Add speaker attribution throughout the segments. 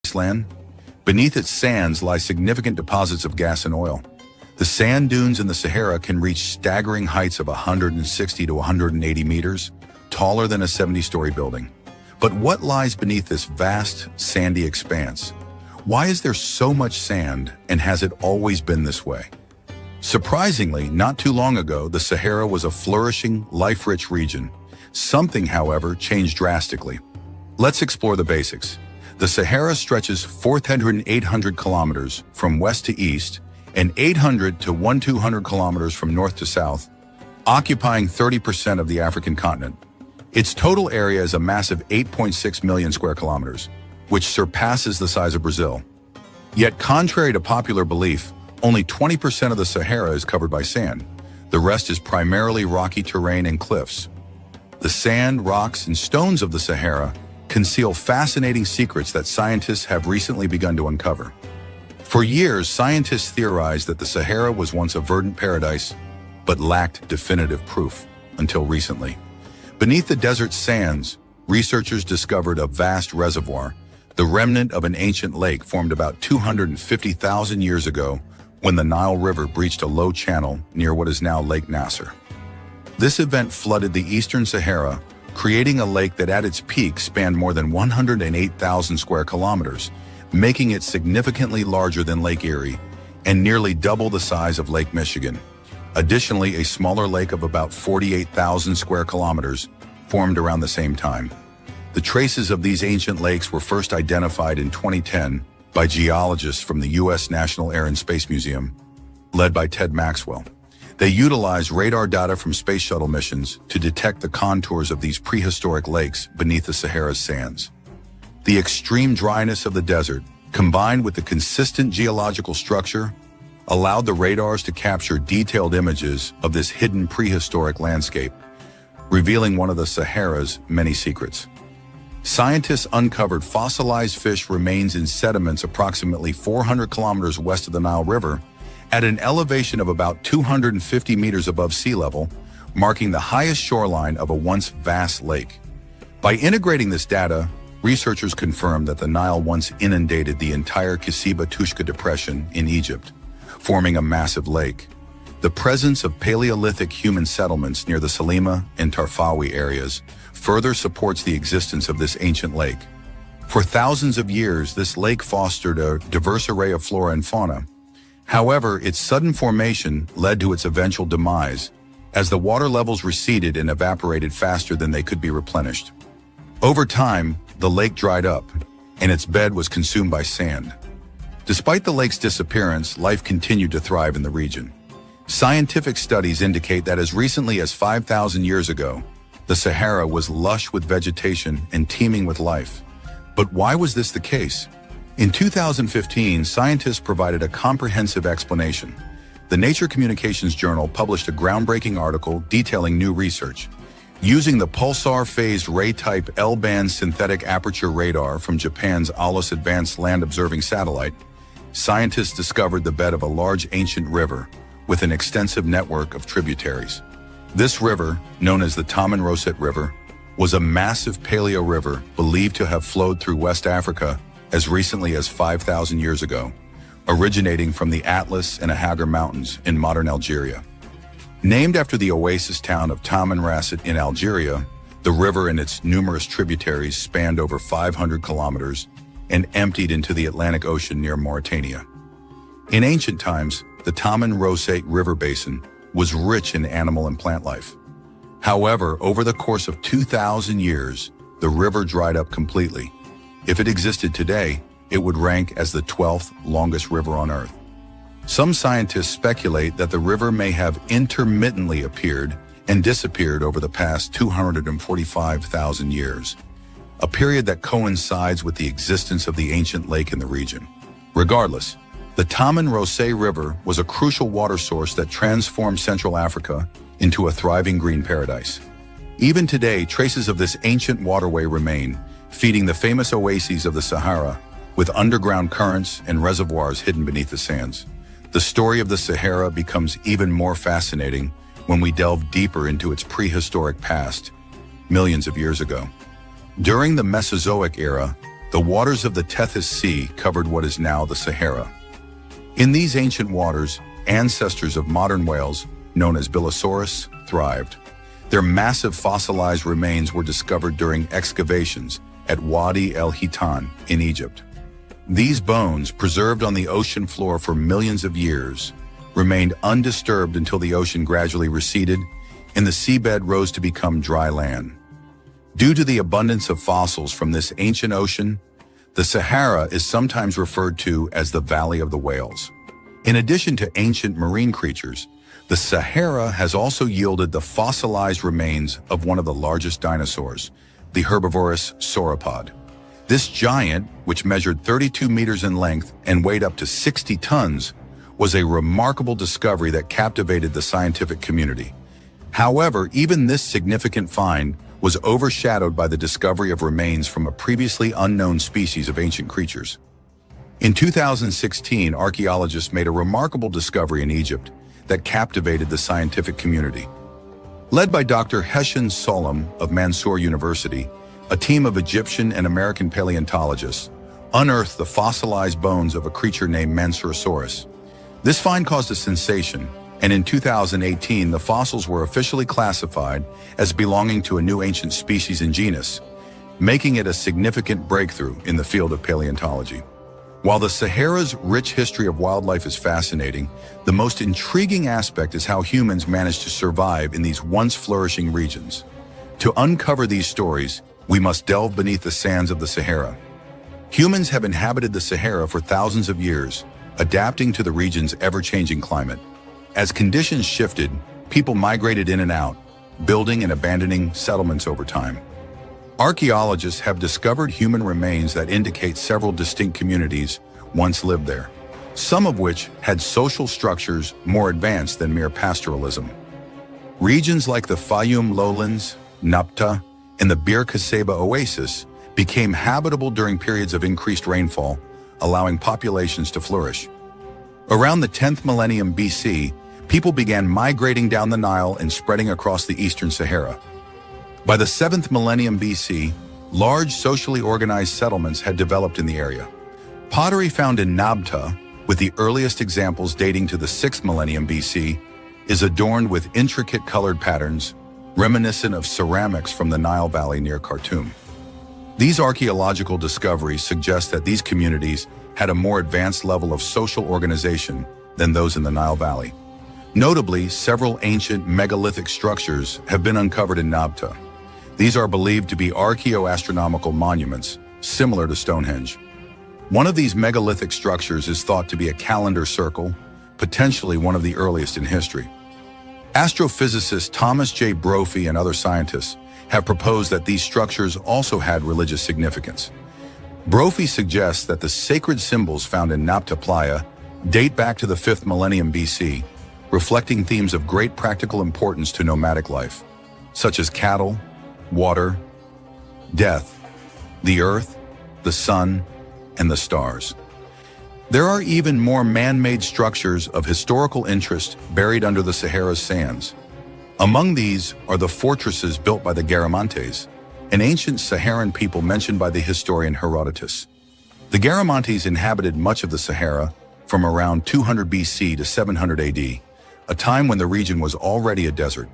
Speaker 1: wasteland. Beneath its sands lie significant deposits of gas and oil. The sand dunes in the Sahara can reach staggering heights of 160 to 180 meters, taller than a 70-story building. But what lies beneath this vast, sandy expanse? Why is there so much sand, and has it always been this way? Surprisingly, not too long ago, the Sahara was a flourishing, life-rich region. Something, however, changed drastically. Let's explore the basics. The Sahara stretches 400 kilometers from west to east and 800 to 1,200 kilometers from north to south, occupying 30% of the African continent. Its total area is a massive 8.6 million square kilometers, which surpasses the size of Brazil. Yet, contrary to popular belief, only 20% of the Sahara is covered by sand. The rest is primarily rocky terrain and cliffs. The sand, rocks, and stones of the Sahara conceal fascinating secrets that scientists have recently begun to uncover. For years, scientists theorized that the Sahara was once a verdant paradise, but lacked definitive proof, until recently. Beneath the desert's sands, researchers discovered a vast reservoir, the remnant of an ancient lake formed about 250,000 years ago when the Nile River breached a low channel near what is now Lake Nasser. This event flooded the eastern Sahara, creating a lake that at its peak spanned more than 108,000 square kilometers, making it significantly larger than Lake Erie and nearly double the size of Lake Michigan. Additionally, a smaller lake of about 48,000 square kilometers formed around the same time. The traces of these ancient lakes were first identified in 2010 by geologists from the U.S. National Air and Space Museum, led by Ted Maxwell. They utilized radar data from space shuttle missions to detect the contours of these prehistoric lakes beneath the Sahara's sands. The extreme dryness of the desert, combined with the consistent geological structure, allowed the radars to capture detailed images of this hidden prehistoric landscape, revealing one of the Sahara's many secrets. Scientists uncovered fossilized fish remains in sediments approximately 400 kilometers west of the Nile River, at an elevation of about 250 meters above sea level, marking the highest shoreline of a once vast lake. By integrating this data, researchers confirmed that the Nile once inundated the entire Kisiba-Tushka Depression in Egypt, forming a massive lake. The presence of Paleolithic human settlements near the Salima and Tarfawi areas further supports the existence of this ancient lake. For thousands of years, this lake fostered a diverse array of flora and fauna. However, its sudden formation led to its eventual demise, as the water levels receded and evaporated faster than they could be replenished. Over time, the lake dried up, and its bed was consumed by sand. Despite the lake's disappearance, life continued to thrive in the region. Scientific studies indicate that as recently as 5,000 years ago, the Sahara was lush with vegetation and teeming with life. But why was this the case? In 2015, scientists provided a comprehensive explanation. The Nature Communications Journal published a groundbreaking article detailing new research. Using the pulsar-phased ray-type L-band synthetic aperture radar from Japan's ALICE Advanced Land-Observing Satellite, scientists discovered the bed of a large ancient river with an extensive network of tributaries. This river, known as the Tamanrosset River, was a massive paleo river believed to have flowed through West Africa as recently as 5,000 years ago, originating from the Atlas and Ahagar Mountains in modern Algeria. Named after the oasis town of Tamanrasset in Algeria, the river and its numerous tributaries spanned over 500 kilometers and emptied into the Atlantic Ocean near Mauritania. In ancient times, the Tamanrosset River Basin was rich in animal and plant life. However, over the course of 2,000 years, the river dried up completely. If it existed today, it would rank as the 12th longest river on Earth. Some scientists speculate that the river may have intermittently appeared and disappeared over the past 245,000 years, a period that coincides with the existence of the ancient lake in the region. Regardless, the Tamanrosset River was a crucial water source that transformed Central Africa into a thriving green paradise. Even today, traces of this ancient waterway remain, feeding the famous oases of the Sahara, with underground currents and reservoirs hidden beneath the sands. The story of the Sahara becomes even more fascinating when we delve deeper into its prehistoric past, millions of years ago. During the Mesozoic era, the waters of the Tethys Sea covered what is now the Sahara. In these ancient waters, ancestors of modern whales, known as Bilosaurus, thrived. Their massive fossilized remains were discovered during excavations at Wadi el-Hitan in Egypt. These bones, preserved on the ocean floor for millions of years, remained undisturbed until the ocean gradually receded and the seabed rose to become dry land. Due to the abundance of fossils from this ancient ocean, the Sahara is sometimes referred to as the Valley of the Whales. In addition to ancient marine creatures, the Sahara has also yielded the fossilized remains of one of the largest dinosaurs, the herbivorous sauropod. This giant, which measured 32 meters in length and weighed up to 60 tons, was a remarkable discovery that captivated the scientific community. However, even this significant find was overshadowed by the discovery of remains from a previously unknown species of ancient creatures. In 2016, archaeologists made a remarkable discovery in Egypt that captivated the scientific community. Led by Dr. Heshan Solam of Mansour University, a team of Egyptian and American paleontologists unearthed the fossilized bones of a creature named Mansurosaurus. This find caused a sensation, and in 2018, the fossils were officially classified as belonging to a new ancient species and genus, making it a significant breakthrough in the field of paleontology. While the Sahara's rich history of wildlife is fascinating, the most intriguing aspect is how humans managed to survive in these once flourishing regions. To uncover these stories, we must delve beneath the sands of the Sahara. Humans have inhabited the Sahara for thousands of years, adapting to the region's ever-changing climate. As conditions shifted, people migrated in and out, building and abandoning settlements over time. Archaeologists have discovered human remains that indicate several distinct communities once lived there, some of which had social structures more advanced than mere pastoralism. Regions like the Fayum lowlands, Nabta, and the Bir Kaseba oasis became habitable during periods of increased rainfall, allowing populations to flourish. Around the 10th millennium BC, people began migrating down the Nile and spreading across the eastern Sahara. By the 7th millennium BC, large socially organized settlements had developed in the area. Pottery found in Nabta, with the earliest examples dating to the 6th millennium BC, is adorned with intricate colored patterns, reminiscent of ceramics from the Nile Valley near Khartoum. These archaeological discoveries suggest that these communities had a more advanced level of social organization than those in the Nile Valley. Notably, several ancient megalithic structures have been uncovered in Nabta. These are believed to be archaeoastronomical monuments, similar to Stonehenge. One of these megalithic structures is thought to be a calendar circle, potentially one of the earliest in history. Astrophysicist Thomas J. Brophy and other scientists have proposed that these structures also had religious significance. Brophy suggests that the sacred symbols found in Nabta Playa date back to the 5th millennium BC, reflecting themes of great practical importance to nomadic life, such as cattle, water, death, the earth, the sun, and the stars. There are even more man-made structures of historical interest buried under the Sahara's sands. Among these are the fortresses built by the Garamantes, an ancient Saharan people mentioned by the historian Herodotus. The Garamantes inhabited much of the Sahara from around 200 BC to 700 AD, a time when the region was already a desert.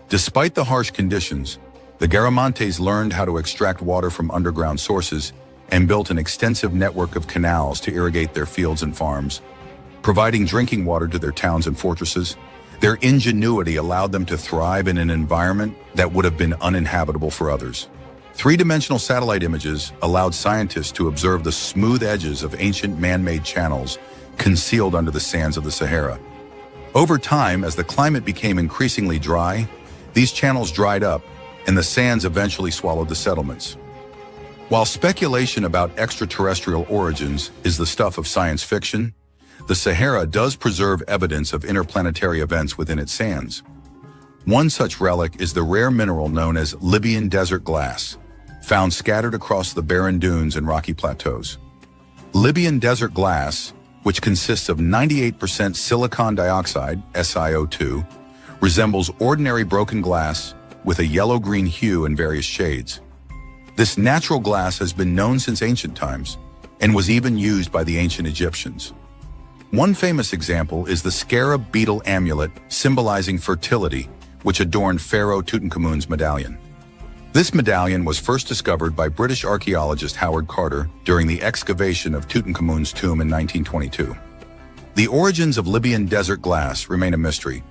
Speaker 1: Despite the harsh conditions, the Garamantes learned how to extract water from underground sources and built an extensive network of canals to irrigate their fields and farms, providing drinking water to their towns and fortresses. Their ingenuity allowed them to thrive in an environment that would have been uninhabitable for others. Three-dimensional satellite images allowed scientists to observe the smooth edges of ancient man-made channels concealed under the sands of the Sahara. Over time, as the climate became increasingly dry, these channels dried up, and the sands eventually swallowed the settlements. While speculation about extraterrestrial origins is the stuff of science fiction, the Sahara does preserve evidence of interplanetary events within its sands. One such relic is the rare mineral known as Libyan desert glass, found scattered across the barren dunes and rocky plateaus. Libyan desert glass, which consists of 98% silicon dioxide, SiO2, resembles ordinary broken glass with a yellow-green hue in various shades. This natural glass has been known since ancient times and was even used by the ancient Egyptians. One famous example is the scarab beetle amulet symbolizing fertility, which adorned Pharaoh Tutankhamun's medallion. This medallion was first discovered by British archaeologist Howard Carter during the excavation of Tutankhamun's tomb in 1922. The origins of Libyan desert glass remain a mystery.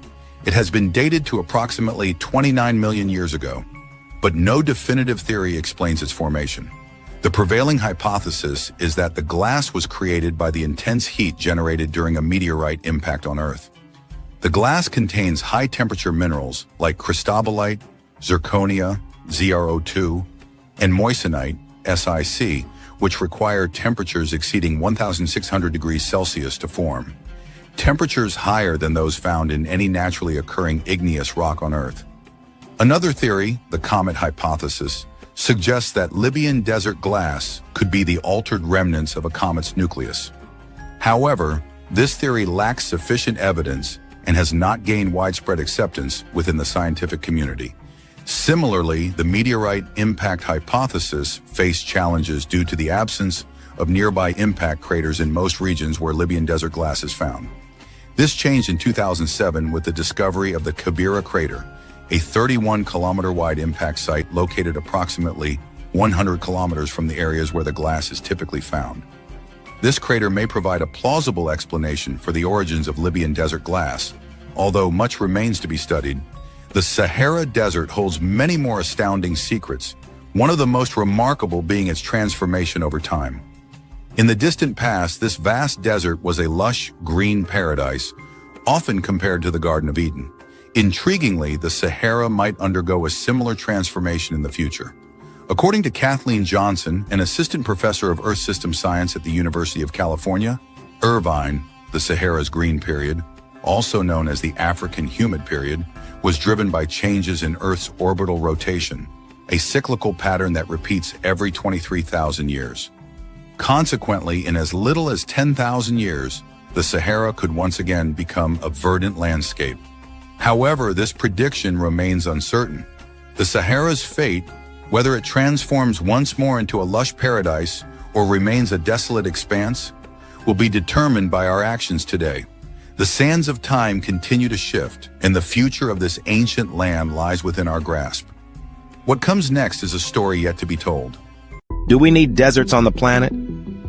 Speaker 1: It has been dated to approximately 29 million years ago, but no definitive theory explains its formation. The prevailing hypothesis is that the glass was created by the intense heat generated during a meteorite impact on Earth. The glass contains high-temperature minerals like cristobalite, zirconia, ZrO2, and moissanite, SiC, which require temperatures exceeding 1,600 degrees Celsius to form, temperatures higher than those found in any naturally occurring igneous rock on Earth. Another theory, the comet hypothesis, suggests that Libyan desert glass could be the altered remnants of a comet's nucleus. However, this theory lacks sufficient evidence and has not gained widespread acceptance within the scientific community. Similarly, the meteorite impact hypothesis faced challenges due to the absence of nearby impact craters in most regions where Libyan desert glass is found. This changed in 2007 with the discovery of the Kibera crater, a 31-kilometer-wide impact site located approximately 100 kilometers from the areas where the glass is typically found. This crater may provide a plausible explanation for the origins of Libyan desert glass, although much remains to be studied. The Sahara Desert holds many more astounding secrets, one of the most remarkable being its transformation over time. In the distant past, this vast desert was a lush, green paradise, often compared to the Garden of Eden. Intriguingly, the Sahara might undergo a similar transformation in the future. According to Kathleen Johnson, an assistant professor of Earth System Science at the University of California, Irvine, the Sahara's green period, also known as the African humid period, was driven by changes in Earth's orbital rotation, a cyclical pattern that repeats every 23,000 years. Consequently, in as little as 10,000 years, the Sahara could once again become a verdant landscape. However, this prediction remains uncertain. The Sahara's fate, whether it transforms once more into a lush paradise or remains a desolate expanse, will be determined by our actions today. The sands of time continue to shift, and the future of this ancient land lies within our grasp. What comes next is a story yet to be told.
Speaker 2: Do we need deserts on the planet?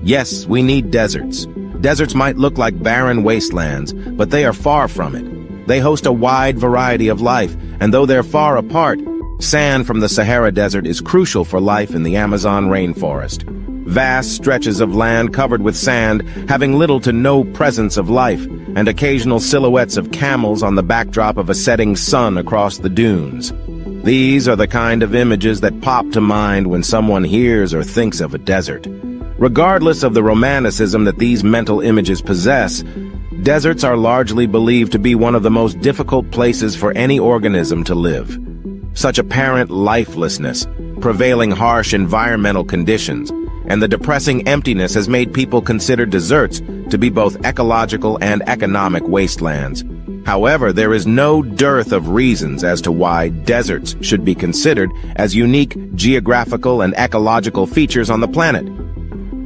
Speaker 2: Yes, we need deserts. Deserts might look like barren wastelands, but they are far from it. They host a wide variety of life, and though they're far apart, sand from the Sahara Desert is crucial for life in the Amazon rainforest. Vast stretches of land covered with sand, having little to no presence of life, and occasional silhouettes of camels on the backdrop of a setting sun across the dunes. These are the kind of images that pop to mind when someone hears or thinks of a desert. Regardless of the romanticism that these mental images possess, deserts are largely believed to be one of the most difficult places for any organism to live. Such apparent lifelessness, prevailing harsh environmental conditions, and the depressing emptiness has made people consider deserts to be both ecological and economic wastelands. However, there is no dearth of reasons as to why deserts should be considered as unique geographical and ecological features on the planet,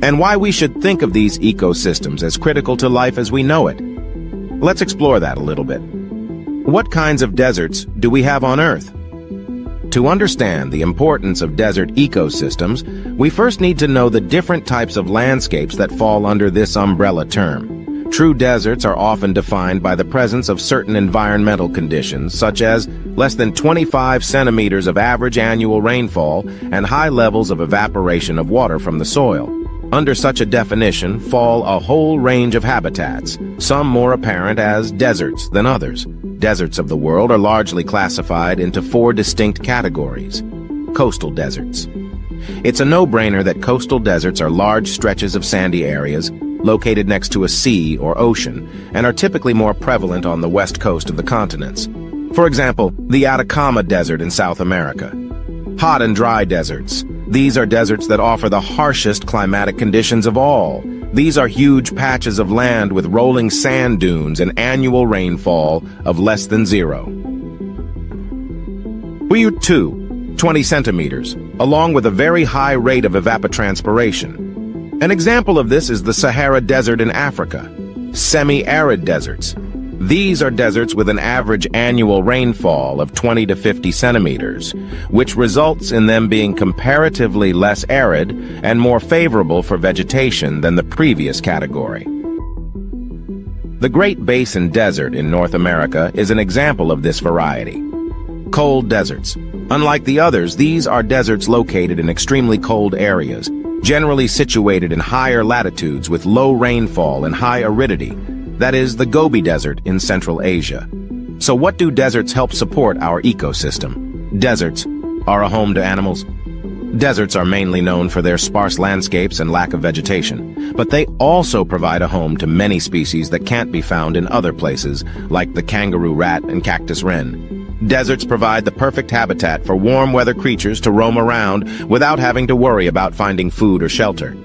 Speaker 2: and why we should think of these ecosystems as critical to life as we know it. Let's explore that a little bit. What kinds of deserts do we have on Earth? To understand the importance of desert ecosystems, we first need to know the different types of landscapes that fall under this umbrella term. True deserts are often defined by the presence of certain environmental conditions, such as less than 25 centimeters of average annual rainfall and high levels of evaporation of water from the soil. Under such a definition fall a whole range of habitats, some more apparent as deserts than others. Deserts of the world are largely classified into 4 distinct categories. Coastal deserts. It's a no-brainer that coastal deserts are large stretches of sandy areas located next to a sea or ocean and are typically more prevalent on the west coast of the continents. For example, the Atacama Desert in South America. Hot and dry deserts. These are deserts that offer the harshest climatic conditions of all. These are huge patches of land with rolling sand dunes and annual rainfall of less than 0. Huyu 20 centimeters. along with a very high rate of evapotranspiration. An example of this is the Sahara Desert in Africa. Semi-arid deserts. These are deserts with an average annual rainfall of 20 to 50 centimeters, which results in them being comparatively less arid and more favorable for vegetation than the previous category. The Great Basin Desert in North America is an example of this variety. Cold deserts. Unlike the others, these are deserts located in extremely cold areas, generally situated in higher latitudes with low rainfall and high aridity. That is the Gobi Desert in Central Asia. So what do deserts help support our ecosystem? Deserts are a home to animals. Deserts are mainly known for their sparse landscapes and lack of vegetation, but they also provide a home to many species that can't be found in other places, like the kangaroo rat and cactus wren. Deserts provide the perfect habitat for warm weather creatures to roam around without having to worry about finding food or shelter.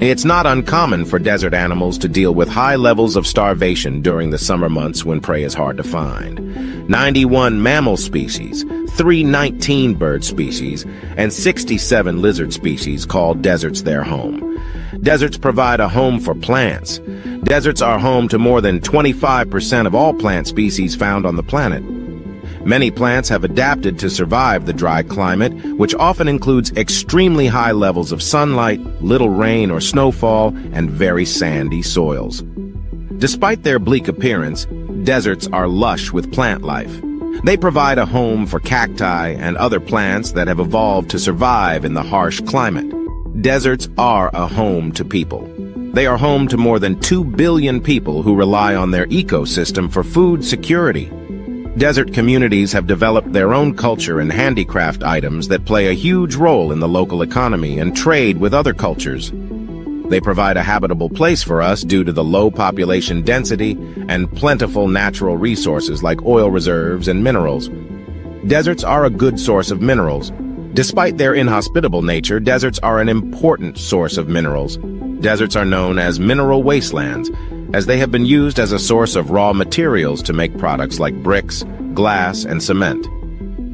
Speaker 2: It's not uncommon for desert animals to deal with high levels of starvation during the summer months when prey is hard to find. 91 mammal species, 319 bird species, and 67 lizard species call deserts their home. Deserts provide a home for plants. Deserts are home to more than 25% of all plant species found on the planet. Many plants have adapted to survive the dry climate, which often includes extremely high levels of sunlight, little rain or snowfall, and very sandy soils. Despite their bleak appearance, deserts are lush with plant life. They provide a home for cacti and other plants that have evolved to survive in the harsh climate. Deserts are a home to people. They are home to more than 2 billion people who rely on their ecosystem for food security. Desert communities have developed their own culture and handicraft items that play a huge role in the local economy and trade with other cultures. They provide a habitable place for us due to the low population density and plentiful natural resources like oil reserves and minerals. Deserts are a good source of minerals. Despite their inhospitable nature, deserts are an important source of minerals. Deserts are known as mineral wastelands, as they have been used as a source of raw materials to make products like bricks, glass, and cement.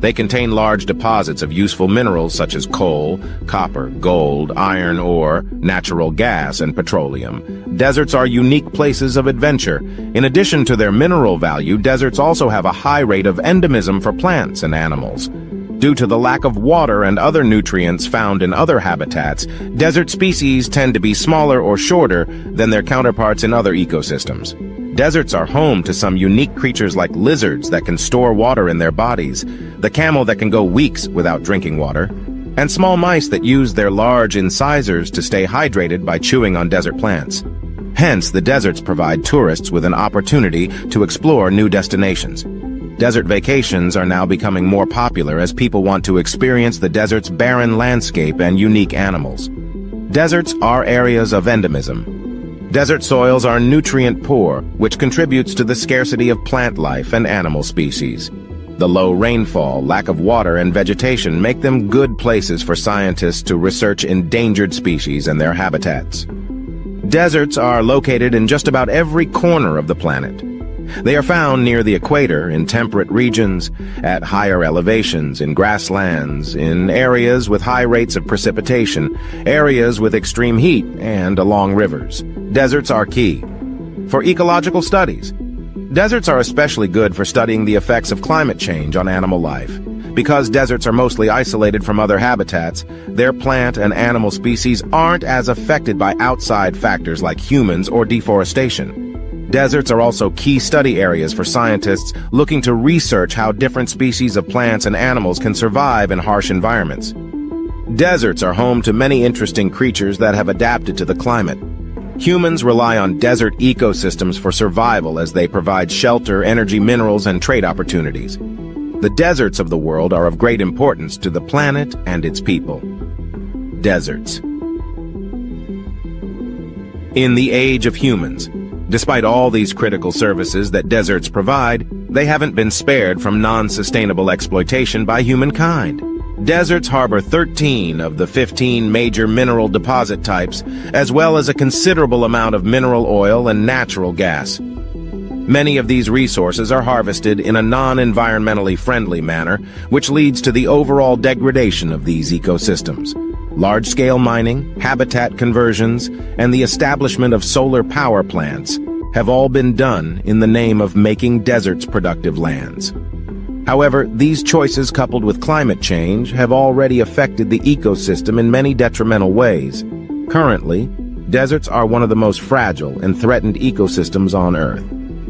Speaker 2: They contain large deposits of useful minerals such as coal, copper, gold, iron ore, natural gas, and petroleum. Deserts are unique places of adventure. In addition to their mineral value, deserts also have a high rate of endemism for plants and animals. Due to the lack of water and other nutrients found in other habitats, desert species tend to be smaller or shorter than their counterparts in other ecosystems. Deserts are home to some unique creatures like lizards that can store water in their bodies, the camel that can go weeks without drinking water, and small mice that use their large incisors to stay hydrated by chewing on desert plants. Hence, the deserts provide tourists with an opportunity to explore new destinations. Desert vacations are now becoming more popular as people want to experience the desert's barren landscape and unique animals. Deserts are areas of endemism. Desert soils are nutrient poor, which contributes to the scarcity of plant life and animal species. The low rainfall, lack of water, and vegetation make them good places for scientists to research endangered species and their habitats. Deserts are located in just about every corner of the planet. They are found near the equator, in temperate regions, at higher elevations, in grasslands, in areas with high rates of precipitation, areas with extreme heat, and along rivers. Deserts are key for ecological studies. Deserts are especially good for studying the effects of climate change on animal life. Because deserts are mostly isolated from other habitats, their plant and animal species aren't as affected by outside factors like humans or deforestation. Deserts are also key study areas for scientists looking to research how different species of plants and animals can survive in harsh environments. Deserts are home to many interesting creatures that have adapted to the climate. Humans rely on desert ecosystems for survival as they provide shelter, energy, minerals, and trade opportunities. The deserts of the world are of great importance to the planet and its people. Deserts. In the age of humans, despite all these critical services that deserts provide, they haven't been spared from non-sustainable exploitation by humankind. Deserts harbor 13 of the 15 major mineral deposit types, as well as a considerable amount of mineral oil and natural gas. Many of these resources are harvested in a non-environmentally friendly manner, which leads to the overall degradation of these ecosystems. Large-scale mining, habitat conversions, and the establishment of solar power plants have all been done in the name of making deserts productive lands. However, these choices, coupled with climate change, have already affected the ecosystem in many detrimental ways. Currently, deserts are one of the most fragile and threatened ecosystems on Earth.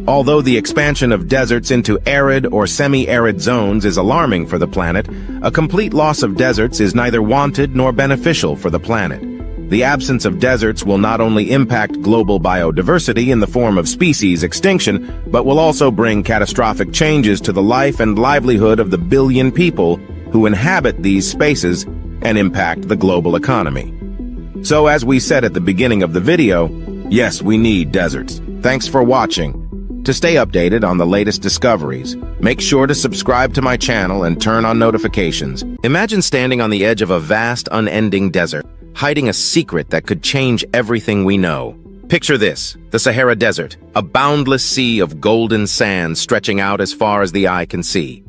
Speaker 2: Although the expansion of deserts into arid or semi-arid zones is alarming for the planet, a complete loss of deserts is neither wanted nor beneficial for the planet. The absence of deserts will not only impact global biodiversity in the form of species extinction, but will also bring catastrophic changes to the life and livelihood of the billion people who inhabit these spaces and impact the global economy. So as we said at the beginning of the video, yes, we need deserts. Thanks for watching. To stay updated on the latest discoveries, make sure to subscribe to my channel and turn on notifications. Imagine standing on the edge of a vast, unending desert, hiding a secret that could change everything we know. Picture this, the Sahara Desert, a boundless sea of golden sand stretching out as far as the eye can see.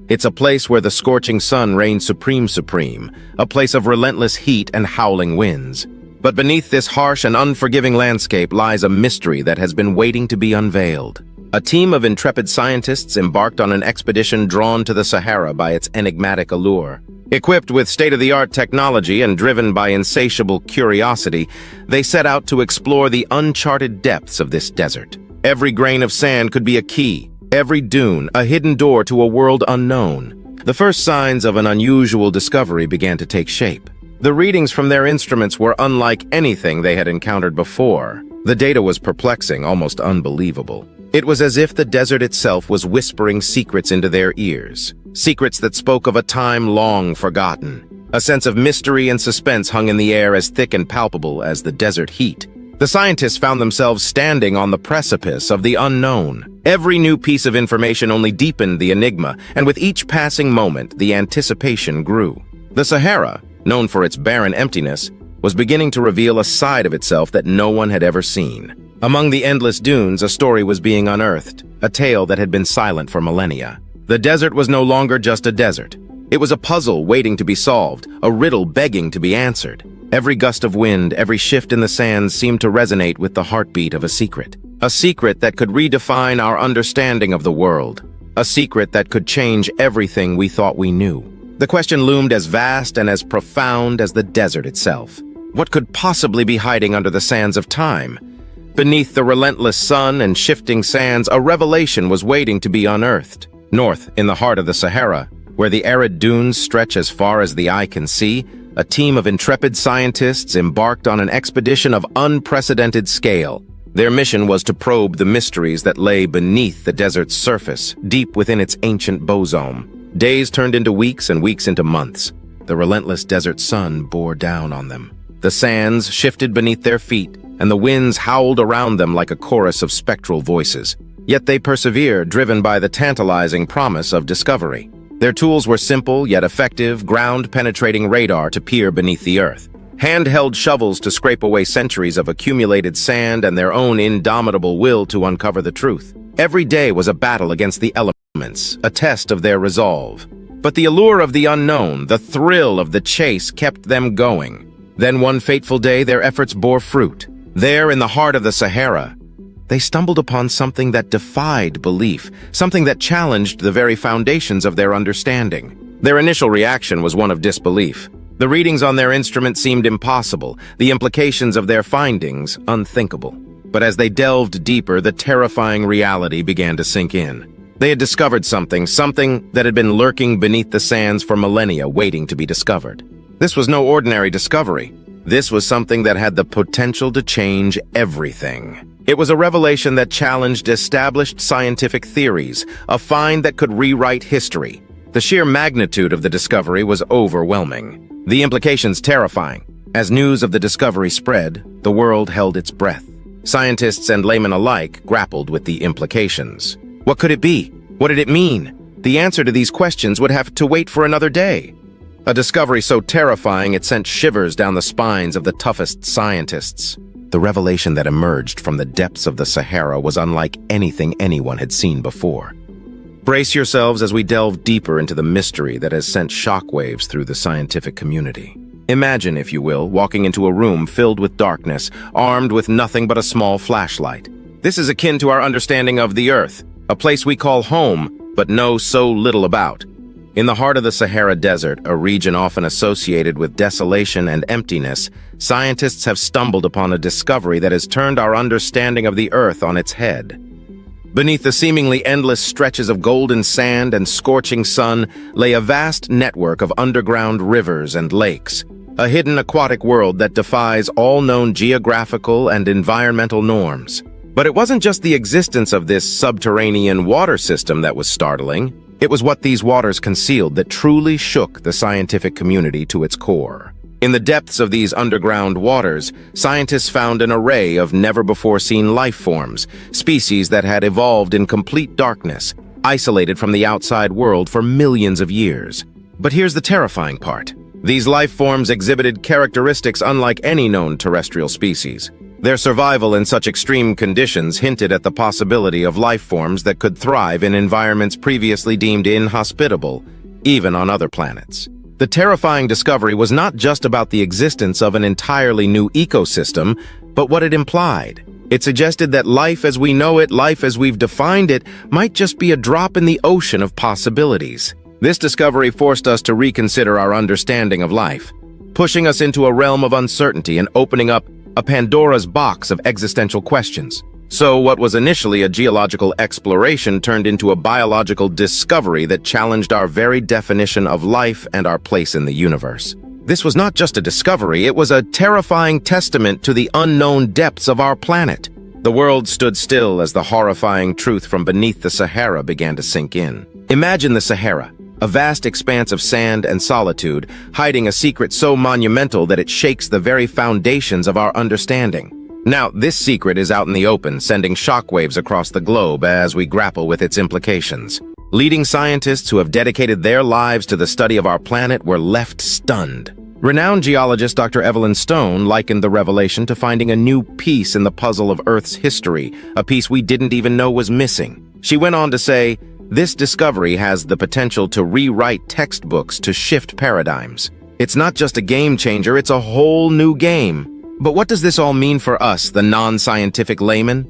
Speaker 2: It's a place where the scorching sun reigns supreme, a place of relentless heat and howling winds. But beneath this harsh and unforgiving landscape lies a mystery that has been waiting to be unveiled. A team of intrepid scientists embarked on an expedition drawn to the Sahara by its enigmatic allure. Equipped with state-of-the-art technology and driven by insatiable curiosity, they set out to explore the uncharted depths of this desert. Every grain of sand could be a key, every dune a hidden door to a world unknown. The first signs of an unusual discovery began to take shape. The readings from their instruments were unlike anything they had encountered before. The data was perplexing, almost unbelievable. It was as if the desert itself was whispering secrets into their ears. Secrets that spoke of a time long forgotten. A sense of mystery and suspense hung in the air as thick and palpable as the desert heat. The scientists found themselves standing on the precipice of the unknown. Every new piece of information only deepened the enigma, and with each passing moment, the anticipation grew. The Sahara, known for its barren emptiness, was beginning to reveal a side of itself that no one had ever seen. Among the endless dunes, a story was being unearthed, a tale that had been silent for millennia. The desert was no longer just a desert. It was a puzzle waiting to be solved, a riddle begging to be answered. Every gust of wind, every shift in the sands seemed to resonate with the heartbeat of a secret that could redefine our understanding of the world, a secret that could change everything we thought we knew. The question loomed as vast and as profound as the desert itself. What could possibly be hiding under the sands of time? Beneath the relentless sun and shifting sands, a revelation was waiting to be unearthed. North, in the heart of the Sahara, where the arid dunes stretch as far as the eye can see, a team of intrepid scientists embarked on an expedition of unprecedented scale. Their mission was to probe the mysteries that lay beneath the desert's surface, deep within its ancient bosome. Days turned into weeks and weeks into months. The relentless desert sun bore down on them. The sands shifted beneath their feet, and the winds howled around them like a chorus of spectral voices. Yet they persevered, driven by the tantalizing promise of discovery. Their tools were simple yet effective, ground-penetrating radar to peer beneath the earth, handheld shovels to scrape away centuries of accumulated sand, and their own indomitable will to uncover the truth. Every day was a battle against the elements, a test of their resolve. But the allure of the unknown, the thrill of the chase, kept them going. Then one fateful day, their efforts bore fruit. There, in the heart of the Sahara, they stumbled upon something that defied belief, something that challenged the very foundations of their understanding. Their initial reaction was one of disbelief. The readings on their instrument seemed impossible, the implications of their findings unthinkable. But as they delved deeper, the terrifying reality began to sink in. They had discovered something that had been lurking beneath the sands for millennia, waiting to be discovered. This was no ordinary discovery. This was something that had the potential to change everything. It was a revelation that challenged established scientific theories, a find that could rewrite history. The sheer magnitude of the discovery was overwhelming. The implications terrifying. As news of the discovery spread, the world held its breath. Scientists and laymen alike grappled with the implications. What could it be? What did it mean? The answer to these questions would have to wait for another day. A discovery so terrifying it sent shivers down the spines of the toughest scientists. The revelation that emerged from the depths of the Sahara was unlike anything anyone had seen before. Brace yourselves as we delve deeper into the mystery that has sent shockwaves through the scientific community. Imagine, if you will, walking into a room filled with darkness, armed with nothing but a small flashlight. This is akin to our understanding of the Earth, a place we call home, but know so little about. In the heart of the Sahara Desert, a region often associated with desolation and emptiness, scientists have stumbled upon a discovery that has turned our understanding of the Earth on its head. Beneath the seemingly endless stretches of golden sand and scorching sun lay a vast network of underground rivers and lakes, a hidden aquatic world that defies all known geographical and environmental norms. But it wasn't just the existence of this subterranean water system that was startling. It was what these waters concealed that truly shook the scientific community to its core. In the depths of these underground waters, scientists found an array of never-before-seen life forms, species that had evolved in complete darkness, isolated from the outside world for millions of years. But here's the terrifying part. These life forms exhibited characteristics unlike any known terrestrial species. Their survival in such extreme conditions hinted at the possibility of life forms that could thrive in environments previously deemed inhospitable, even on other planets. The terrifying discovery was not just about the existence of an entirely new ecosystem, but what it implied. It suggested that life as we know it, life as we've defined it, might just be a drop in the ocean of possibilities. This discovery forced us to reconsider our understanding of life, pushing us into a realm of uncertainty and opening up a Pandora's box of existential questions. So what was initially a geological exploration turned into a biological discovery that challenged our very definition of life and our place in the universe. This was not just a discovery, it was a terrifying testament to the unknown depths of our planet. The world stood still as the horrifying truth from beneath the Sahara began to sink in. Imagine the Sahara, a vast expanse of sand and solitude, hiding a secret so monumental that it shakes the very foundations of our understanding. Now, this secret is out in the open, sending shockwaves across the globe as we grapple with its implications. Leading scientists who have dedicated their lives to the study of our planet were left stunned. Renowned geologist Dr. Evelyn Stone likened the revelation to finding a new piece in the puzzle of Earth's history, a piece we didn't even know was missing. She went on to say, "This discovery has the potential to rewrite textbooks, to shift paradigms. It's not just a game changer, it's a whole new game." But what does this all mean for us, the non-scientific layman?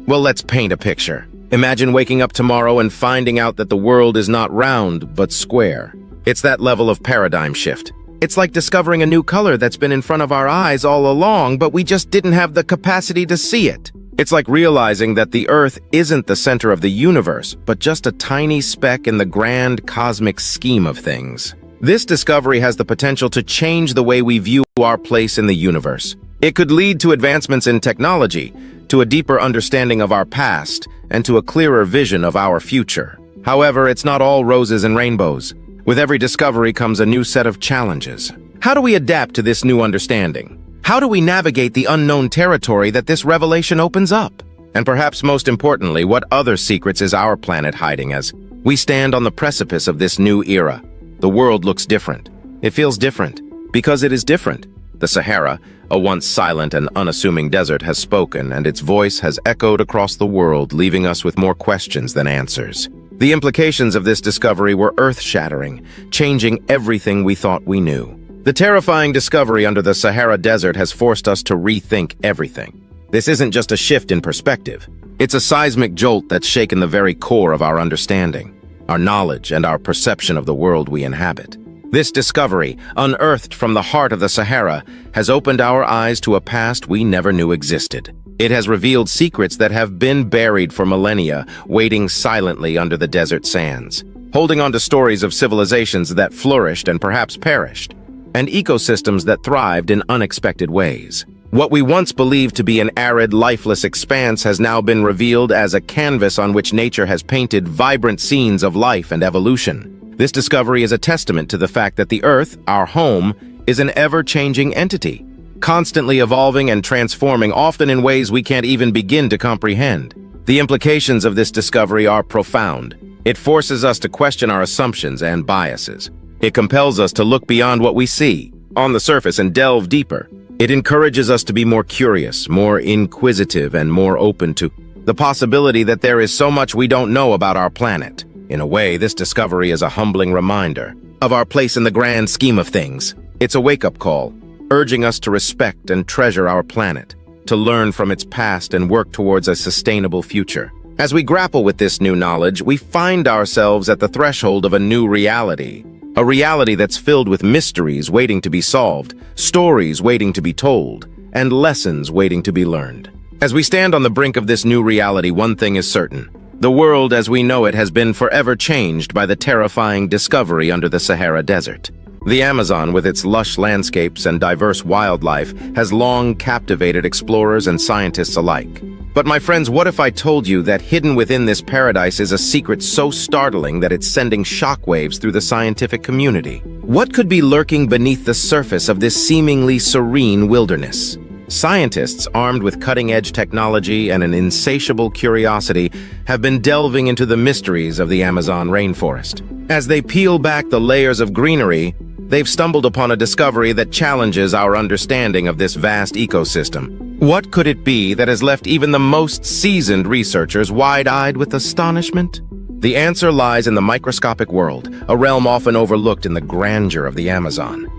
Speaker 2: Well, let's paint a picture. Imagine waking up tomorrow and finding out that the world is not round, but square. It's that level of paradigm shift. It's like discovering a new color that's been in front of our eyes all along, but we just didn't have the capacity to see it. It's like realizing that the Earth isn't the center of the universe, but just a tiny speck in the grand cosmic scheme of things. This discovery has the potential to change the way we view our place in the universe. It could lead to advancements in technology, to a deeper understanding of our past, and to a clearer vision of our future. However, it's not all roses and rainbows. With every discovery comes a new set of challenges. How do we adapt to this new understanding? How do we navigate the unknown territory that this revelation opens up? And perhaps most importantly, what other secrets is our planet hiding as we stand on the precipice of this new era? The world looks different. It feels different, because it is different. The Sahara, a once silent and unassuming desert, has spoken, and its voice has echoed across the world, leaving us with more questions than answers. The implications of this discovery were earth-shattering, changing everything we thought we knew. The terrifying discovery under the Sahara Desert has forced us to rethink everything. This isn't just a shift in perspective. It's a seismic jolt that's shaken the very core of our understanding, our knowledge, and our perception of the world we inhabit. This discovery, unearthed from the heart of the Sahara, has opened our eyes to a past we never knew existed. It has revealed secrets that have been buried for millennia, waiting silently under the desert sands, holding on to stories of civilizations that flourished and perhaps perished, and ecosystems that thrived in unexpected ways. What we once believed to be an arid, lifeless expanse has now been revealed as a canvas on which nature has painted vibrant scenes of life and evolution. This discovery is a testament to the fact that the Earth, our home, is an ever-changing entity, constantly evolving and transforming, often in ways we can't even begin to comprehend. The implications of this discovery are profound. It forces us to question our assumptions and biases. It compels us to look beyond what we see, on the surface, and delve deeper, It encourages us to be more curious, more inquisitive, and more open to the possibility that there is so much we don't know about our planet. In a way, this discovery is a humbling reminder of our place in the grand scheme of things. It's a wake-up call, urging us to respect and treasure our planet, to learn from its past and work towards a sustainable future. As we grapple with this new knowledge, we find ourselves at the threshold of a new reality. A reality that's filled with mysteries waiting to be solved, stories waiting to be told, and lessons waiting to be learned. As we stand on the brink of this new reality, one thing is certain. The world as we know it has been forever changed by the terrifying discovery under the Sahara Desert. The Amazon, with its lush landscapes and diverse wildlife, has long captivated explorers and scientists alike. But my friends, what if I told you that hidden within this paradise is a secret so startling that it's sending shockwaves through the scientific community? What could be lurking beneath the surface of this seemingly serene wilderness? Scientists, armed with cutting-edge technology and an insatiable curiosity, have been delving into the mysteries of the Amazon rainforest. As they peel back the layers of greenery, they've stumbled upon a discovery that challenges our understanding of this vast ecosystem. What could it be that has left even the most seasoned researchers wide-eyed with astonishment? The answer lies in the microscopic world, a realm often overlooked in the grandeur of the Amazon.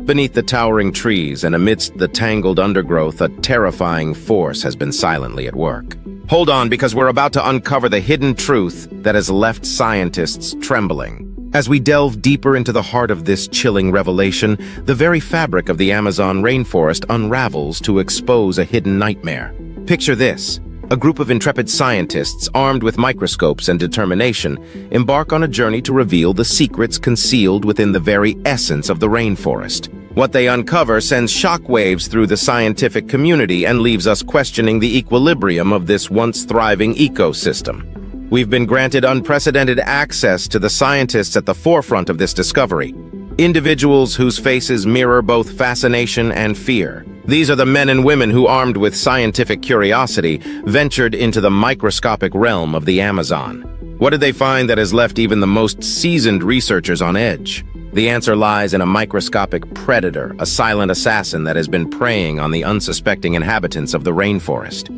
Speaker 2: Beneath the towering trees and amidst the tangled undergrowth, a terrifying force has been silently at work. Hold on, because we're about to uncover the hidden truth that has left scientists trembling. As we delve deeper into the heart of this chilling revelation, the very fabric of the Amazon rainforest unravels to expose a hidden nightmare. Picture this. A group of intrepid scientists, armed with microscopes and determination, embark on a journey to reveal the secrets concealed within the very essence of the rainforest. What they uncover sends shockwaves through the scientific community and leaves us questioning the equilibrium of this once thriving ecosystem. We've been granted unprecedented access to the scientists at the forefront of this discovery, individuals whose faces mirror both fascination and fear. These are the men and women who, armed with scientific curiosity, ventured into the microscopic realm of the Amazon. What did they find that has left even the most seasoned researchers on edge? The answer lies in a microscopic predator, a silent assassin that has been preying on the unsuspecting inhabitants of the rainforest.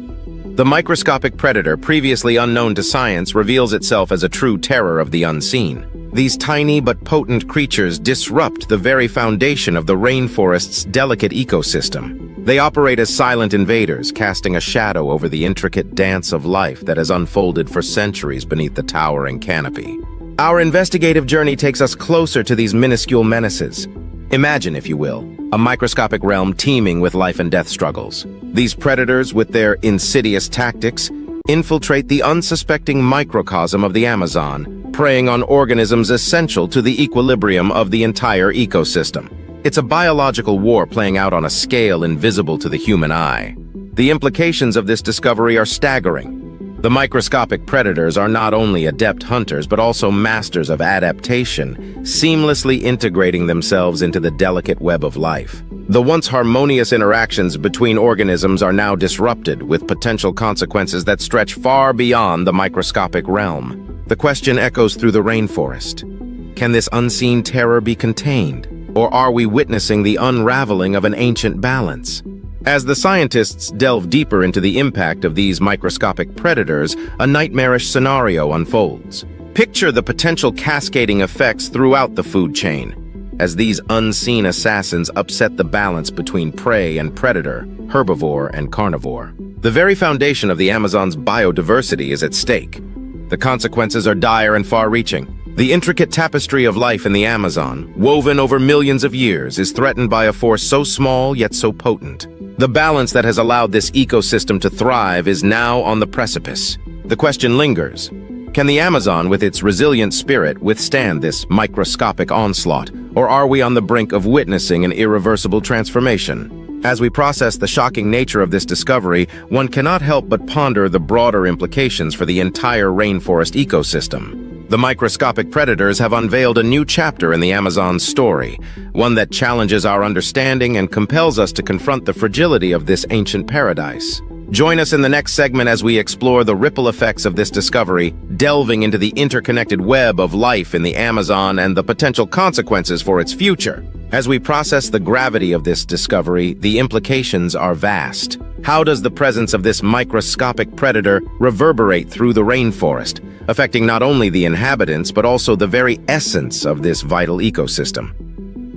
Speaker 2: The microscopic predator, previously unknown to science, reveals itself as a true terror of the unseen. These tiny but potent creatures disrupt the very foundation of the rainforest's delicate ecosystem. They operate as silent invaders, casting a shadow over the intricate dance of life that has unfolded for centuries beneath the towering canopy. Our investigative journey takes us closer to these minuscule menaces. Imagine, if you will, a microscopic realm teeming with life and death struggles. These predators, with their insidious tactics, infiltrate the unsuspecting microcosm of the Amazon, preying on organisms essential to the equilibrium of the entire ecosystem. It's a biological war playing out on a scale invisible to the human eye. The implications of this discovery are staggering. The microscopic predators are not only adept hunters, but also masters of adaptation, seamlessly integrating themselves into the delicate web of life. The once harmonious interactions between organisms are now disrupted, with potential consequences that stretch far beyond the microscopic realm. The question echoes through the rainforest. Can this unseen terror be contained? Or are we witnessing the unraveling of an ancient balance? As the scientists delve deeper into the impact of these microscopic predators, a nightmarish scenario unfolds. Picture the potential cascading effects throughout the food chain, as these unseen assassins upset the balance between prey and predator, herbivore and carnivore. The very foundation of the Amazon's biodiversity is at stake. The consequences are dire and far-reaching. The intricate tapestry of life in the Amazon, woven over millions of years, is threatened by a force so small yet so potent. The balance that has allowed this ecosystem to thrive is now on the precipice. The question lingers. Can the Amazon, with its resilient spirit, withstand this microscopic onslaught, or are we on the brink of witnessing an irreversible transformation? As we process the shocking nature of this discovery, one cannot help but ponder the broader implications for the entire rainforest ecosystem. The microscopic predators have unveiled a new chapter in the Amazon's story, one that challenges our understanding and compels us to confront the fragility of this ancient paradise. Join us in the next segment as we explore the ripple effects of this discovery, delving into the interconnected web of life in the Amazon and the potential consequences for its future. As we process the gravity of this discovery, the implications are vast. How does the presence of this microscopic predator reverberate through the rainforest, affecting not only the inhabitants but also the very essence of this vital ecosystem?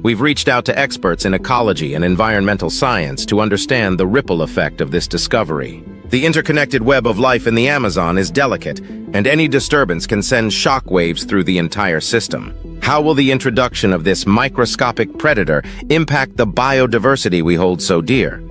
Speaker 2: We've reached out to experts in ecology and environmental science to understand the ripple effect of this discovery. The interconnected web of life in the Amazon is delicate, and any disturbance can send shockwaves through the entire system. How will the introduction of this microscopic predator impact the biodiversity we hold so dear?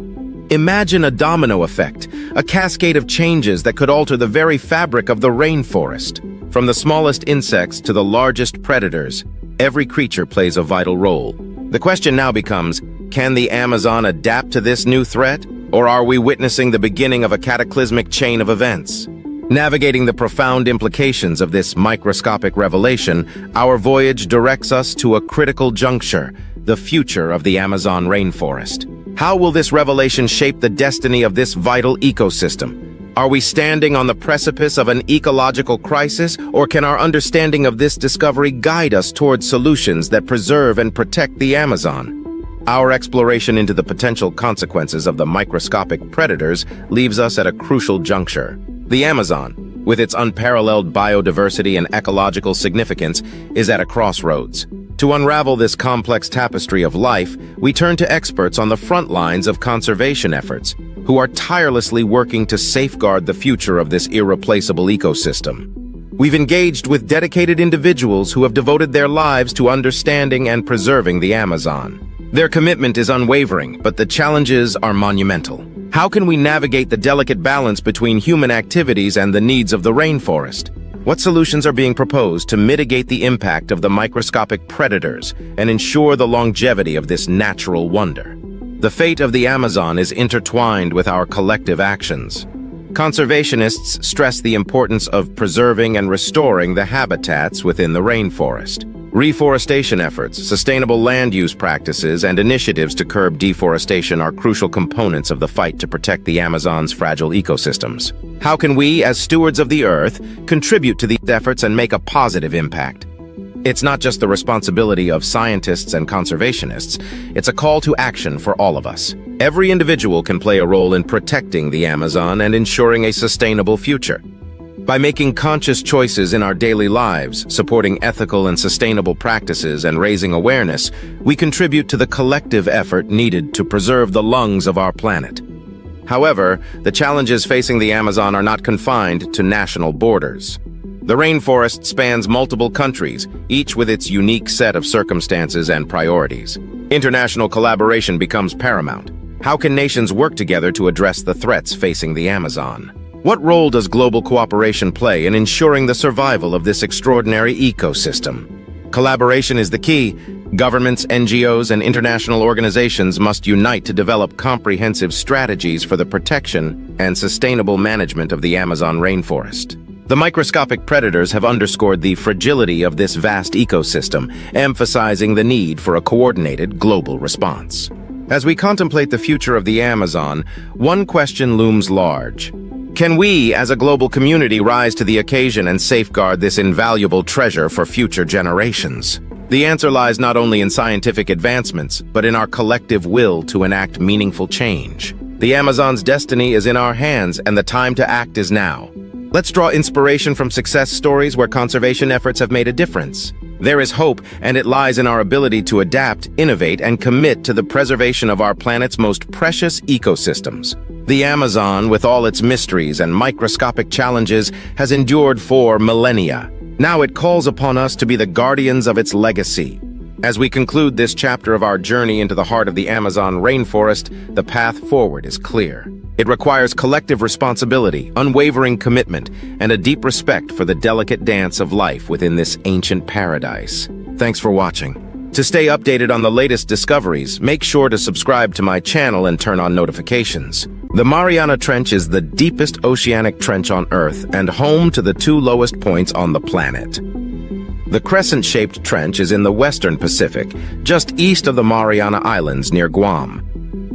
Speaker 2: Imagine a domino effect, a cascade of changes that could alter the very fabric of the rainforest. From the smallest insects to the largest predators, every creature plays a vital role. The question now becomes, can the Amazon adapt to this new threat? Or are we witnessing the beginning of a cataclysmic chain of events? Navigating the profound implications of this microscopic revelation, our voyage directs us to a critical juncture, the future of the Amazon rainforest. How will this revelation shape the destiny of this vital ecosystem? Are we standing on the precipice of an ecological crisis, or can our understanding of this discovery guide us towards solutions that preserve and protect the Amazon? Our exploration into the potential consequences of the microscopic predators leaves us at a crucial juncture. The Amazon, with its unparalleled biodiversity and ecological significance, is at a crossroads. To unravel this complex tapestry of life, we turn to experts on the front lines of conservation efforts, who are tirelessly working to safeguard the future of this irreplaceable ecosystem. We've engaged with dedicated individuals who have devoted their lives to understanding and preserving the Amazon. Their commitment is unwavering, but the challenges are monumental. How can we navigate the delicate balance between human activities and the needs of the rainforest? What solutions are being proposed to mitigate the impact of the microscopic predators and ensure the longevity of this natural wonder? The fate of the Amazon is intertwined with our collective actions. Conservationists stress the importance of preserving and restoring the habitats within the rainforest. Reforestation efforts, sustainable land use practices, and initiatives to curb deforestation are crucial components of the fight to protect the Amazon's fragile ecosystems. How can we, as stewards of the Earth, contribute to these efforts and make a positive impact? It's not just the responsibility of scientists and conservationists, it's a call to action for all of us. Every individual can play a role in protecting the Amazon and ensuring a sustainable future. By making conscious choices in our daily lives, supporting ethical and sustainable practices, and raising awareness, we contribute to the collective effort needed to preserve the lungs of our planet. However, the challenges facing the Amazon are not confined to national borders. The rainforest spans multiple countries, each with its unique set of circumstances and priorities. International collaboration becomes paramount. How can nations work together to address the threats facing the Amazon? What role does global cooperation play in ensuring the survival of this extraordinary ecosystem? Collaboration is the key. Governments, NGOs, and international organizations must unite to develop comprehensive strategies for the protection and sustainable management of the Amazon rainforest. The microscopic predators have underscored the fragility of this vast ecosystem, emphasizing the need for a coordinated global response. As we contemplate the future of the Amazon, one question looms large. Can we, as a global community, rise to the occasion and safeguard this invaluable treasure for future generations? The answer lies not only in scientific advancements, but in our collective will to enact meaningful change. The Amazon's destiny is in our hands, and the time to act is now. Let's draw inspiration from success stories where conservation efforts have made a difference. There is hope, and it lies in our ability to adapt, innovate, and commit to the preservation of our planet's most precious ecosystems. The Amazon, with all its mysteries and microscopic challenges, has endured for millennia. Now it calls upon us to be the guardians of its legacy. As we conclude this chapter of our journey into the heart of the Amazon rainforest, the path forward is clear. It requires collective responsibility, unwavering commitment, and a deep respect for the delicate dance of life within this ancient paradise. Thanks for watching. To stay updated on the latest discoveries, make sure to subscribe to my channel and turn on notifications. The Mariana Trench is the deepest oceanic trench on Earth and home to the two lowest points on the planet. The crescent-shaped trench is in the western Pacific, just east of the Mariana Islands near Guam.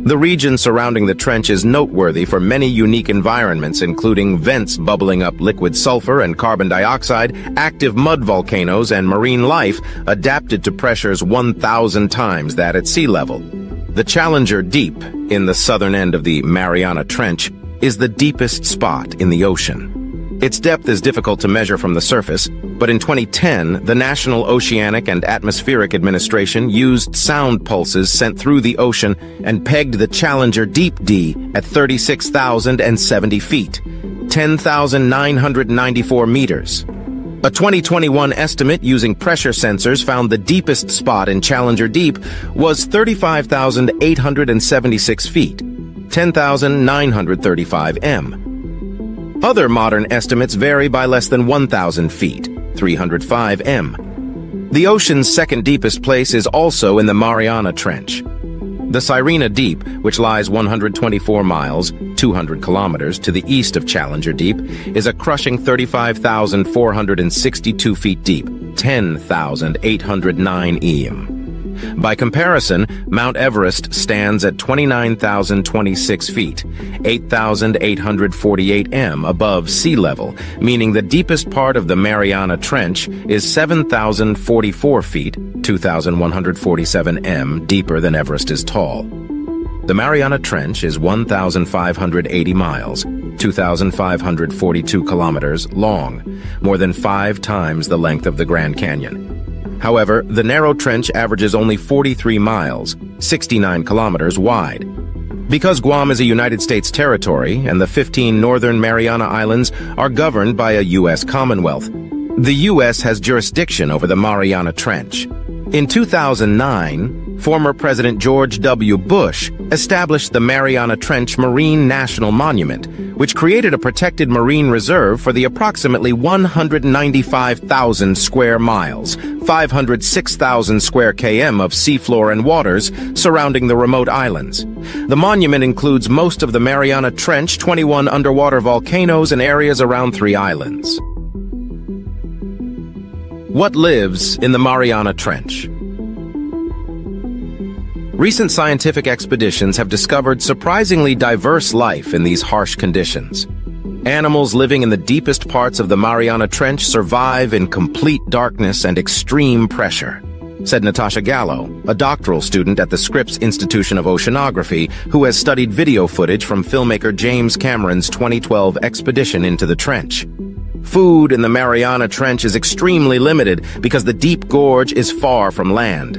Speaker 2: The region surrounding the trench is noteworthy for many unique environments, including vents bubbling up liquid sulfur and carbon dioxide, active mud volcanoes, and marine life adapted to pressures 1,000 times that at sea level. The Challenger Deep, in the southern end of the Mariana Trench, is the deepest spot in the ocean. Its depth is difficult to measure from the surface, but in 2010, the National Oceanic and Atmospheric Administration used sound pulses sent through the ocean and pegged the Challenger Deep D at 36,070 feet, 10,994 meters. A 2021 estimate using pressure sensors found the deepest spot in Challenger Deep was 35,876 feet, 10,935 m. Other modern estimates vary by less than 1,000 feet, 305 m. The ocean's second deepest place is also in the Mariana Trench. The Sirena Deep, which lies 124 miles, 200 kilometers to the east of Challenger Deep, is a crushing 35,462 feet deep, 10,809 m. By comparison, Mount Everest stands at 29,026 feet, 8,848 m above sea level, meaning the deepest part of the Mariana Trench is 7,044 feet, 2,147 m deeper than Everest is tall. The Mariana Trench is 1,580 miles, 2,542 kilometers long, more than 5 times the length of the Grand Canyon. However, the narrow trench averages only 43 miles, 69 kilometers wide. Because Guam is a United States territory and the 15 northern Mariana Islands are governed by a U.S. Commonwealth, the U.S. has jurisdiction over the Mariana Trench. In 2009, former President George W. Bush established the Mariana Trench Marine National Monument, which created a protected marine reserve for the approximately 195,000 square miles, 506,000 square km of seafloor and waters surrounding the remote islands. The monument includes most of the Mariana Trench, 21 underwater volcanoes, and areas around 3 islands. What lives in the Mariana Trench? Recent scientific expeditions have discovered surprisingly diverse life in these harsh conditions. Animals living in the deepest parts of the Mariana Trench survive in complete darkness and extreme pressure, said Natasha Gallo, a doctoral student at the Scripps Institution of Oceanography, who has studied video footage from filmmaker James Cameron's 2012 expedition into the trench. Food in the Mariana Trench is extremely limited because the deep gorge is far from land.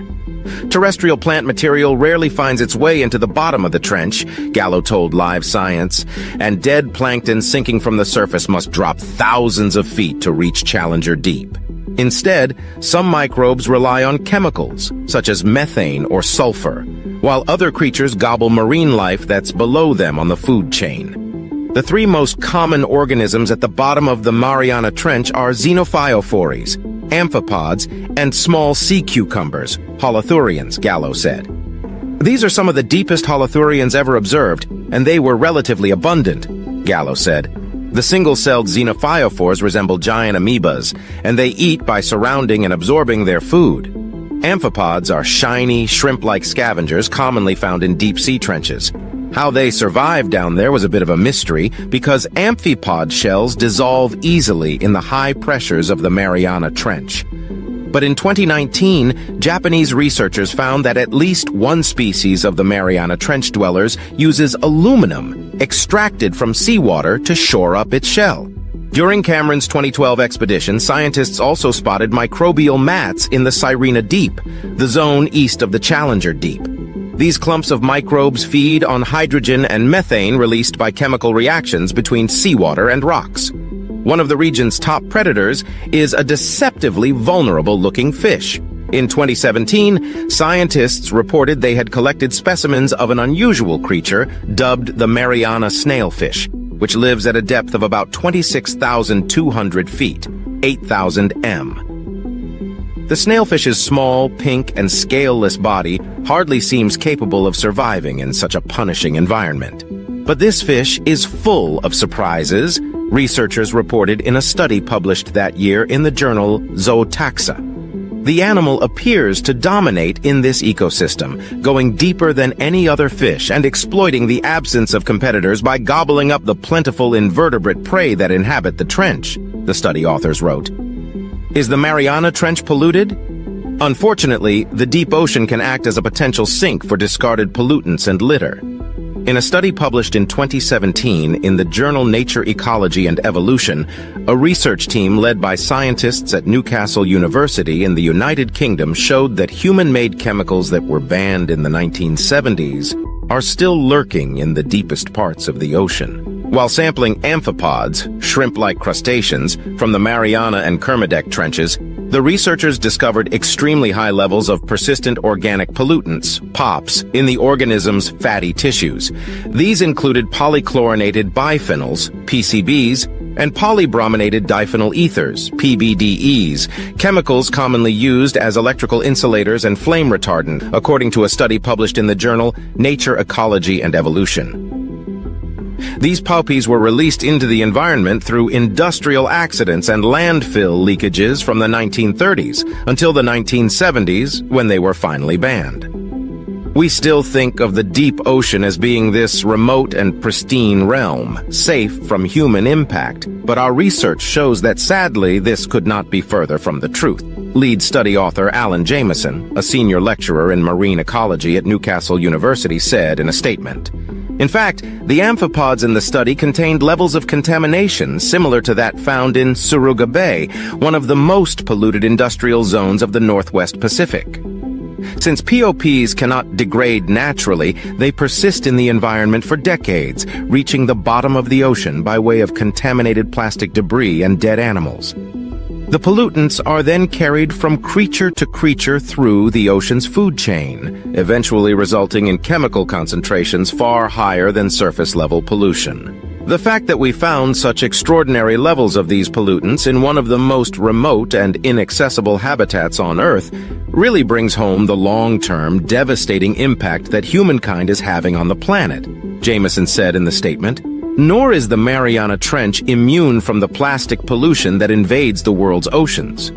Speaker 2: Terrestrial plant material rarely finds its way into the bottom of the trench, Gallo told Live Science, and dead plankton sinking from the surface must drop thousands of feet to reach Challenger Deep. Instead, some microbes rely on chemicals, such as methane or sulfur, while other creatures gobble marine life that's below them on the food chain. The 3 most common organisms at the bottom of the Mariana Trench are xenophyophores, amphipods, and small sea cucumbers, holothurians, Gallo said. These are some of the deepest holothurians ever observed, and they were relatively abundant, Gallo said. The single-celled xenophyophores resemble giant amoebas, and they eat by surrounding and absorbing their food. Amphipods are shiny, shrimp-like scavengers commonly found in deep-sea trenches. How they survived down there was a bit of a mystery because amphipod shells dissolve easily in the high pressures of the Mariana Trench. But in 2019, Japanese researchers found that at least one species of the Mariana Trench dwellers uses aluminum extracted from seawater to shore up its shell. During Cameron's 2012 expedition, scientists also spotted microbial mats in the Sirena Deep, the zone east of the Challenger Deep. These clumps of microbes feed on hydrogen and methane released by chemical reactions between seawater and rocks. One of the region's top predators is a deceptively vulnerable-looking fish. In 2017, scientists reported they had collected specimens of an unusual creature dubbed the Mariana snailfish, which lives at a depth of about 26,200 feet, 8,000 m. The snailfish's small, pink, and scaleless body hardly seems capable of surviving in such a punishing environment. But this fish is full of surprises, researchers reported in a study published that year in the journal Zootaxa. The animal appears to dominate in this ecosystem, going deeper than any other fish and exploiting the absence of competitors by gobbling up the plentiful invertebrate prey that inhabit the trench, the study authors wrote. Is the Mariana Trench polluted? Unfortunately, the deep ocean can act as a potential sink for discarded pollutants and litter. In a study published in 2017 in the journal Nature Ecology and Evolution, a research team led by scientists at Newcastle University in the United Kingdom showed that human-made chemicals that were banned in the 1970s are still lurking in the deepest parts of the ocean. While sampling amphipods, shrimp-like crustaceans, from the Mariana and Kermadec trenches, the researchers discovered extremely high levels of persistent organic pollutants, POPs, in the organism's fatty tissues. These included polychlorinated biphenyls, PCBs, and polybrominated diphenyl ethers, PBDEs, chemicals commonly used as electrical insulators and flame retardant, according to a study published in the journal Nature Ecology and Evolution. These POPs were released into the environment through industrial accidents and landfill leakages from the 1930s until the 1970s, when they were finally banned. We still think of the deep ocean as being this remote and pristine realm, safe from human impact, but our research shows that sadly this could not be further from the truth. Lead study author Alan Jameson, a senior lecturer in marine ecology at Newcastle University, said in a statement, "In fact, the amphipods in the study contained levels of contamination similar to that found in Suruga Bay, one of the most polluted industrial zones of the Northwest Pacific. Since POPs cannot degrade naturally, they persist in the environment for decades, reaching the bottom of the ocean by way of contaminated plastic debris and dead animals. The pollutants are then carried from creature to creature through the ocean's food chain, eventually resulting in chemical concentrations far higher than surface-level pollution. The fact that we found such extraordinary levels of these pollutants in one of the most remote and inaccessible habitats on Earth really brings home the long-term, devastating impact that humankind is having on the planet," Jameson said in the statement. Nor is the Mariana Trench immune from the plastic pollution that invades the world's oceans.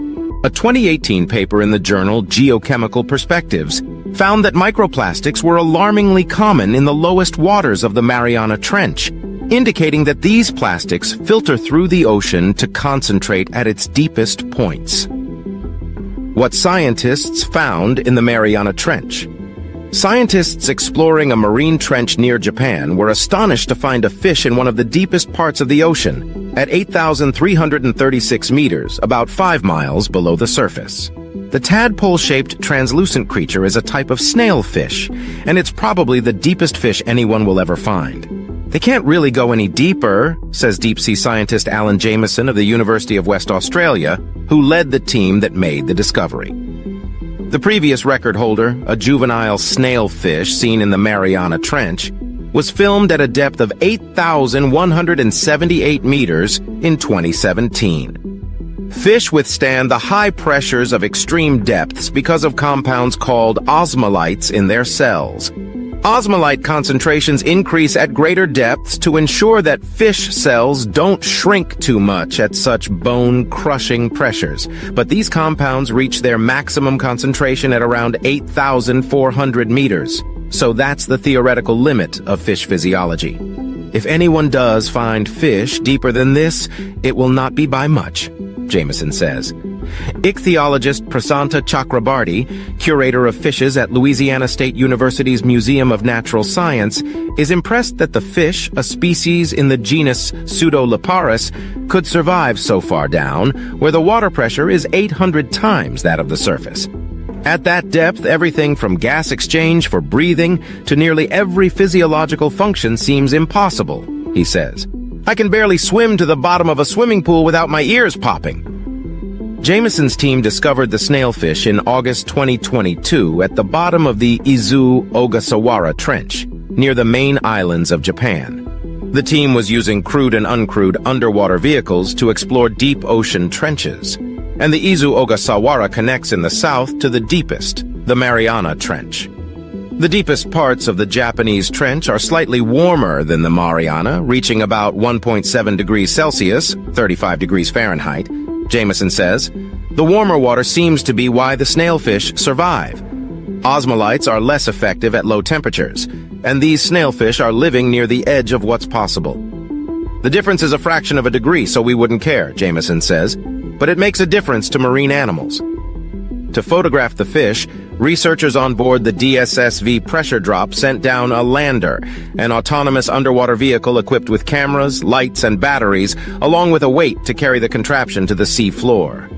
Speaker 2: A 2018 paper in the journal Geochemical Perspectives found that microplastics were alarmingly common in the lowest waters of the Mariana Trench, indicating that these plastics filter through the ocean to concentrate at its deepest points. What scientists found in the Mariana Trench. Scientists exploring a marine trench near Japan were astonished to find a fish in one of the deepest parts of the ocean, at 8,336 meters, about 5 miles below the surface. The tadpole-shaped translucent creature is a type of snailfish, and it's probably the deepest fish anyone will ever find. They can't really go any deeper, says deep-sea scientist Alan Jameson of the University of West Australia, who led the team that made the discovery. The previous record holder, a juvenile snailfish seen in the Mariana Trench, was filmed at a depth of 8,178 meters in 2017. Fish withstand the high pressures of extreme depths because of compounds called osmolytes in their cells. Osmolyte concentrations increase at greater depths to ensure that fish cells don't shrink too much at such bone-crushing pressures. But these compounds reach their maximum concentration at around 8,400 meters. So that's the theoretical limit of fish physiology. If anyone does find fish deeper than this, it will not be by much, Jameson says. Ichthyologist Prasanta Chakrabarty, curator of fishes at Louisiana State University's Museum of Natural Science, is impressed that the fish, a species in the genus Pseudoliparus, could survive so far down, where the water pressure is 800 times that of the surface. At that depth, everything from gas exchange for breathing to nearly every physiological function seems impossible, he says. I can barely swim to the bottom of a swimming pool without my ears popping. Jameson's team discovered the snailfish in August 2022 at the bottom of the Izu-Ogasawara Trench, near the main islands of Japan. The team was using crewed and uncrewed underwater vehicles to explore deep ocean trenches, and the Izu-Ogasawara connects in the south to the deepest, the Mariana Trench. The deepest parts of the Japanese trench are slightly warmer than the Mariana, reaching about 1.7 degrees Celsius, 35 degrees Fahrenheit, Jameson says. The warmer water seems to be why the snailfish survive. Osmolytes are less effective at low temperatures, and these snailfish are living near the edge of what's possible. The difference is a fraction of a degree, so we wouldn't care, Jameson says, but it makes a difference to marine animals. To photograph the fish, researchers on board the DSSV pressure drop sent down a lander, an autonomous underwater vehicle equipped with cameras, lights, and batteries, along with a weight to carry the contraption to the sea floor.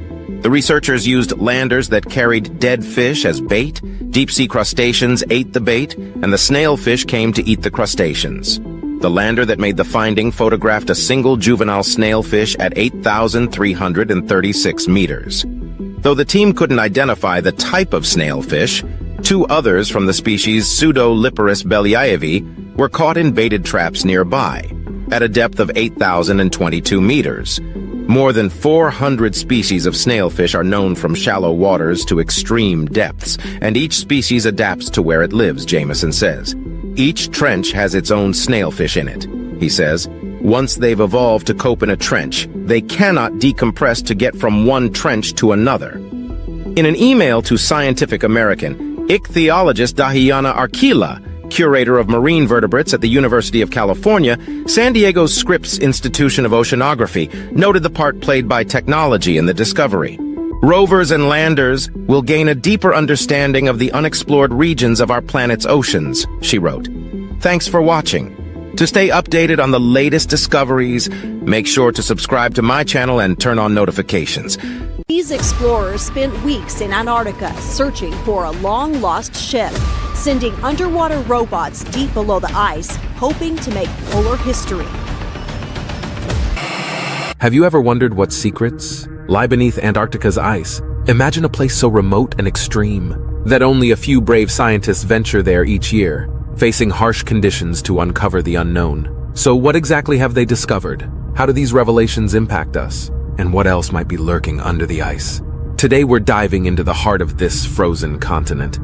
Speaker 2: The researchers used landers that carried dead fish as bait, deep-sea crustaceans ate the bait, and the snailfish came to eat the crustaceans. The lander that made the finding photographed a single juvenile snailfish at 8,336 meters. Though the team couldn't identify the type of snailfish, two others from the species Pseudoliparus belyaevi were caught in baited traps nearby, at a depth of 8,022 meters. More than 400 species of snailfish are known from shallow waters to extreme depths, and each species adapts to where it lives, Jameson says. Each trench has its own snailfish in it, he says. Once they've evolved to cope in a trench, they cannot decompress to get from one trench to another. In an email to Scientific American, ichthyologist Dahiana Arkila, curator of marine vertebrates at the University of California, San Diego's Scripps Institution of Oceanography, noted the part played by technology in the discovery. Rovers and landers will gain a deeper understanding of the unexplored regions of our planet's oceans, she wrote. Thanks for watching. To stay updated on the latest discoveries, make sure to subscribe to my channel and turn on notifications.
Speaker 3: These explorers spent weeks in Antarctica searching for a long-lost ship, sending underwater robots deep below the ice, hoping to make polar history.
Speaker 4: Have you ever wondered what secrets lie beneath Antarctica's ice? Imagine a place so remote and extreme that only a few brave scientists venture there each year, facing harsh conditions to uncover the unknown. So what exactly have they discovered? How do these revelations impact us? And what else might be lurking under the ice? Today we're diving into the heart of this frozen continent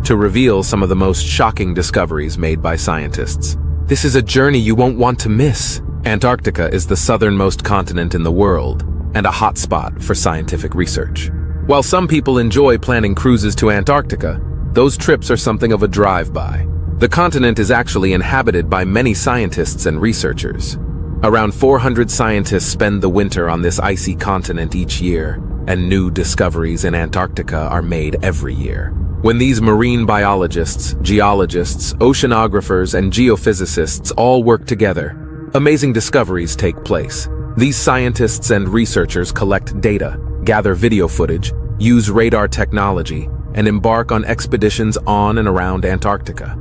Speaker 4: to reveal some of the most shocking discoveries made by scientists. This is a journey you won't want to miss. Antarctica is the southernmost continent in the world and a hotspot for scientific research. While some people enjoy planning cruises to Antarctica, those trips are something of a drive-by. The continent is actually inhabited by many scientists and researchers. Around 400 scientists spend the winter on this icy continent each year, and new discoveries in Antarctica are made every year. When these marine biologists, geologists, oceanographers, and geophysicists all work together, amazing discoveries take place. These scientists and researchers collect data, gather video footage, use radar technology, and embark on expeditions on and around Antarctica.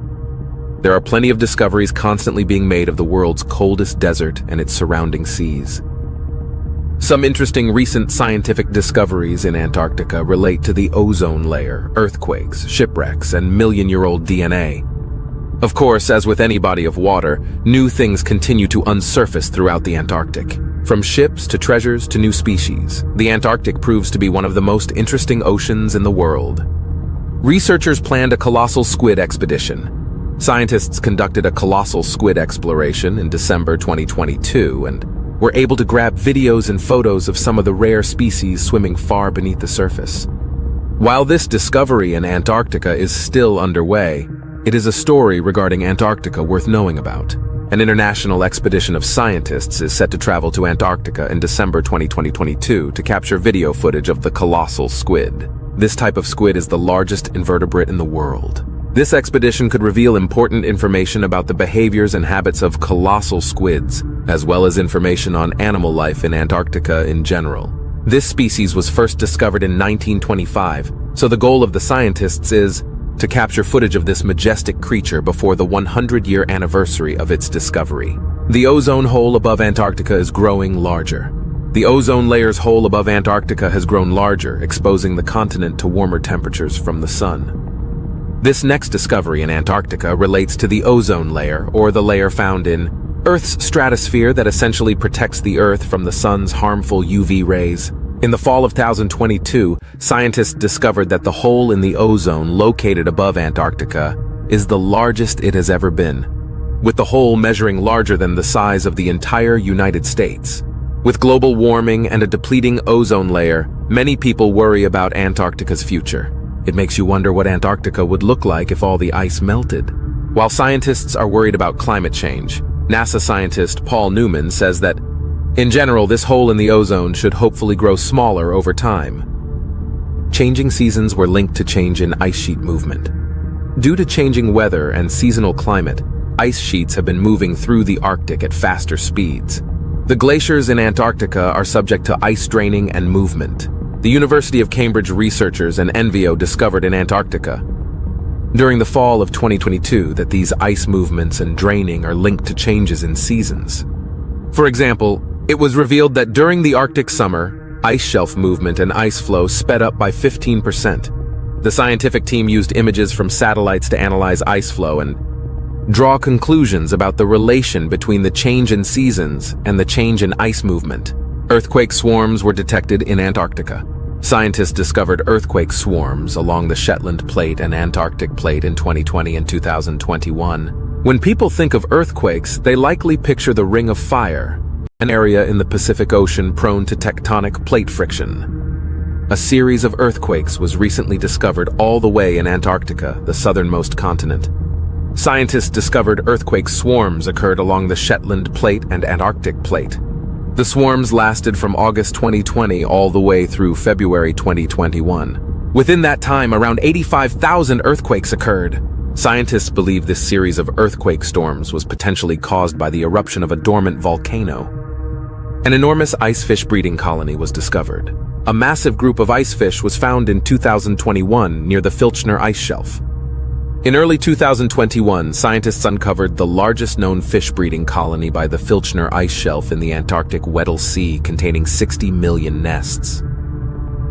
Speaker 4: There are plenty of discoveries constantly being made of the world's coldest desert and its surrounding seas. Some interesting recent scientific discoveries in Antarctica relate to the ozone layer, earthquakes, shipwrecks, and million-year-old DNA. Of course, as with any body of water, new things continue to unsurface throughout the Antarctic. From ships to treasures to new species, the Antarctic proves to be one of the most interesting oceans in the world. Researchers planned a colossal squid expedition. Scientists conducted a colossal squid exploration in December 2022 and were able to grab videos and photos of some of the rare species swimming far beneath the surface. While this discovery in Antarctica is still underway, it is a story regarding Antarctica worth knowing about. An international expedition of scientists is set to travel to Antarctica in December 2022 to capture video footage of the colossal squid. This type of squid is the largest invertebrate in the world. This expedition could reveal important information about the behaviors and habits of colossal squids, as well as information on animal life in Antarctica in general. This species was first discovered in 1925, so the goal of the scientists is to capture footage of this majestic creature before the 100-year anniversary of its discovery. The ozone hole above Antarctica is growing larger. The ozone layer's hole above Antarctica has grown larger, exposing the continent to warmer temperatures from the sun. This next discovery in Antarctica relates to the ozone layer, or the layer found in Earth's stratosphere that essentially protects the Earth from the sun's harmful UV rays. In the fall of 2022, scientists discovered that the hole in the ozone located above Antarctica is the largest it has ever been, with the hole measuring larger than the size of the entire United States. With global warming and a depleting ozone layer, many people worry about Antarctica's future. It makes you wonder what Antarctica would look like if all the ice melted. While scientists are worried about climate change, NASA scientist Paul Newman says that, in general, this hole in the ozone should hopefully grow smaller over time. Changing seasons were linked to change in ice sheet movement. Due to changing weather and seasonal climate, ice sheets have been moving through the Arctic at faster speeds. The glaciers in Antarctica are subject to ice draining and movement. The University of Cambridge researchers and NVO discovered in Antarctica during the fall of 2022 that these ice movements and draining are linked to changes in seasons. For example, it was revealed that during the Arctic summer, ice shelf movement and ice flow sped up by 15%. The scientific team used images from satellites to analyze ice flow and draw conclusions about the relation between the change in seasons and the change in ice movement. Earthquake swarms were detected in Antarctica. Scientists discovered earthquake swarms along the Shetland Plate and Antarctic Plate in 2020 and 2021. When people think of earthquakes, they likely picture the Ring of Fire, an area in the Pacific Ocean prone to tectonic plate friction. A series of earthquakes was recently discovered all the way in Antarctica, the southernmost continent. Scientists discovered earthquake swarms occurred along the Shetland Plate and Antarctic Plate. The swarms lasted from August 2020 all the way through February 2021. Within that time, around 85,000 earthquakes occurred. Scientists believe this series of earthquake storms was potentially caused by the eruption of a dormant volcano. An enormous icefish breeding colony was discovered. A massive group of icefish was found in 2021 near the Filchner ice shelf. In early 2021, scientists uncovered the largest known fish breeding colony by the Filchner ice shelf in the Antarctic Weddell Sea, containing 60 million nests.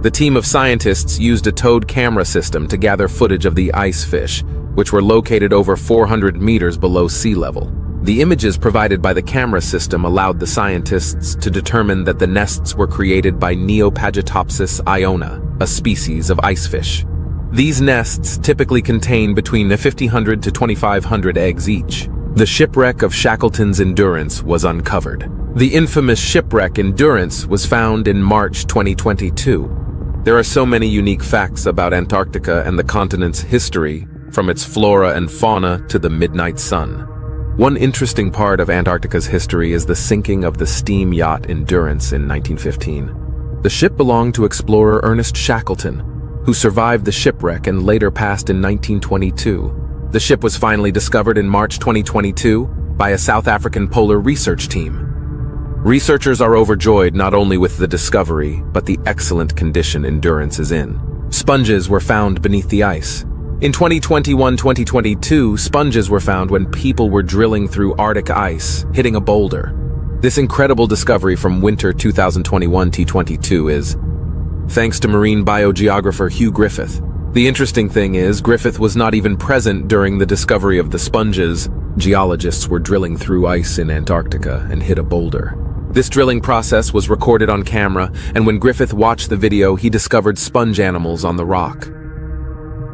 Speaker 4: The team of scientists used a towed camera system to gather footage of the ice fish, which were located over 400 meters below sea level. The images provided by the camera system allowed the scientists to determine that the nests were created by Neopagetopsis iona, a species of icefish. These nests typically contain between 1,500 to 2,500 eggs each. The shipwreck of Shackleton's Endurance was uncovered. The infamous shipwreck Endurance was found in March 2022. There are so many unique facts about Antarctica and the continent's history, from its flora and fauna to the midnight sun. One interesting part of Antarctica's history is the sinking of the steam yacht Endurance in 1915. The ship belonged to explorer Ernest Shackleton, who survived the shipwreck and later passed in 1922. The ship was finally discovered in March 2022 by a South African polar research team. Researchers are overjoyed not only with the discovery, but the excellent condition Endurance is in. Sponges were found beneath the ice. In 2021-2022, sponges were found when people were drilling through Arctic ice, hitting a boulder. This incredible discovery from winter 2021-22 is thanks to marine biogeographer Hugh Griffith. The interesting thing is, Griffith was not even present during the discovery of the sponges. Geologists were drilling through ice in Antarctica and hit a boulder. This drilling process was recorded on camera, and when Griffith watched the video, he discovered sponge animals on the rock.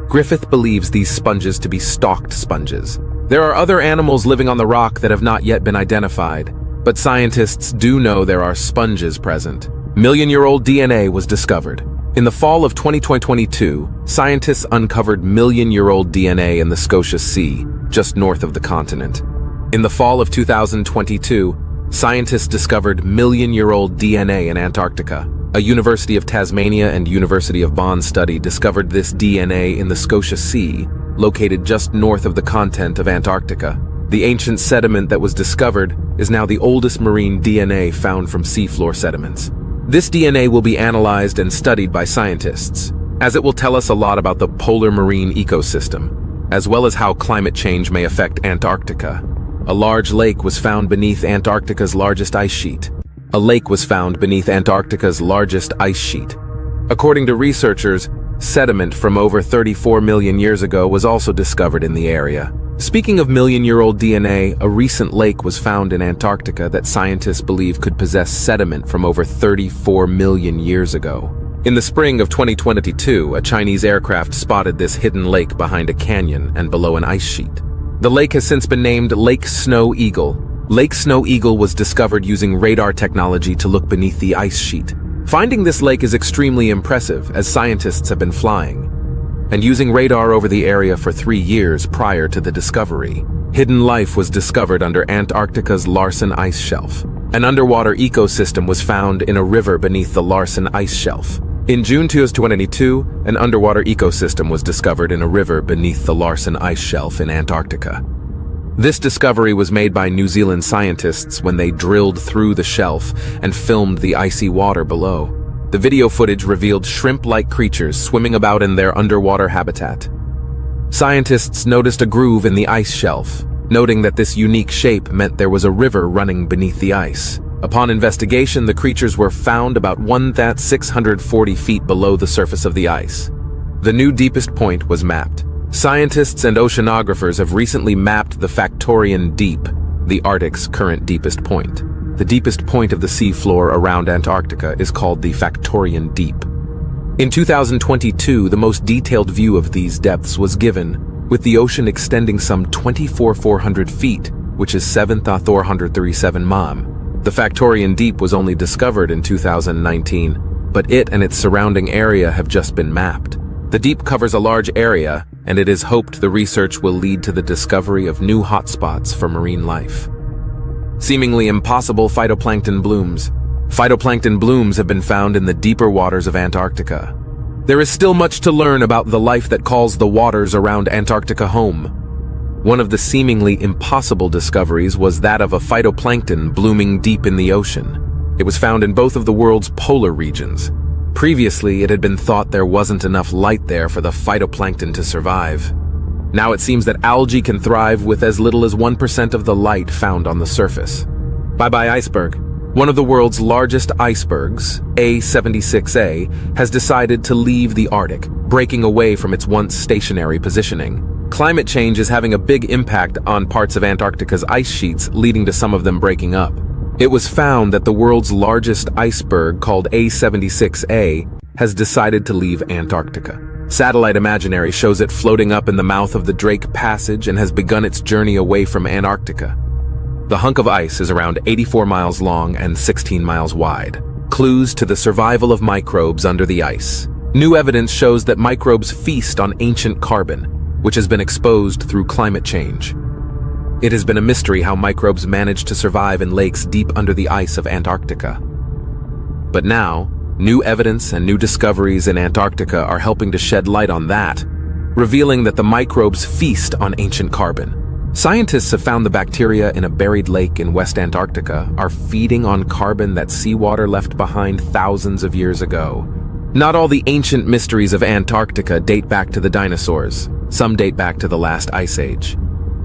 Speaker 4: Griffith believes these sponges to be stalked sponges. There are other animals living on the rock that have not yet been identified, but scientists do know there are sponges present. Million-year-old DNA was discovered. In the fall of 2022, scientists uncovered million-year-old DNA in the Scotia Sea, just north of the continent. In the fall of 2022, scientists discovered million-year-old DNA in Antarctica. A University of Tasmania and University of Bonn study discovered this DNA in the Scotia Sea, located just north of the continent of Antarctica. The ancient sediment that was discovered is now the oldest marine DNA found from seafloor sediments. This DNA will be analyzed and studied by scientists, as it will tell us a lot about the polar marine ecosystem, as well as how climate change may affect Antarctica. A large lake was found beneath Antarctica's largest ice sheet. According to researchers, sediment from over 34 million years ago was also discovered in the area. Speaking of million-year-old DNA, a recent lake was found in Antarctica that scientists believe could possess sediment from over 34 million years ago. In the spring of 2022, a Chinese aircraft spotted this hidden lake behind a canyon and below an ice sheet. The lake has since been named Lake Snow Eagle, Lake Snow Eagle was discovered using radar technology to look beneath the ice sheet. Finding this lake is extremely impressive, as scientists have been flying and using radar over the area for 3 years prior to the discovery. Hidden life was discovered under Antarctica's Larsen Ice Shelf. An underwater ecosystem was found in a river beneath the Larsen Ice Shelf. In June 2022, an underwater ecosystem was discovered in a river beneath the Larsen Ice Shelf in Antarctica. This discovery was made by New Zealand scientists when they drilled through the shelf and filmed the icy water below. The video footage revealed shrimp-like creatures swimming about in their underwater habitat. Scientists noticed a groove in the ice shelf, noting that this unique shape meant there was a river running beneath the ice. Upon investigation, the creatures were found about 1,640 feet below the surface of the ice. The new deepest point was mapped. Scientists and oceanographers have recently mapped the Factorian Deep, the Arctic's current deepest point. The deepest point of the seafloor around Antarctica is called the Factorian Deep. In 2022, the most detailed view of these depths was given, with the ocean extending some 24,400 feet, which is 7,437 m. The Factorian Deep was only discovered in 2019, but it and its surrounding area have just been mapped. The deep covers a large area, and it is hoped the research will lead to the discovery of new hotspots for marine life. Seemingly impossible phytoplankton blooms. Phytoplankton blooms have been found in the deeper waters of Antarctica. There is still much to learn about the life that calls the waters around Antarctica home. One of the seemingly impossible discoveries was that of a phytoplankton blooming deep in the ocean. It was found in both of the world's polar regions. Previously, it had been thought there wasn't enough light there for the phytoplankton to survive. Now it seems that algae can thrive with as little as 1% of the light found on the surface. Bye-bye iceberg. One of the world's largest icebergs, A76A, has decided to leave the Arctic, breaking away from its once stationary positioning. Climate change is having a big impact on parts of Antarctica's ice sheets, leading to some of them breaking up. It was found that the world's largest iceberg, called A76A, has decided to leave Antarctica. Satellite imagery shows it floating up in the mouth of the Drake Passage and has begun its journey away from Antarctica. The hunk of ice is around 84 miles long and 16 miles wide. Clues to the survival of microbes under the ice. New evidence shows that microbes feast on ancient carbon, which has been exposed through climate change. It has been a mystery how microbes manage to survive in lakes deep under the ice of Antarctica. But now, new evidence and new discoveries in Antarctica are helping to shed light on that, revealing that the microbes feast on ancient carbon. Scientists have found the bacteria in a buried lake in West Antarctica are feeding on carbon that seawater left behind thousands of years ago. Not all the ancient mysteries of Antarctica date back to the dinosaurs. Some date back to the last ice age.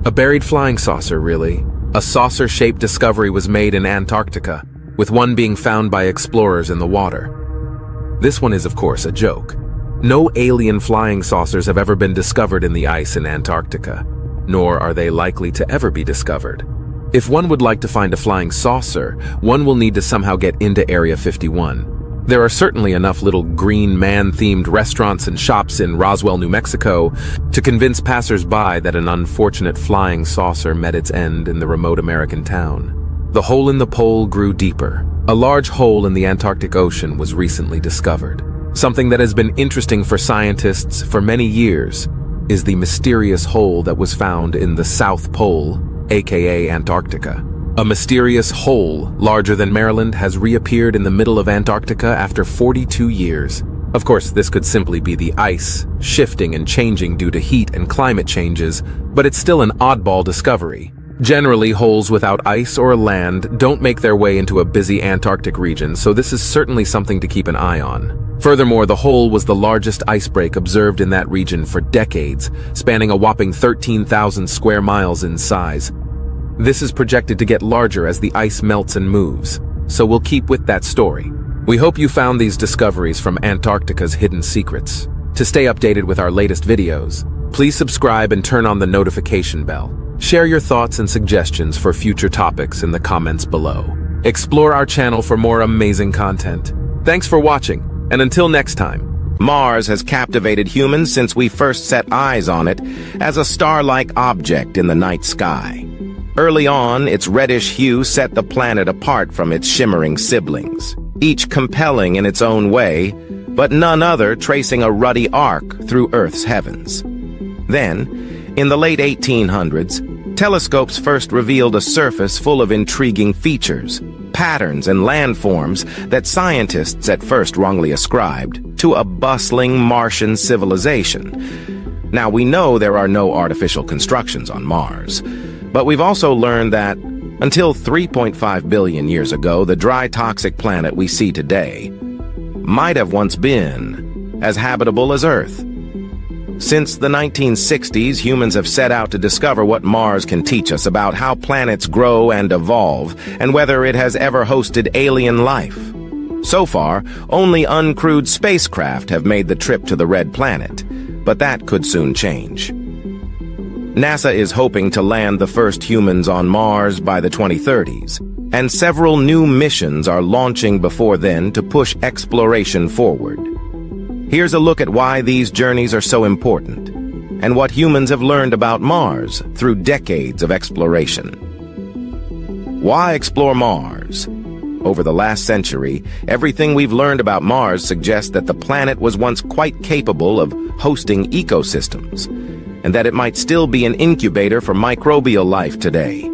Speaker 4: A buried flying saucer, really. A saucer-shaped discovery was made in Antarctica, with one being found by explorers in the water. This one is, of course, a joke. No alien flying saucers have ever been discovered in the ice in Antarctica, nor are they likely to ever be discovered. If one would like to find a flying saucer, one will need to somehow get into Area 51. There are certainly enough little green man-themed restaurants and shops in Roswell, New Mexico, to convince passers-by that an unfortunate flying saucer met its end in the remote American town. The hole in the pole grew deeper. A large hole in the Antarctic Ocean was recently discovered. Something that has been interesting for scientists for many years is the mysterious hole that was found in the South Pole, aka Antarctica. A mysterious hole larger than Maryland has reappeared in the middle of Antarctica after 42 years. Of course, this could simply be the ice shifting and changing due to heat and climate changes, but it's still an oddball discovery. Generally, holes without ice or land don't make their way into a busy Antarctic region, so this is certainly something to keep an eye on. Furthermore, the hole was the largest ice break observed in that region for decades, spanning a whopping 13,000 square miles in size. This is projected to get larger as the ice melts and moves, so we'll keep with that story. We hope you found these discoveries from Antarctica's hidden secrets. To stay updated with our latest videos, please subscribe and turn on the notification bell. Share your thoughts and suggestions for future topics in the comments below. Explore our channel for more amazing content. Thanks for watching, and until next time.
Speaker 2: Mars has captivated humans since we first set eyes on it as a star-like object in the night sky. Early on, its reddish hue set the planet apart from its shimmering siblings, each compelling in its own way, but none other tracing a ruddy arc through Earth's heavens. Then, in the late 1800s, telescopes first revealed a surface full of intriguing features, patterns, and landforms that scientists at first wrongly ascribed to a bustling Martian civilization. Now, we know there are no artificial constructions on Mars, but we've also learned that, until 3.5 billion years ago, the dry, toxic planet we see today might have once been as habitable as Earth. Since the 1960s, humans have set out to discover what Mars can teach us about how planets grow and evolve, and whether it has ever hosted alien life. So far, only uncrewed spacecraft have made the trip to the Red Planet, but that could soon change. NASA is hoping to land the first humans on Mars by the 2030s, and several new missions are launching before then to push exploration forward. Here's a look at why these journeys are so important, and what humans have learned about Mars through decades of exploration. Why explore Mars? Over the last century, everything we've learned about Mars suggests that the planet was once quite capable of hosting ecosystems, and that it might still be an incubator for microbial life today.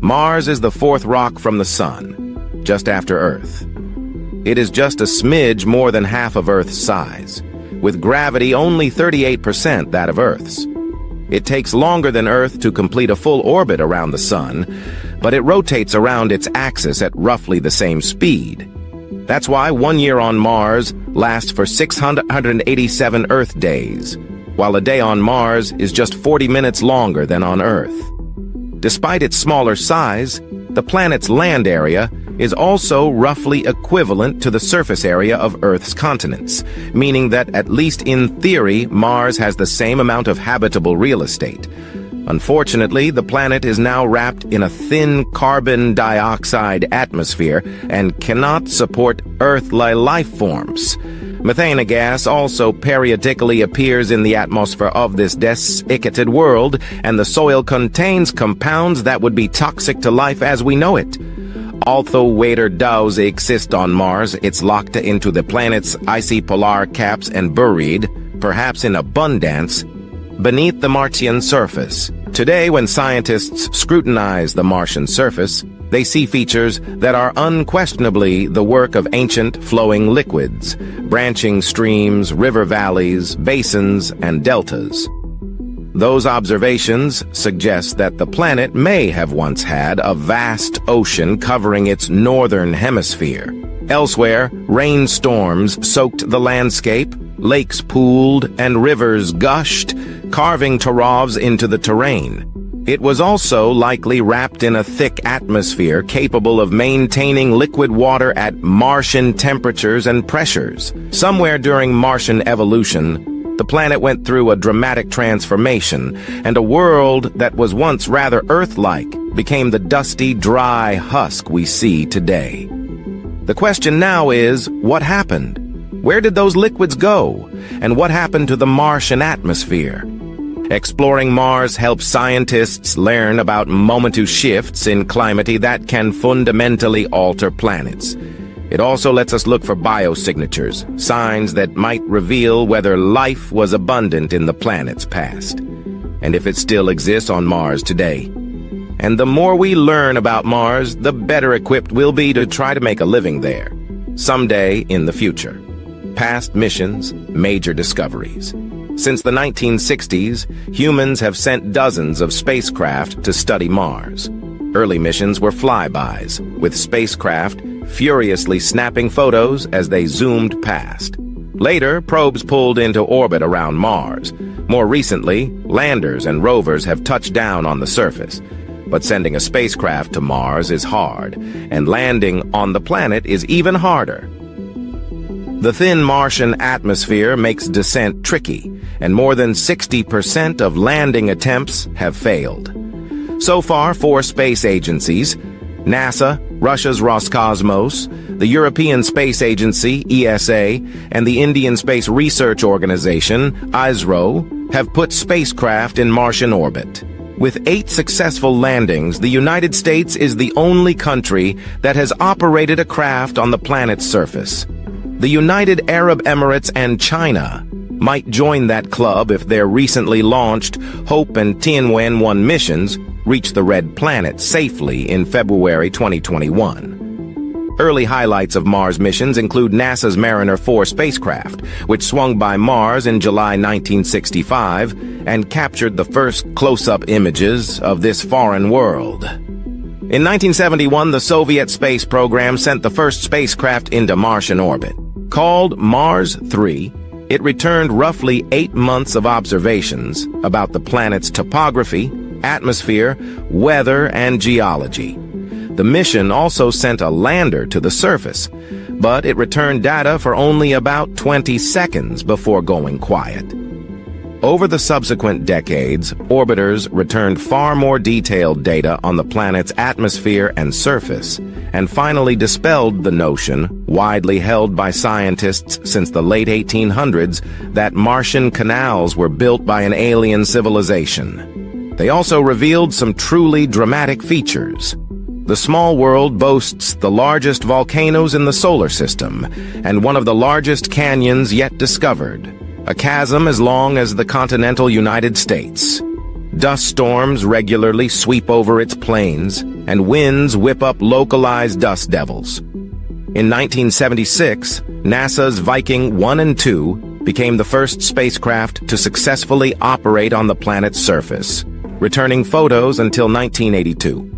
Speaker 2: Mars is the fourth rock from the Sun, just after Earth. It is just a smidge more than half of Earth's size, with gravity only 38% that of Earth's. It takes longer than Earth to complete a full orbit around the Sun, but it rotates around its axis at roughly the same speed. That's why 1 year on Mars lasts for 687 Earth days, while a day on Mars is just 40 minutes longer than on Earth. Despite its smaller size, the planet's land area is also roughly equivalent to the surface area of Earth's continents, meaning that, at least in theory, Mars has the same amount of habitable real estate. Unfortunately, the planet is now wrapped in a thin carbon dioxide atmosphere and cannot support Earth-like life forms. Methane gas also periodically appears in the atmosphere of this desiccated world, and the soil contains compounds that would be toxic to life as we know it. Although water does exist on Mars, it's locked into the planet's icy polar caps and buried, perhaps in abundance, beneath the Martian surface. Today, when scientists scrutinize the Martian surface, they see features that are unquestionably the work of ancient flowing liquids, branching streams, river valleys, basins, and deltas. Those observations suggest that the planet may have once had a vast ocean covering its northern hemisphere. Elsewhere, rainstorms soaked the landscape, lakes pooled, and rivers gushed, carving torrents into the terrain. It was also likely wrapped in a thick atmosphere capable of maintaining liquid water at Martian temperatures and pressures. Somewhere during Martian evolution, the planet went through a dramatic transformation, and a world that was once rather Earth-like became the dusty, dry husk we see today. The question now is, what happened? Where did those liquids go? And what happened to the Martian atmosphere? Exploring Mars helps scientists learn about momentous shifts in climate that can fundamentally alter planets. It also lets us look for biosignatures, signs that might reveal whether life was abundant in the planet's past, and if it still exists on Mars today. And the more we learn about Mars, the better equipped we'll be to try to make a living there, someday in the future. Past missions, major discoveries. Since the 1960s, humans have sent dozens of spacecraft to study Mars. Early missions were flybys, with spacecraft furiously snapping photos as they zoomed past. Later, probes pulled into orbit around Mars. More recently, landers and rovers have touched down on the surface. But sending a spacecraft to Mars is hard, and landing on the planet is even harder. The thin Martian atmosphere makes descent tricky, and more than 60% of landing attempts have failed. So far, 4 space agencies, NASA, Russia's Roscosmos, the European Space Agency, ESA, and the Indian Space Research Organization, ISRO, have put spacecraft in Martian orbit. With 8 successful landings, the United States is the only country that has operated a craft on the planet's surface. The United Arab Emirates and China might join that club if their recently launched Hope and Tianwen-1 missions reach the Red Planet safely in February 2021. Early highlights of Mars missions include NASA's Mariner 4 spacecraft, which swung by Mars in July 1965 and captured the first close-up images of this foreign world. In 1971, the Soviet space program sent the first spacecraft into Martian orbit. Called Mars 3, it returned roughly 8 months of observations about the planet's topography, atmosphere, weather, and geology. The mission also sent a lander to the surface, but it returned data for only about 20 seconds before going quiet. Over the subsequent decades, orbiters returned far more detailed data on the planet's atmosphere and surface, and finally dispelled the notion, widely held by scientists since the late 1800s, that Martian canals were built by an alien civilization. They also revealed some truly dramatic features. The small world boasts the largest volcanoes in the solar system and one of the largest canyons yet discovered, a chasm as long as the continental United States. Dust storms regularly sweep over its plains, and winds whip up localized dust devils. In 1976, NASA's Viking 1 and 2 became the first spacecraft to successfully operate on the planet's surface, returning photos until 1982.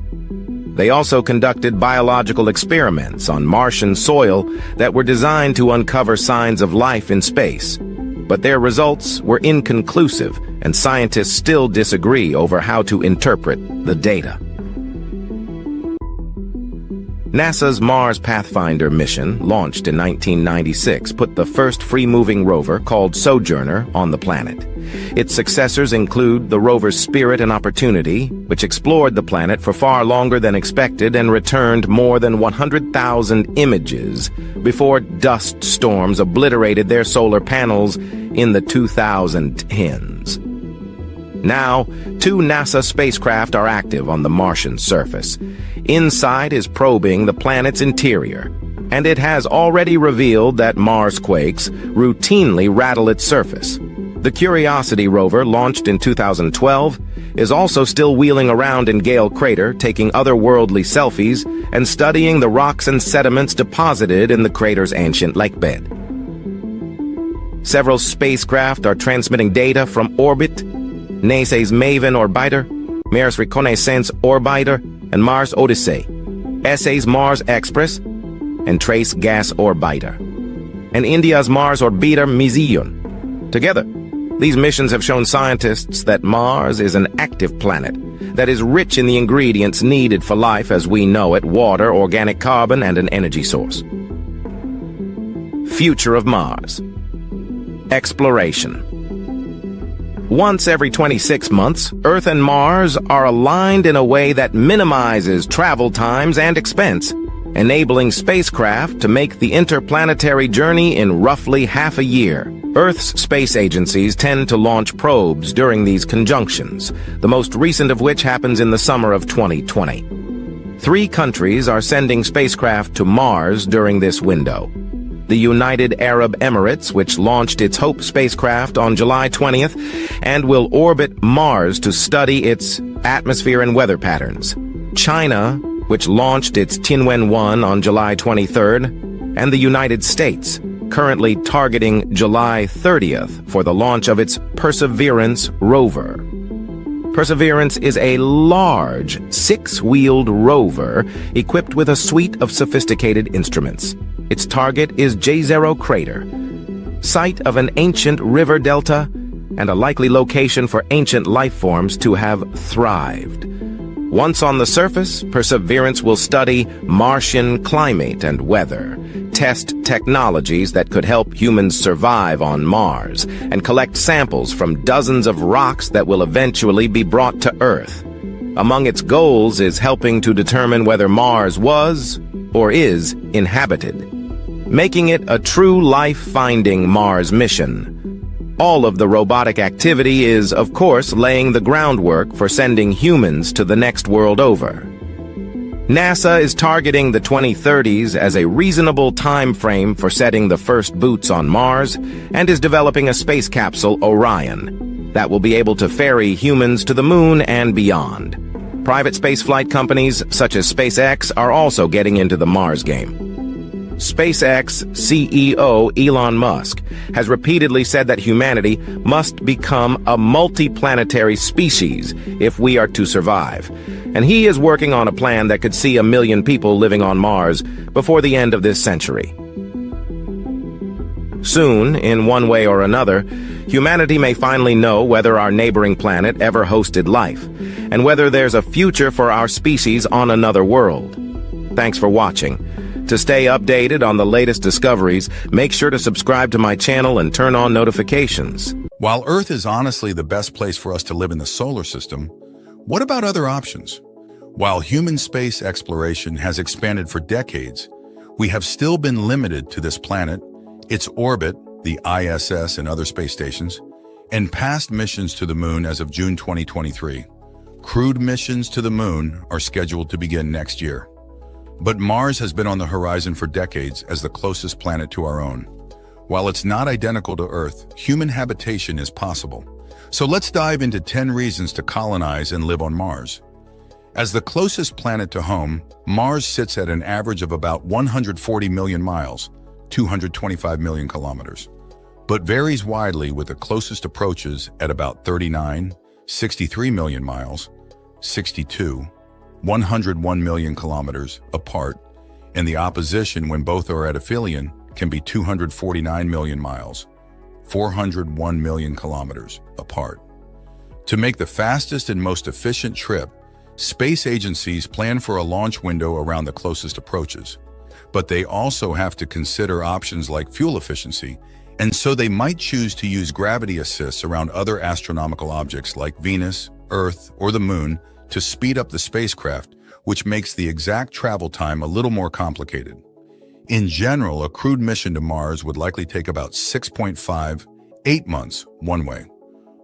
Speaker 2: They also conducted biological experiments on Martian soil that were designed to uncover signs of life in space. But their results were inconclusive, and scientists still disagree over how to interpret the data. NASA's Mars Pathfinder mission, launched in 1996, put the first free-moving rover, called Sojourner, on the planet. Its successors include the rover's Spirit and Opportunity, which explored the planet for far longer than expected and returned more than 100,000 images before dust storms obliterated their solar panels in the 2010s. Now, 2 NASA spacecraft are active on the Martian surface. InSight is probing the planet's interior, and it has already revealed that Mars quakes routinely rattle its surface. The Curiosity rover, launched in 2012, is also still wheeling around in Gale Crater, taking otherworldly selfies and studying the rocks and sediments deposited in the crater's ancient lakebed. Several spacecraft are transmitting data from orbit: NASA's Maven orbiter, Mars Reconnaissance orbiter, and Mars Odyssey, ESA's Mars Express, and Trace Gas orbiter, and India's Mars orbiter Mizzion. Together, these missions have shown scientists that Mars is an active planet that is rich in the ingredients needed for life as we know it: water, organic carbon, and an energy source. Future of Mars. Exploration. Once every 26 months, Earth and Mars are aligned in a way that minimizes travel times and expense, enabling spacecraft to make the interplanetary journey in roughly half a year. Earth's space agencies tend to launch probes during these conjunctions, the most recent of which happens in the summer of 2020. 3 countries are sending spacecraft to Mars during this window. The United Arab Emirates, which launched its Hope spacecraft on July 20th and will orbit Mars to study its atmosphere and weather patterns. China, which launched its Tianwen-1 on July 23rd, and the United States, currently targeting July 30th for the launch of its Perseverance rover. Perseverance is a large, 6-wheeled rover equipped with a suite of sophisticated instruments. Its target is Jezero Crater, site of an ancient river delta and a likely location for ancient life forms to have thrived. Once on the surface, Perseverance will study Martian climate and weather, test technologies that could help humans survive on Mars, and collect samples from dozens of rocks that will eventually be brought to Earth. Among its goals is helping to determine whether Mars was or is inhabited, making it a true life-finding Mars mission. All of the robotic activity is, of course, laying the groundwork for sending humans to the next world over. NASA is targeting the 2030s as a reasonable time frame for setting the first boots on Mars and is developing a space capsule, Orion, that will be able to ferry humans to the moon and beyond. Private spaceflight companies such as SpaceX are also getting into the Mars game. SpaceX CEO Elon Musk has repeatedly said that humanity must become a multiplanetary species if we are to survive. And he is working on a plan that could see 1 million people living on Mars before the end of this century. Soon, in one way or another, humanity may finally know whether our neighboring planet ever hosted life, and whether there's a future for our species on another world. Thanks for watching. To stay updated on the latest discoveries, make sure to subscribe to my channel and turn on notifications.
Speaker 1: While Earth is honestly the best place for us to live in the solar system, what about other options? While human space exploration has expanded for decades, we have still been limited to this planet, its orbit, the ISS and other space stations, and past missions to the moon as of June 2023. Crewed missions to the moon are scheduled to begin next year. But Mars has been on the horizon for decades as the closest planet to our own. While it's not identical to Earth, human habitation is possible. So let's dive into 10 reasons to colonize and live on Mars. As the closest planet to home, Mars sits at an average of about 140 million miles, 225 million kilometers, but varies widely with the closest approaches at about 39, 63 million miles, 62, 101 million kilometers apart, and the opposition when both are at aphelion can be 249 million miles, 401 million kilometers apart. To make the fastest and most efficient trip, space agencies plan for a launch window around the closest approaches, but they also have to consider options like fuel efficiency, and so they might choose to use gravity assists around other astronomical objects like Venus, Earth, or the Moon to speed up the spacecraft, which makes the exact travel time a little more complicated. In general, a crewed mission to Mars would likely take about 6.5–8 months one way.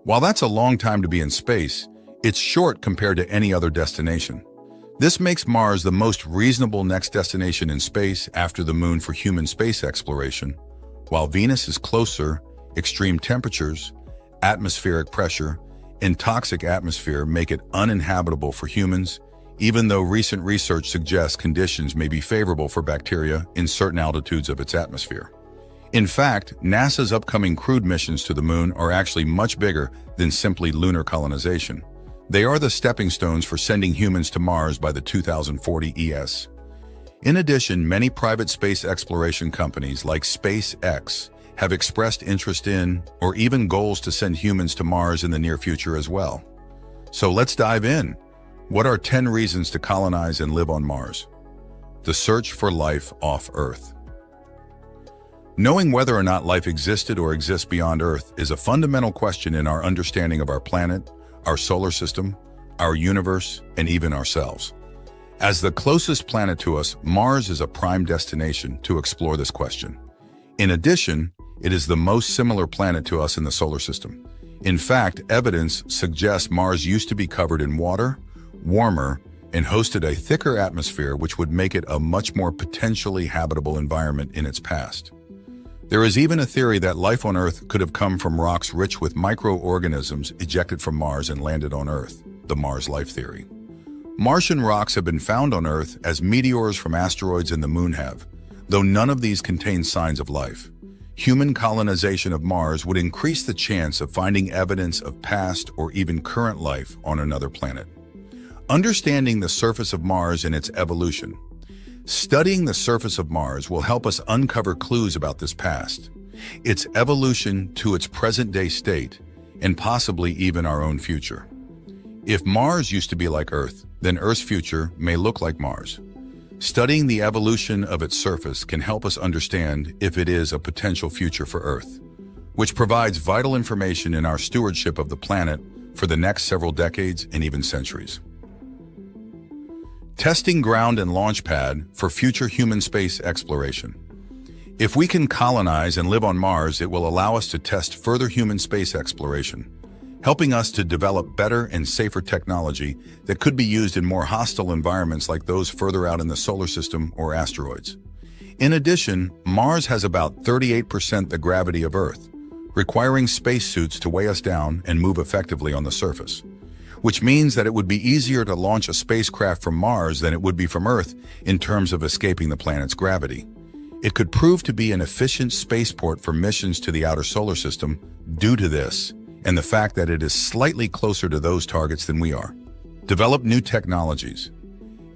Speaker 1: While that's a long time to be in space, it's short compared to any other destination. This makes Mars the most reasonable next destination in space after the Moon for human space exploration. While Venus is closer, extreme temperatures, atmospheric pressure, and toxic atmosphere make it uninhabitable for humans, even though recent research suggests conditions may be favorable for bacteria in certain altitudes of its atmosphere. In fact, NASA's upcoming crewed missions to the Moon are actually much bigger than simply lunar colonization. They are the stepping stones for sending humans to Mars by the 2040 ES. In addition, many private space exploration companies like SpaceX have expressed interest in or even goals to send humans to Mars in the near future as well. So let's dive in. What are 10 reasons to colonize and live on Mars? The search for life off Earth. Knowing whether or not life existed or exists beyond Earth is a fundamental question in our understanding of our planet, our solar system, our universe, and even ourselves. As the closest planet to us, Mars is a prime destination to explore this question. In addition, it is the most similar planet to us in the solar system. In fact, evidence suggests Mars used to be covered in water, warmer, and hosted a thicker atmosphere which would make it a much more potentially habitable environment in its past. There is even a theory that life on Earth could have come from rocks rich with microorganisms ejected from Mars and landed on Earth, the Mars life theory. Martian rocks have been found on Earth as meteors from asteroids and the Moon have, though none of these contain signs of life. Human colonization of Mars would increase the chance of finding evidence of past or even current life on another planet. Understanding the surface of Mars and its evolution. Studying the surface of Mars will help us uncover clues about this past, its evolution to its present-day state, and possibly even our own future. If Mars used to be like Earth, then Earth's future may look like Mars. Studying the evolution of its surface can help us understand if it is a potential future for Earth, which provides vital information in our stewardship of the planet for the next several decades and even centuries. Testing ground and launch pad for future human space exploration. If we can colonize and live on Mars, it will allow us to test further human space exploration, helping us to develop better and safer technology that could be used in more hostile environments like those further out in the solar system or asteroids. In addition, Mars has about 38% the gravity of Earth, requiring spacesuits to weigh us down and move effectively on the surface, which means that it would be easier to launch a spacecraft from Mars than it would be from Earth in terms of escaping the planet's gravity. It could prove to be an efficient spaceport for missions to the outer solar system due to this, and the fact that it is slightly closer to those targets than we are. Develop new technologies.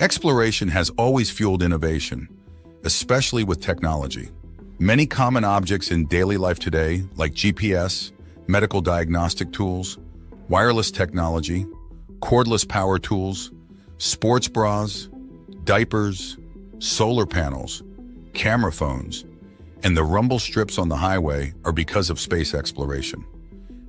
Speaker 1: Exploration has always fueled innovation, especially with technology. Many common objects in daily life today, like GPS, medical diagnostic tools, wireless technology, cordless power tools, sports bras, diapers, solar panels, camera phones, and the rumble strips on the highway are because of space exploration.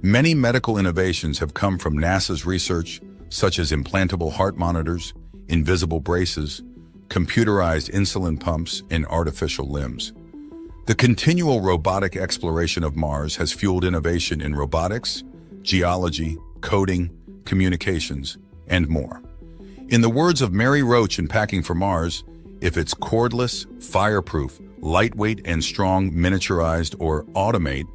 Speaker 1: Many medical innovations have come from NASA's research, such as implantable heart monitors, invisible braces, computerized insulin pumps, and artificial limbs. The continual robotic exploration of Mars has fueled innovation in robotics, geology, coding, communications, and more. In the words of Mary Roach in Packing for Mars, if it's cordless, fireproof, lightweight and strong, miniaturized, or automate,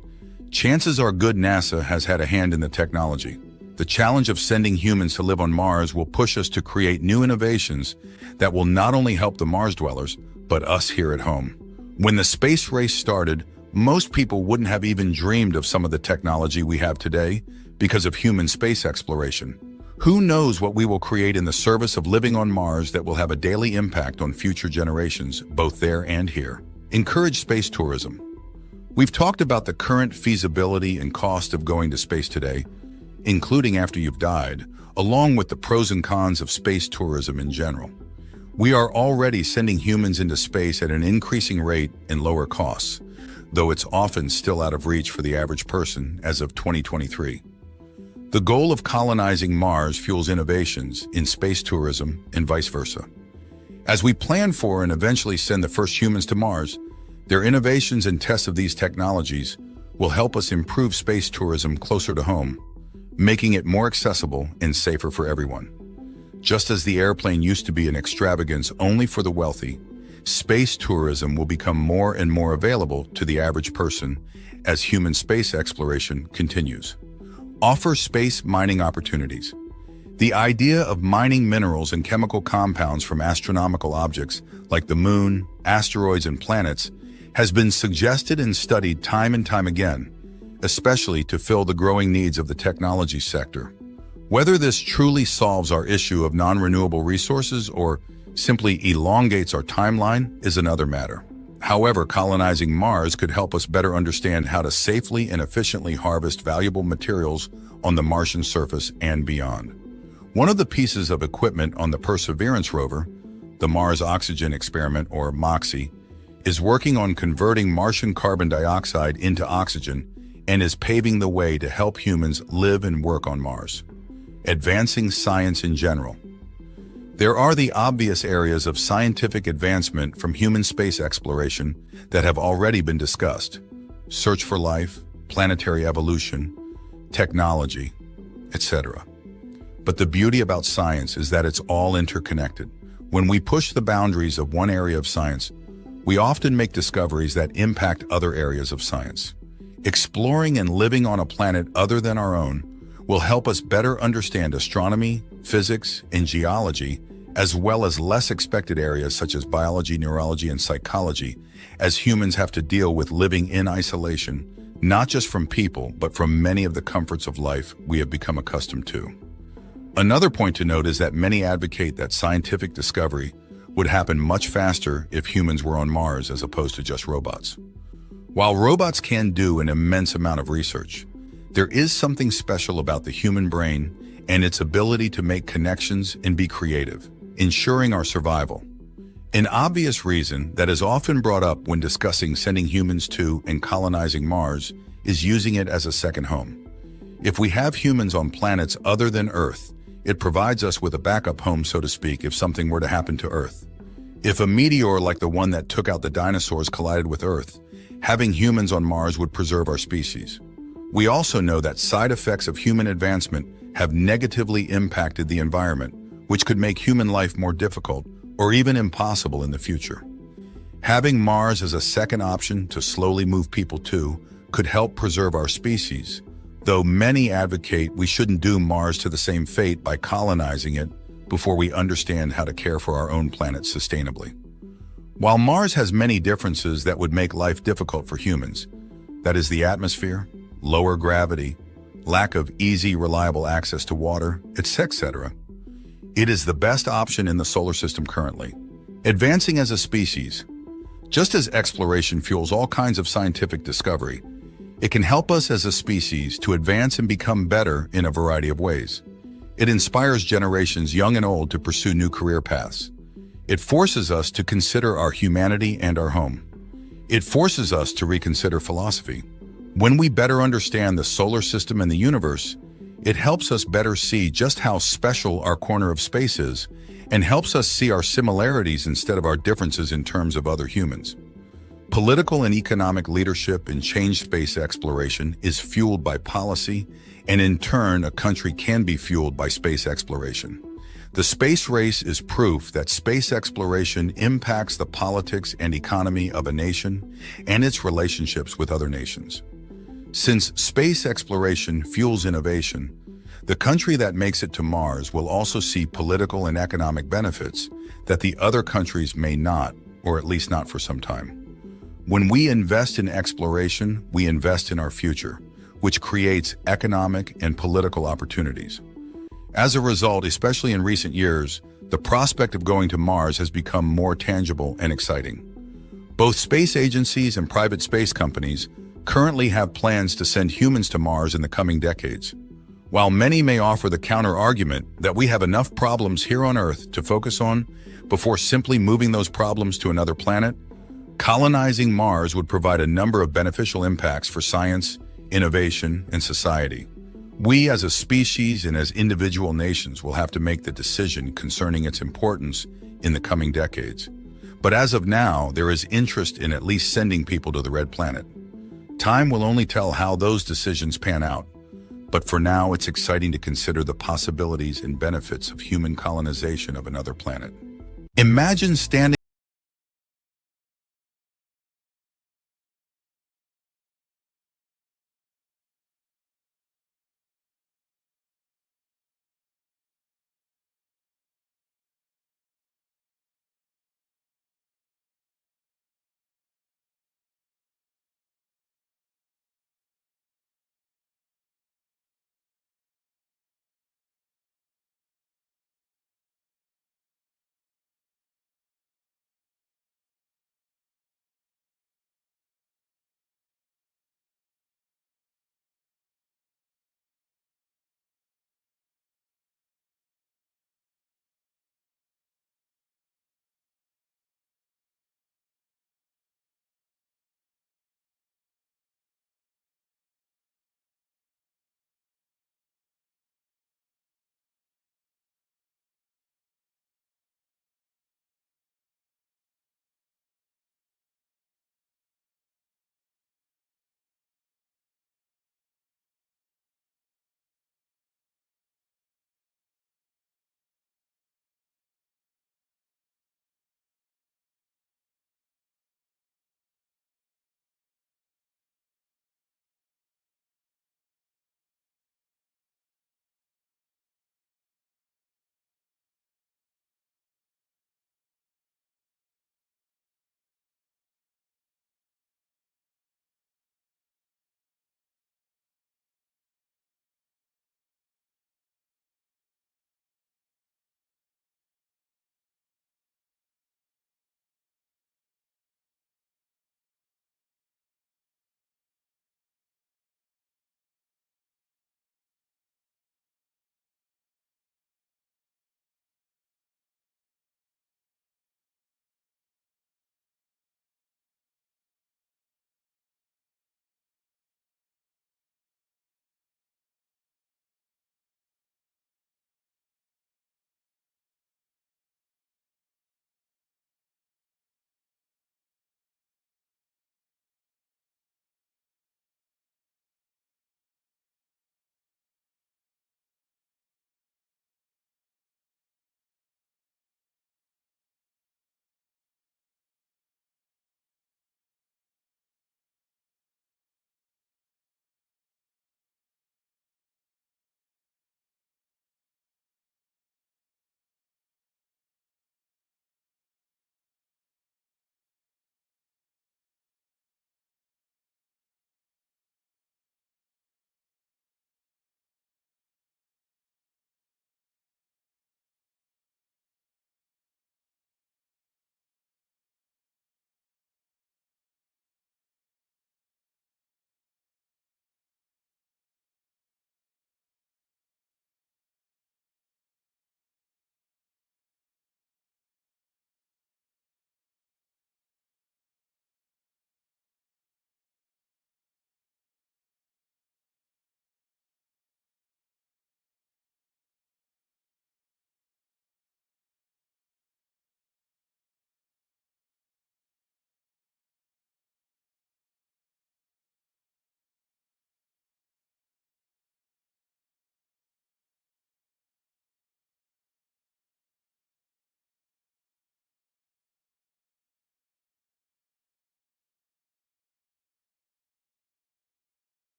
Speaker 1: chances are good NASA has had a hand in the technology. The challenge of sending humans to live on Mars will push us to create new innovations that will not only help the Mars dwellers, but us here at home. When the space race started, most people wouldn't have even dreamed of some of the technology we have today because of human space exploration. Who knows what we will create in the service of living on Mars that will have a daily impact on future generations, both there and here. Encourage space tourism. We've talked about the current feasibility and cost of going to space today, including after you've died, along with the pros and cons of space tourism in general. We are already sending humans into space at an increasing rate and lower costs, though it's often still out of reach for the average person as of 2023. The goal of colonizing Mars fuels innovations in space tourism and vice versa. As we plan for and eventually send the first humans to Mars, their innovations and tests of these technologies will help us improve space tourism closer to home, making it more accessible and safer for everyone. Just as the airplane used to be an extravagance only for the wealthy, space tourism will become more and more available to the average person as human space exploration continues. Offer space mining opportunities. The idea of mining minerals and chemical compounds from astronomical objects like the moon, asteroids, and planets has been suggested and studied time and time again, especially to fill the growing needs of the technology sector. Whether this truly solves our issue of non-renewable resources or simply elongates our timeline is another matter. However, colonizing Mars could help us better understand how to safely and efficiently harvest valuable materials on the Martian surface and beyond. One of the pieces of equipment on the Perseverance rover, the Mars Oxygen Experiment, or MOXIE, is working on converting Martian carbon dioxide into oxygen and is paving the way to help humans live and work on Mars. Advancing science in general. There are the obvious areas of scientific advancement from human space exploration that have already been discussed: search for life, planetary evolution, technology, etc. But the beauty about science is that it's all interconnected. When we push the boundaries of one area of science, we often make discoveries that impact other areas of science. Exploring and living on a planet other than our own will help us better understand astronomy, physics, and geology, as well as less expected areas such as biology, neurology, and psychology, as humans have to deal with living in isolation, not just from people, but from many of the comforts of life we have become accustomed to. Another point to note is that many advocate that scientific discovery would happen much faster if humans were on Mars as opposed to just robots. While robots can do an immense amount of research, there is something special about the human brain and its ability to make connections and be creative, ensuring our survival. An obvious reason that is often brought up when discussing sending humans to and colonizing Mars is using it as a second home. If we have humans on planets other than Earth, it provides us with a backup home, so to speak, if something were to happen to Earth. If a meteor like the one that took out the dinosaurs collided with Earth, having humans on Mars would preserve our species. We also know that side effects of human advancement have negatively impacted the environment, which could make human life more difficult or even impossible in the future. Having Mars as a second option to slowly move people to could help preserve our species, though many advocate we shouldn't doom Mars to the same fate by colonizing it before we understand how to care for our own planet sustainably. While Mars has many differences that would make life difficult for humans, that is the atmosphere, lower gravity, lack of easy, reliable access to water, etc., it is the best option in the solar system currently. Advancing as a species, just as exploration fuels all kinds of scientific discovery, it can help us as a species to advance and become better in a variety of ways. It inspires generations young and old to pursue new career paths. It forces us to consider our humanity and our home. It forces us to reconsider philosophy. When we better understand the solar system and the universe, it helps us better see just how special our corner of space is and helps us see our similarities instead of our differences in terms of other humans. Political and economic leadership in changed space exploration is fueled by policy, and in turn, a country can be fueled by space exploration. The space race is proof that space exploration impacts the politics and economy of a nation and its relationships with other nations. Since space exploration fuels innovation, the country that makes it to Mars will also see political and economic benefits that the other countries may not, or at least not for some time. When we invest in exploration, we invest in our future, which creates economic and political opportunities. As a result, especially in recent years, the prospect of going to Mars has become more tangible and exciting. Both space agencies and private space companies currently have plans to send humans to Mars in the coming decades. While many may offer the counter-argument that we have enough problems here on Earth to focus on before simply moving those problems to another planet, colonizing Mars would provide a number of beneficial impacts for science, innovation, and society. We as a species and as individual nations will have to make the decision concerning its importance in the coming decades. But as of now, there is interest in at least sending people to the Red Planet. Time will only tell how those decisions pan out. But for now, it's exciting to consider the possibilities and benefits of human colonization of another planet. Imagine standing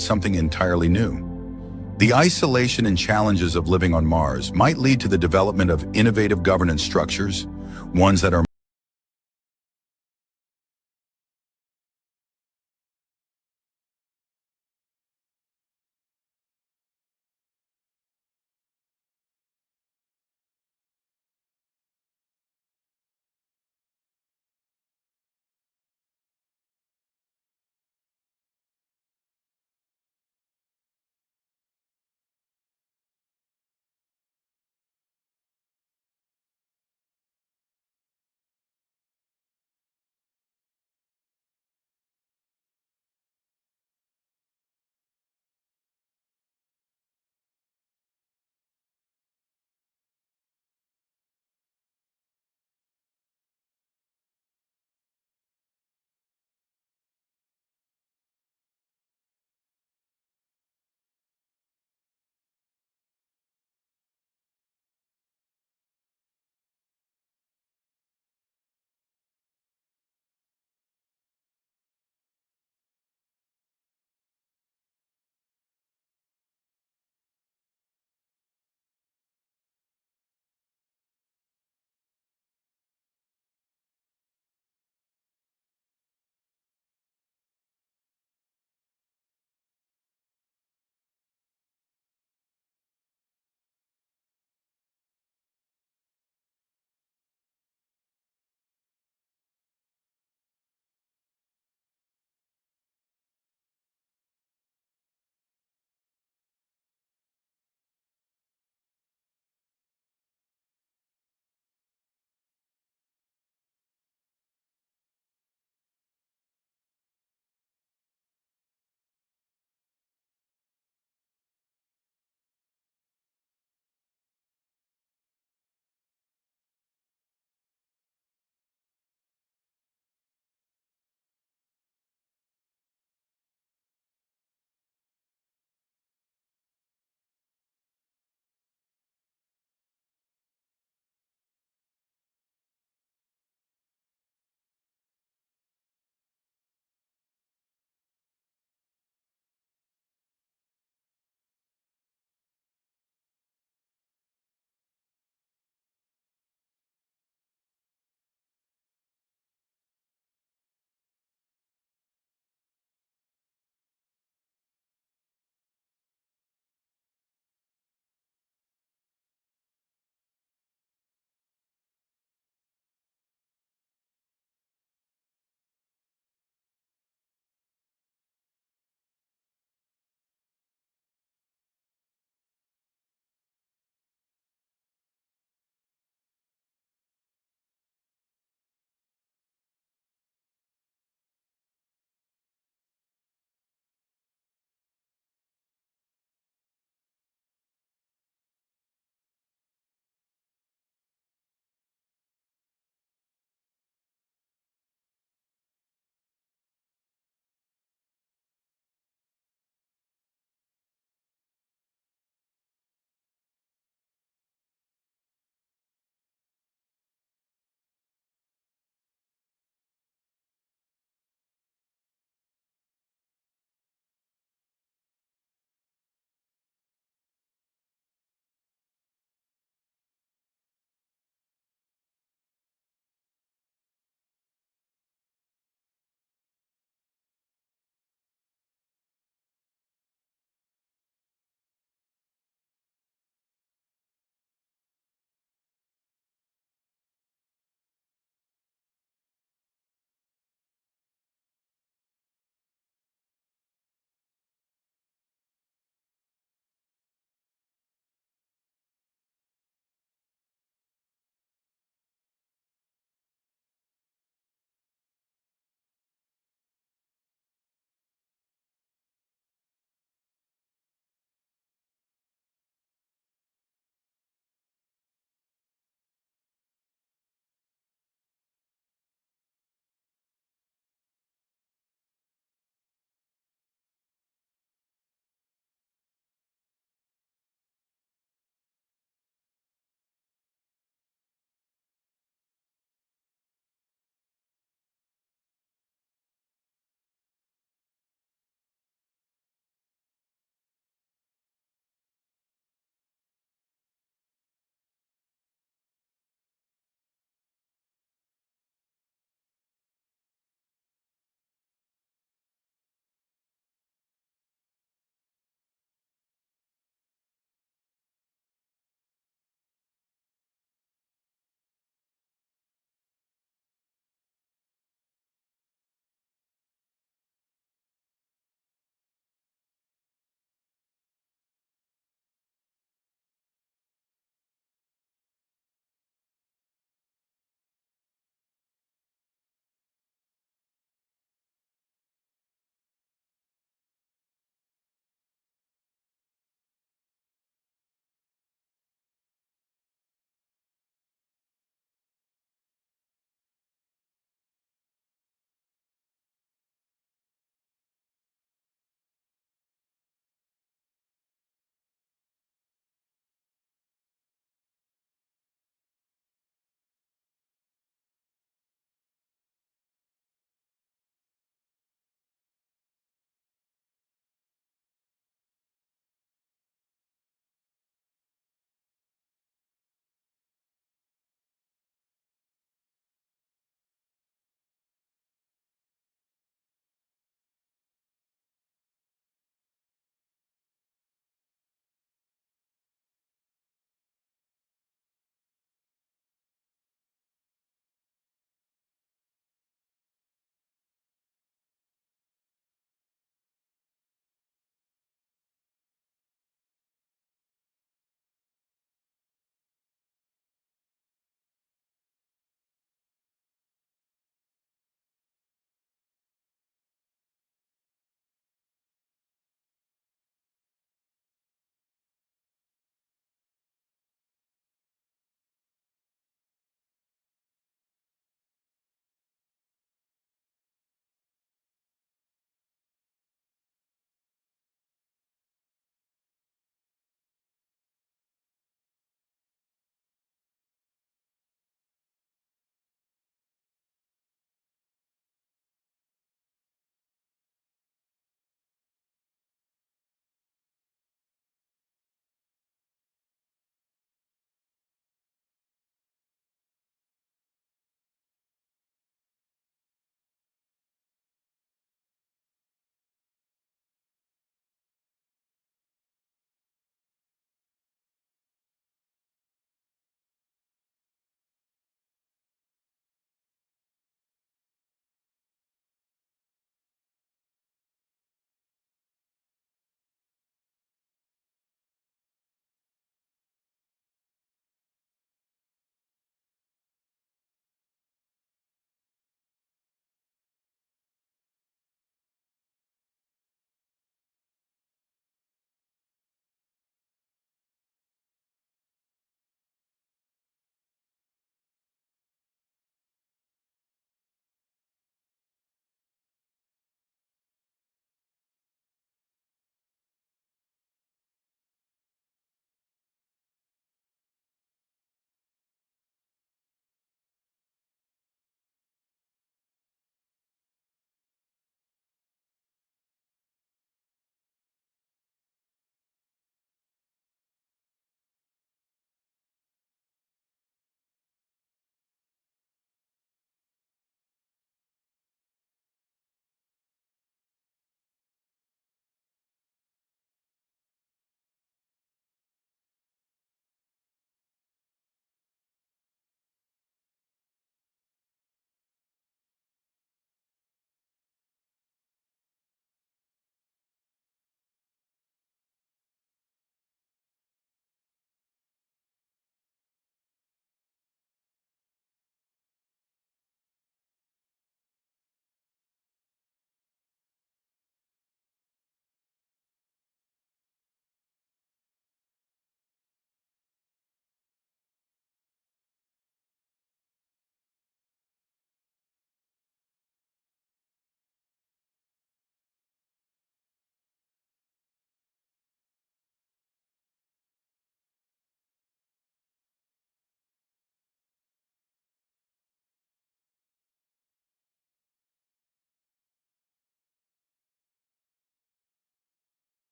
Speaker 1: something entirely new. The isolation and challenges of living on Mars might lead to the development of innovative governance structures, ones that are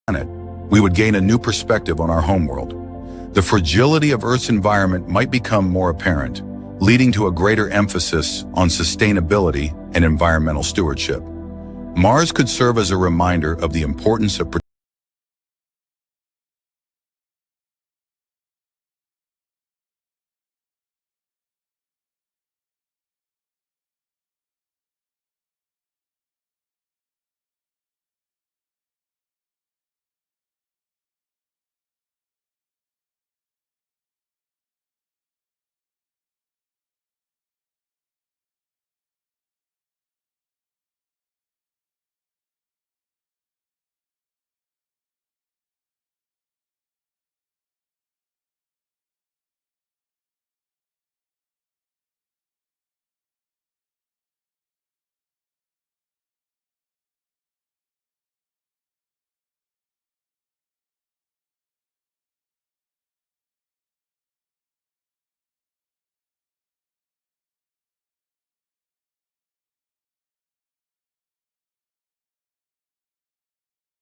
Speaker 1: planet, we would gain a new perspective on our homeworld. The fragility of Earth's environment might become more apparent, leading to a greater emphasis on sustainability and environmental stewardship. Mars could serve as a reminder of the importance of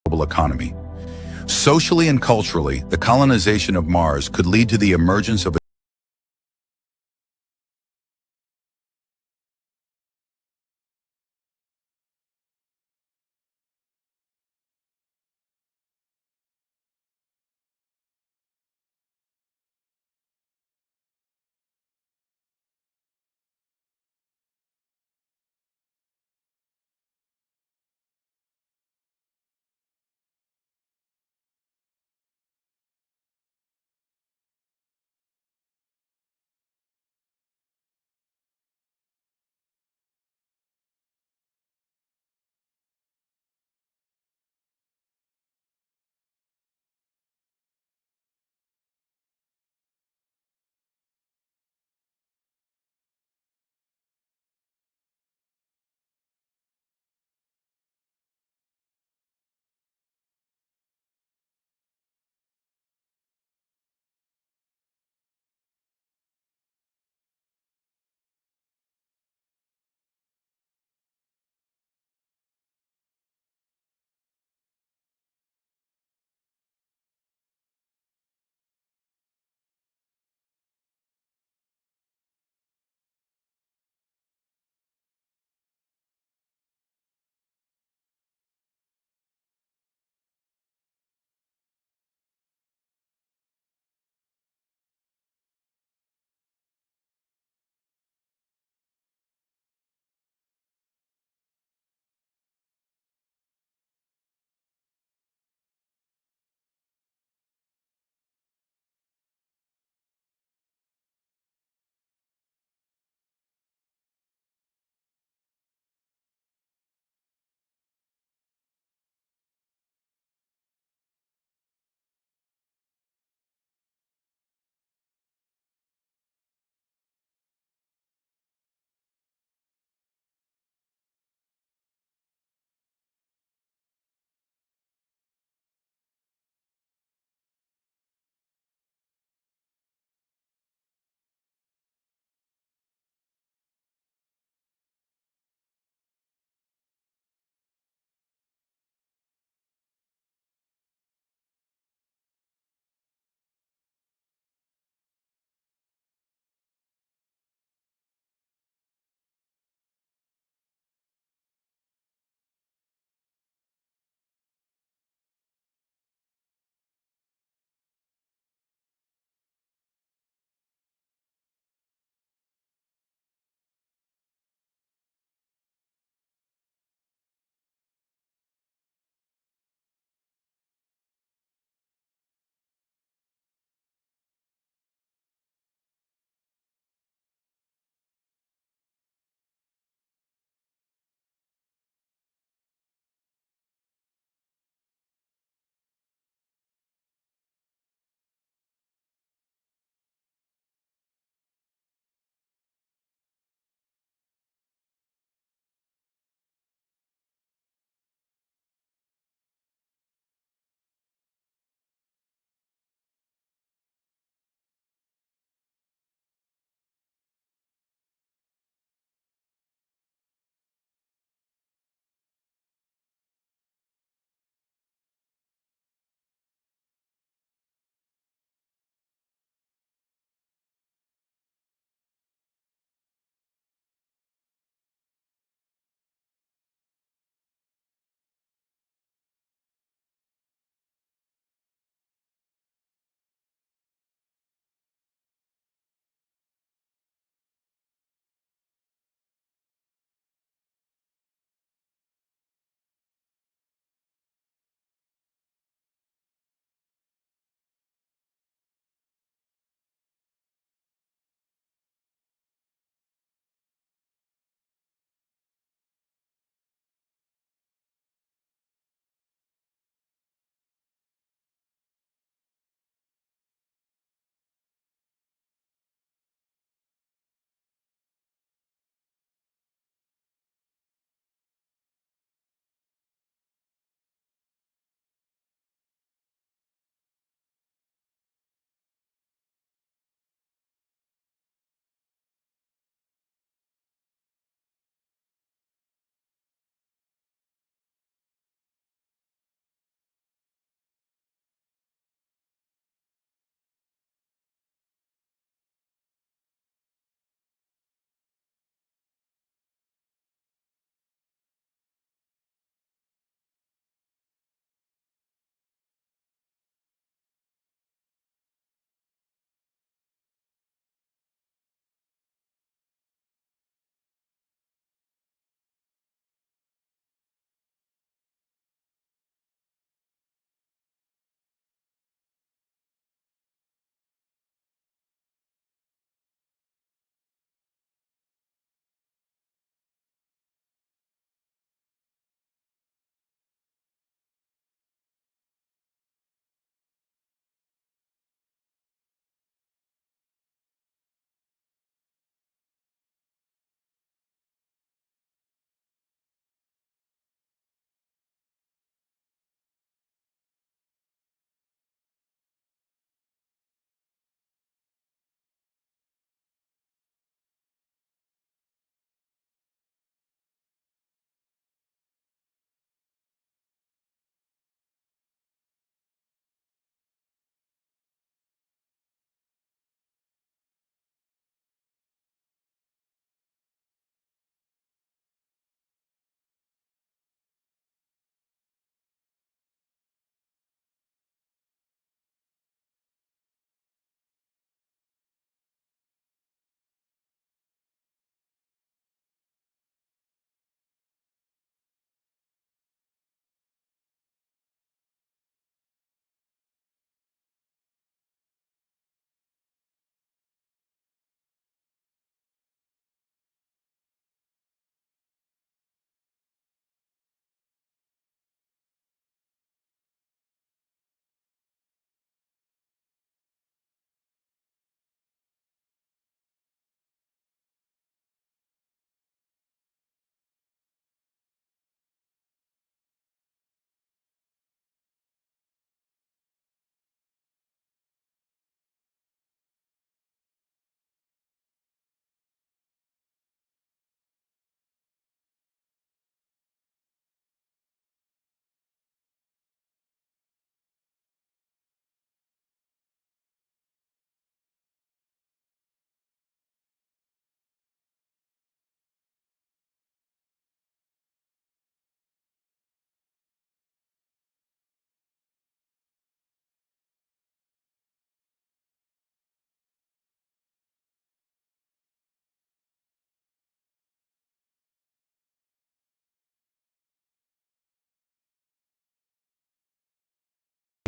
Speaker 1: global economy. Socially and culturally, the colonization of Mars could lead to the emergence of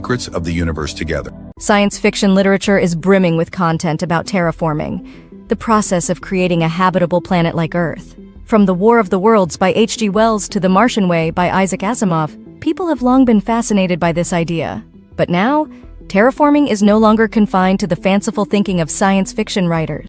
Speaker 1: secrets of the universe together.
Speaker 5: Science fiction literature is brimming with content about terraforming, the process of creating a habitable planet like Earth. From The War of the Worlds by H.G. Wells to The Martian Way by Isaac Asimov, people have long been fascinated by this idea. But now, terraforming is no longer confined to the fanciful thinking of science fiction writers.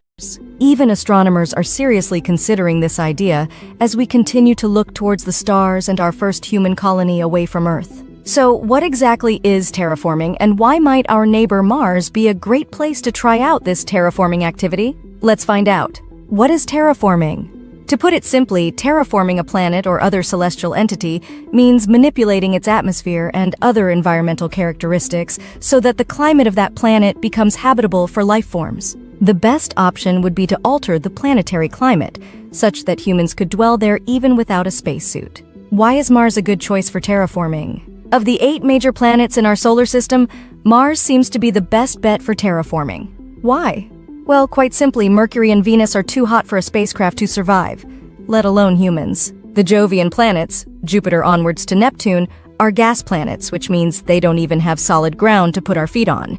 Speaker 5: Even astronomers are seriously considering this idea as we continue to look towards the stars and our first human colony away from Earth. So, what exactly is terraforming, and why might our neighbor Mars be a great place to try out this terraforming activity? Let's find out. What is terraforming? To put it simply, terraforming a planet or other celestial entity means manipulating its atmosphere and other environmental characteristics so that the climate of that planet becomes habitable for life forms. The best option would be to alter the planetary climate, such that humans could dwell there even without a spacesuit. Why is Mars a good choice for terraforming? Of the 8 major planets in our solar system, Mars seems to be the best bet for terraforming. Why? Well, quite simply, Mercury and Venus are too hot for a spacecraft to survive, let alone humans. The Jovian planets, Jupiter onwards to Neptune, are gas planets, which means they don't even have solid ground to put our feet on.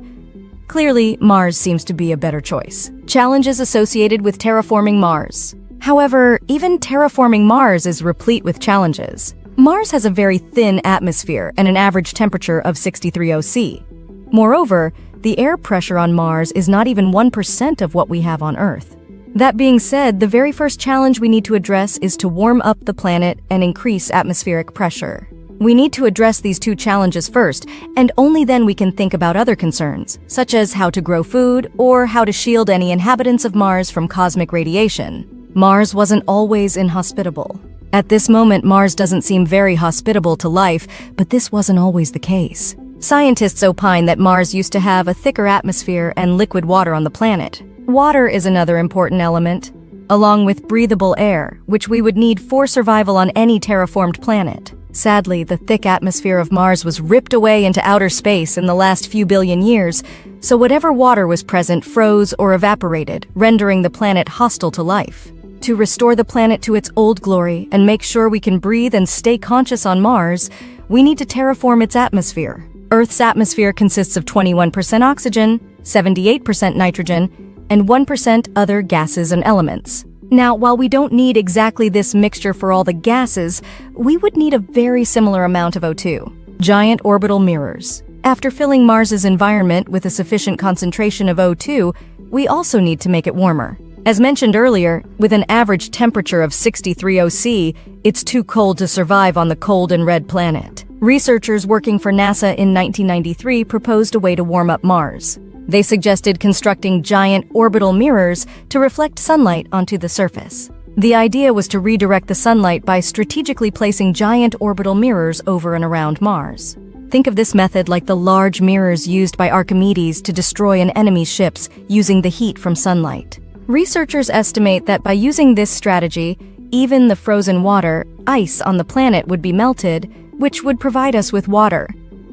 Speaker 5: Clearly, Mars seems to be a better choice. Challenges associated with terraforming Mars. However, even terraforming Mars is replete with challenges. Mars has a very thin atmosphere and an average temperature of 63 C. Moreover, the air pressure on Mars is not even 1% of what we have on Earth. That being said, the very first challenge we need to address is to warm up the planet and increase atmospheric pressure. We need to address these 2 challenges first, and only then we can think about other concerns, such as how to grow food or how to shield any inhabitants of Mars from cosmic radiation. Mars wasn't always inhospitable. At this moment, Mars doesn't seem very hospitable to life, but this wasn't always the case. Scientists opine that Mars used to have a thicker atmosphere and liquid water on the planet. Water is another important element, along with breathable air, which we would need for survival on any terraformed planet. Sadly, the thick atmosphere of Mars was ripped away into outer space in the last few billion years, so whatever water was present froze or evaporated, rendering the planet hostile to life. To restore the planet to its old glory and make sure we can breathe and stay conscious on Mars, we need to terraform its atmosphere. Earth's atmosphere consists of 21% oxygen, 78% nitrogen, and 1% other gases and elements. Now, while we don't need exactly this mixture for all the gases, we would need a very similar amount of O2. Giant orbital mirrors. After filling Mars's environment with a sufficient concentration of O2, we also need to make it warmer. As mentioned earlier, with an average temperature of 63 C, it's too cold to survive on the cold and red planet. Researchers working for NASA in 1993 proposed a way to warm up Mars. They suggested constructing giant orbital mirrors to reflect sunlight onto the surface. The idea was to redirect the sunlight by strategically placing giant orbital mirrors over and around Mars. Think of this method like the large mirrors used by Archimedes to destroy an enemy's ships using the heat from sunlight. Researchers estimate that by using this strategy, even the frozen water, ice on the planet would be melted, which would provide us with water.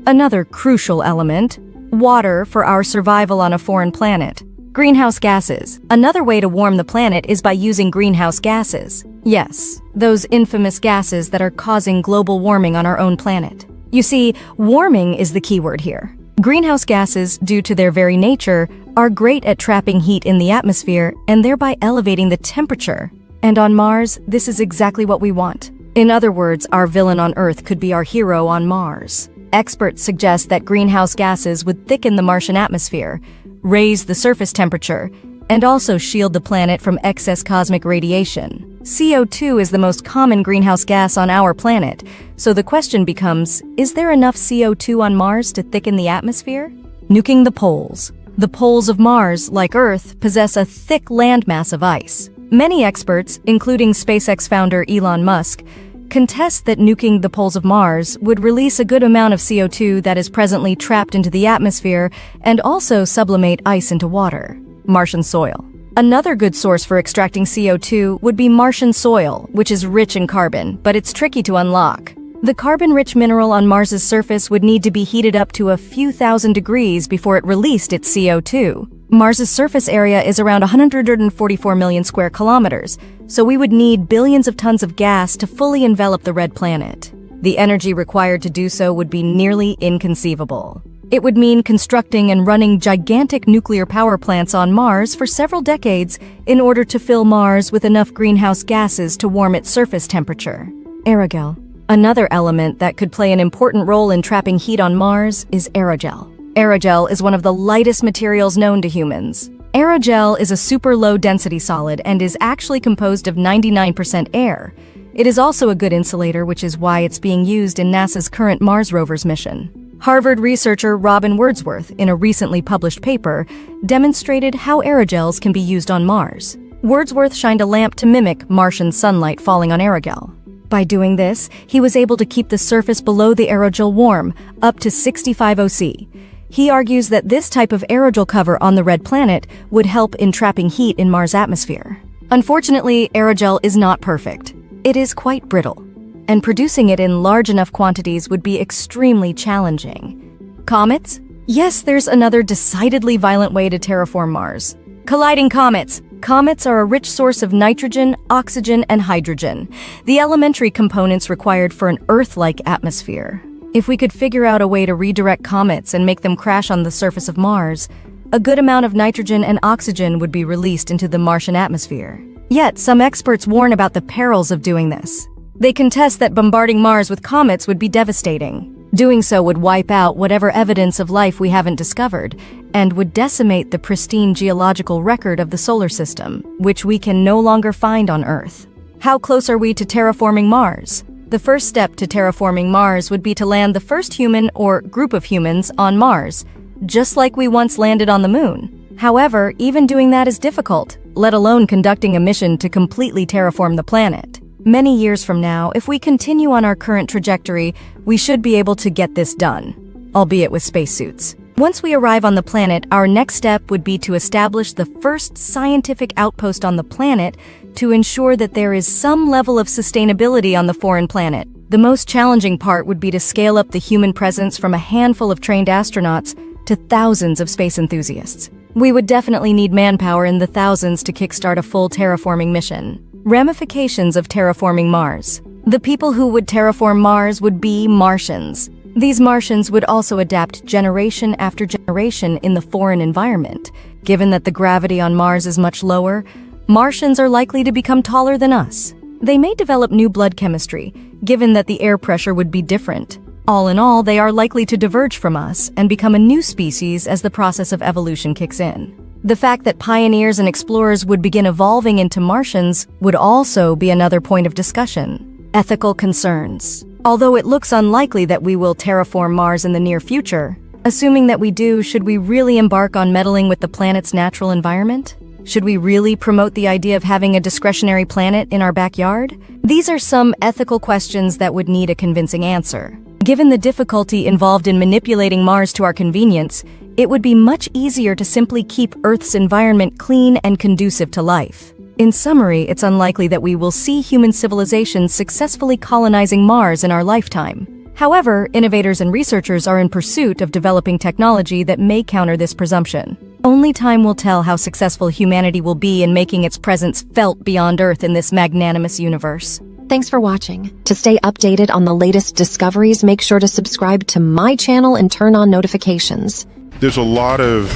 Speaker 5: Another crucial element, water for our survival on a foreign planet. Greenhouse gases. Another way to warm the planet is by using greenhouse gases. Yes, those infamous gases that are causing global warming on our own planet. You see, warming is the key word here. Greenhouse gases, due to their very nature, are great at trapping heat in the atmosphere and thereby elevating the temperature. And on Mars, this is exactly what we want. In other words, our villain on Earth could be our hero on Mars. Experts suggest that greenhouse gases would thicken the Martian atmosphere, raise the surface temperature, and also shield the planet from excess cosmic radiation. CO2 is the most common greenhouse gas on our planet, so the question becomes, is there enough CO2 on Mars to thicken the atmosphere? Nuking the poles. The poles of Mars, like Earth, possess a thick landmass of ice. Many experts, including SpaceX founder Elon Musk, contest that nuking the poles of Mars would release a good amount of CO2 that is presently trapped into the atmosphere and also sublimate ice into water. Martian soil. Another good source for extracting CO2 would be Martian soil, which is rich in carbon, but it's tricky to unlock. The carbon-rich mineral on Mars's surface would need to be heated up to a few thousand degrees before it released its CO2. Mars's surface area is around 144 million square kilometers, so we would need billions of tons of gas to fully envelop the red planet. The energy required to do so would be nearly inconceivable. It would mean constructing and running gigantic nuclear power plants on Mars for several decades in order to fill Mars with enough greenhouse gases to warm its surface temperature. Aerogel. Another element that could play an important role in trapping heat on Mars is aerogel. Aerogel is one of the lightest materials known to humans. Aerogel is a super low-density solid and is actually composed of 99% air. It is also a good insulator, which is why it's being used in NASA's current Mars rover's mission. Harvard researcher Robin Wordsworth, in a recently published paper, demonstrated how aerogels can be used on Mars. Wordsworth shined a lamp to mimic Martian sunlight falling on aerogel. By doing this, he was able to keep the surface below the aerogel warm, up to 65 OC. He argues that this type of aerogel cover on the red planet would help in trapping heat in Mars' atmosphere. Unfortunately, aerogel is not perfect. It is quite brittle, and producing it in large enough quantities would be extremely challenging. Comets? Yes, there's another decidedly violent way to terraform Mars. Colliding comets. Comets are a rich source of nitrogen, oxygen, and hydrogen, the elementary components required for an Earth-like atmosphere. If we could figure out a way to redirect comets and make them crash on the surface of Mars, a good amount of nitrogen and oxygen would be released into the Martian atmosphere. Yet, some experts warn about the perils of doing this. They contest that bombarding Mars with comets would be devastating. Doing so would wipe out whatever evidence of life we haven't discovered, and would decimate the pristine geological record of the solar system, which we can no longer find on Earth. How close are we to terraforming Mars? The first step to terraforming Mars would be to land the first human or group of humans on Mars, just like we once landed on the Moon. However, even doing that is difficult, let alone conducting a mission to completely terraform the planet. Many years from now, if we continue on our current trajectory, we should be able to get this done, albeit with spacesuits. Once we arrive on the planet, our next step would be to establish the first scientific outpost on the planet to ensure that there is some level of sustainability on the foreign planet. The most challenging part would be to scale up the human presence from a handful of trained astronauts to thousands of space enthusiasts. We would definitely need manpower in the thousands to kickstart a full terraforming mission. Ramifications of terraforming Mars. The people who would terraform Mars would be Martians. These Martians would also adapt generation after generation in the foreign environment. Given that the gravity on Mars is much lower, Martians are likely to become taller than us. They may develop new blood chemistry, given that the air pressure would be different. All in all, they are likely to diverge from us and become a new species as the process of evolution kicks in. The fact that pioneers and explorers would begin evolving into Martians would also be another point of discussion. Ethical concerns. Although it looks unlikely that we will terraform Mars in the near future, assuming that we do, should we really embark on meddling with the planet's natural environment? Should we really promote the idea of having a discretionary planet in our backyard? These are some ethical questions that would need a convincing answer. Given the difficulty involved in manipulating Mars to our convenience, it would be much easier to simply keep Earth's environment clean and conducive to life. In summary, it's unlikely that we will see human civilizations successfully colonizing Mars in our lifetime. However, innovators and researchers are in pursuit of developing technology that may counter this presumption. Only time will tell how successful humanity will be in making its presence felt beyond Earth in this magnanimous universe.
Speaker 6: Thanks for watching. To stay updated on the latest discoveries, make sure to subscribe to my channel and turn on notifications.
Speaker 7: There's a lot of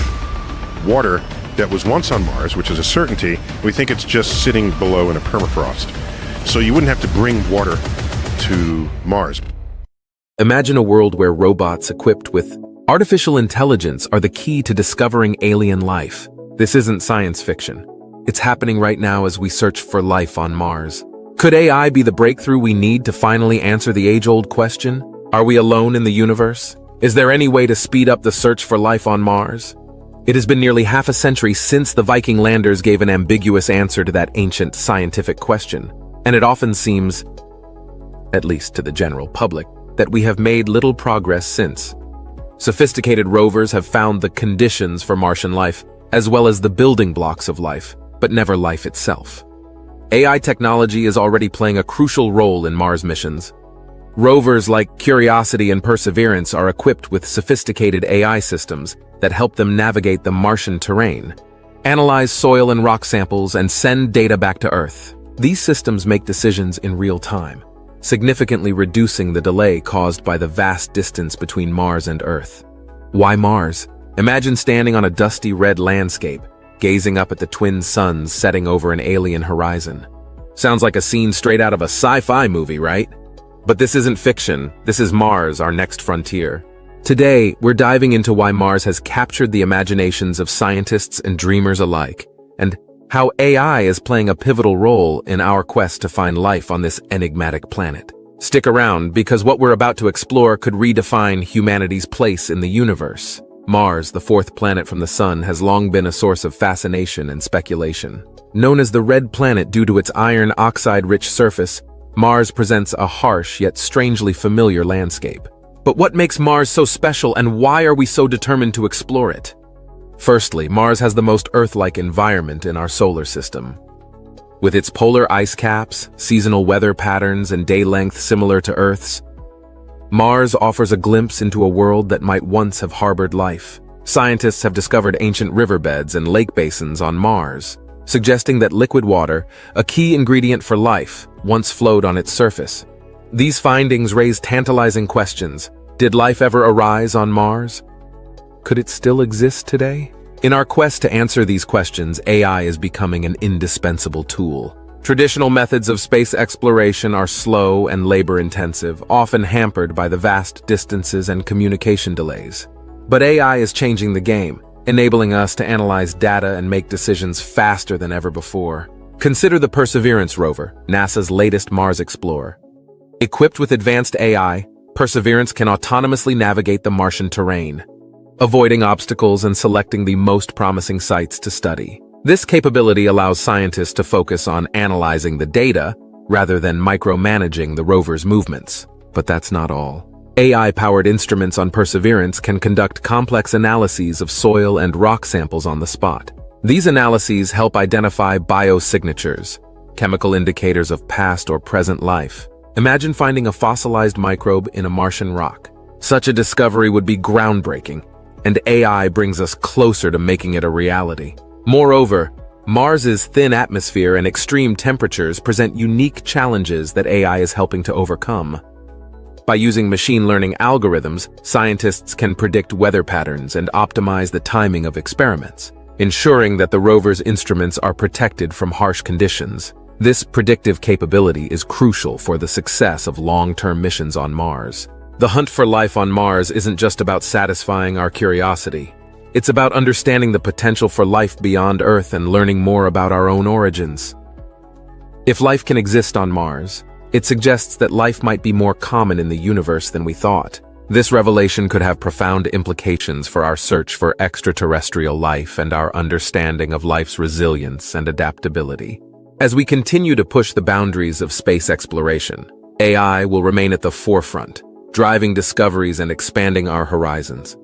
Speaker 7: water that was once on Mars, which is a certainty. We think it's just sitting below in a permafrost. So you wouldn't have to bring water to Mars.
Speaker 4: Imagine a world where robots equipped with artificial intelligence are the key to discovering alien life. This isn't science fiction. It's happening right now as we search for life on Mars. Could AI be the breakthrough we need to finally answer the age-old question? Are we alone in the universe? Is there any way to speed up the search for life on Mars? It has been nearly half a century since the Viking landers gave an ambiguous answer to that ancient scientific question, and it often seems, at least to the general public, that we have made little progress since. Sophisticated rovers have found the conditions for Martian life, as well as the building blocks of life, but never life itself. AI technology is already playing a crucial role in Mars missions. Rovers like Curiosity and Perseverance are equipped with sophisticated AI systems that help them navigate the Martian terrain, analyze soil and rock samples, and send data back to Earth. These systems make decisions in real time, significantly reducing the delay caused by the vast distance between Mars and Earth. Why Mars? Imagine standing on a dusty red landscape, gazing up at the twin suns setting over an alien horizon. Sounds like a scene straight out of a sci-fi movie, right? But this isn't fiction. This is Mars, our next frontier. Today, we're diving into why Mars has captured the imaginations of scientists and dreamers alike, and how AI is playing a pivotal role in our quest to find life on this enigmatic planet. Stick around, because what we're about to explore could redefine humanity's place in the universe. Mars, the fourth planet from the Sun, has long been a source of fascination and speculation. Known as the Red Planet due to its iron oxide-rich surface, Mars presents a harsh yet strangely familiar landscape. But what makes Mars so special, and why are we so determined to explore it? Firstly, Mars has the most Earth-like environment in our solar system. With its polar ice caps, seasonal weather patterns, and day length similar to Earth's, Mars offers a glimpse into a world that might once have harbored life. Scientists have discovered ancient riverbeds and lake basins on Mars, suggesting that liquid water, a key ingredient for life, once flowed on its surface. These findings raise tantalizing questions. Did life ever arise on Mars? Could it still exist today? In our quest to answer these questions, AI is becoming an indispensable tool. Traditional methods of space exploration are slow and labor-intensive, often hampered by the vast distances and communication delays. But AI is changing the game, enabling us to analyze data and make decisions faster than ever before. Consider the Perseverance rover, NASA's latest Mars explorer. Equipped with advanced AI, Perseverance can autonomously navigate the Martian terrain, avoiding obstacles and selecting the most promising sites to study. This capability allows scientists to focus on analyzing the data rather than micromanaging the rover's movements. But that's not all. AI-powered instruments on Perseverance can conduct complex analyses of soil and rock samples on the spot. These analyses help identify biosignatures, chemical indicators of past or present life. Imagine finding a fossilized microbe in a Martian rock. Such a discovery would be groundbreaking, and AI brings us closer to making it a reality. Moreover, Mars's thin atmosphere and extreme temperatures present unique challenges that AI is helping to overcome. By using machine learning algorithms, scientists can predict weather patterns and optimize the timing of experiments, ensuring that the rover's instruments are protected from harsh conditions. This predictive capability is crucial for the success of long-term missions on Mars. The hunt for life on Mars isn't just about satisfying our curiosity. It's about understanding the potential for life beyond Earth and learning more about our own origins. If life can exist on Mars, it suggests that life might be more common in the universe than we thought. This revelation could have profound implications for our search for extraterrestrial life and our understanding of life's resilience and adaptability. As we continue to push the boundaries of space exploration, AI will remain at the forefront, driving discoveries and expanding our horizons.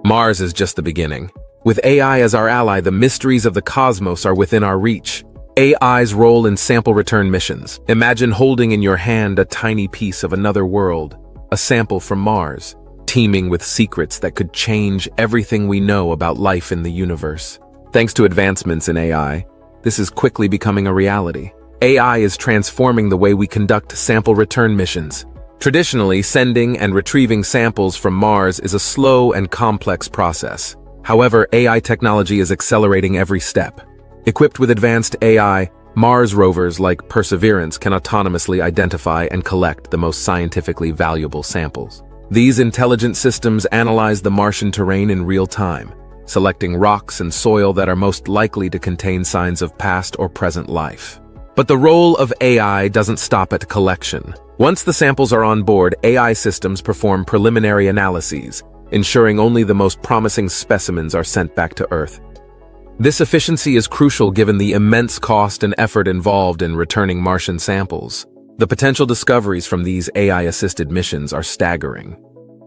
Speaker 4: Mars is just the beginning. With AI as our ally, the mysteries of the cosmos are within our reach. AI's role in sample return missions. Imagine holding in your hand a tiny piece of another world, a sample from Mars, teeming with secrets that could change everything we know about life in the universe. Thanks to advancements in AI, this is quickly becoming a reality. AI is transforming the way we conduct sample return missions. Traditionally, sending and retrieving samples from Mars is a slow and complex process. However, AI technology is accelerating every step. Equipped with advanced AI, Mars rovers like Perseverance can autonomously identify and collect the most scientifically valuable samples. These intelligent systems analyze the Martian terrain in real time, selecting rocks and soil that are most likely to contain signs of past or present life. But the role of AI doesn't stop at collection. Once the samples are on board, AI systems perform preliminary analyses, ensuring only the most promising specimens are sent back to Earth. This efficiency is crucial given the immense cost and effort involved in returning Martian samples. The potential discoveries from these AI-assisted missions are staggering.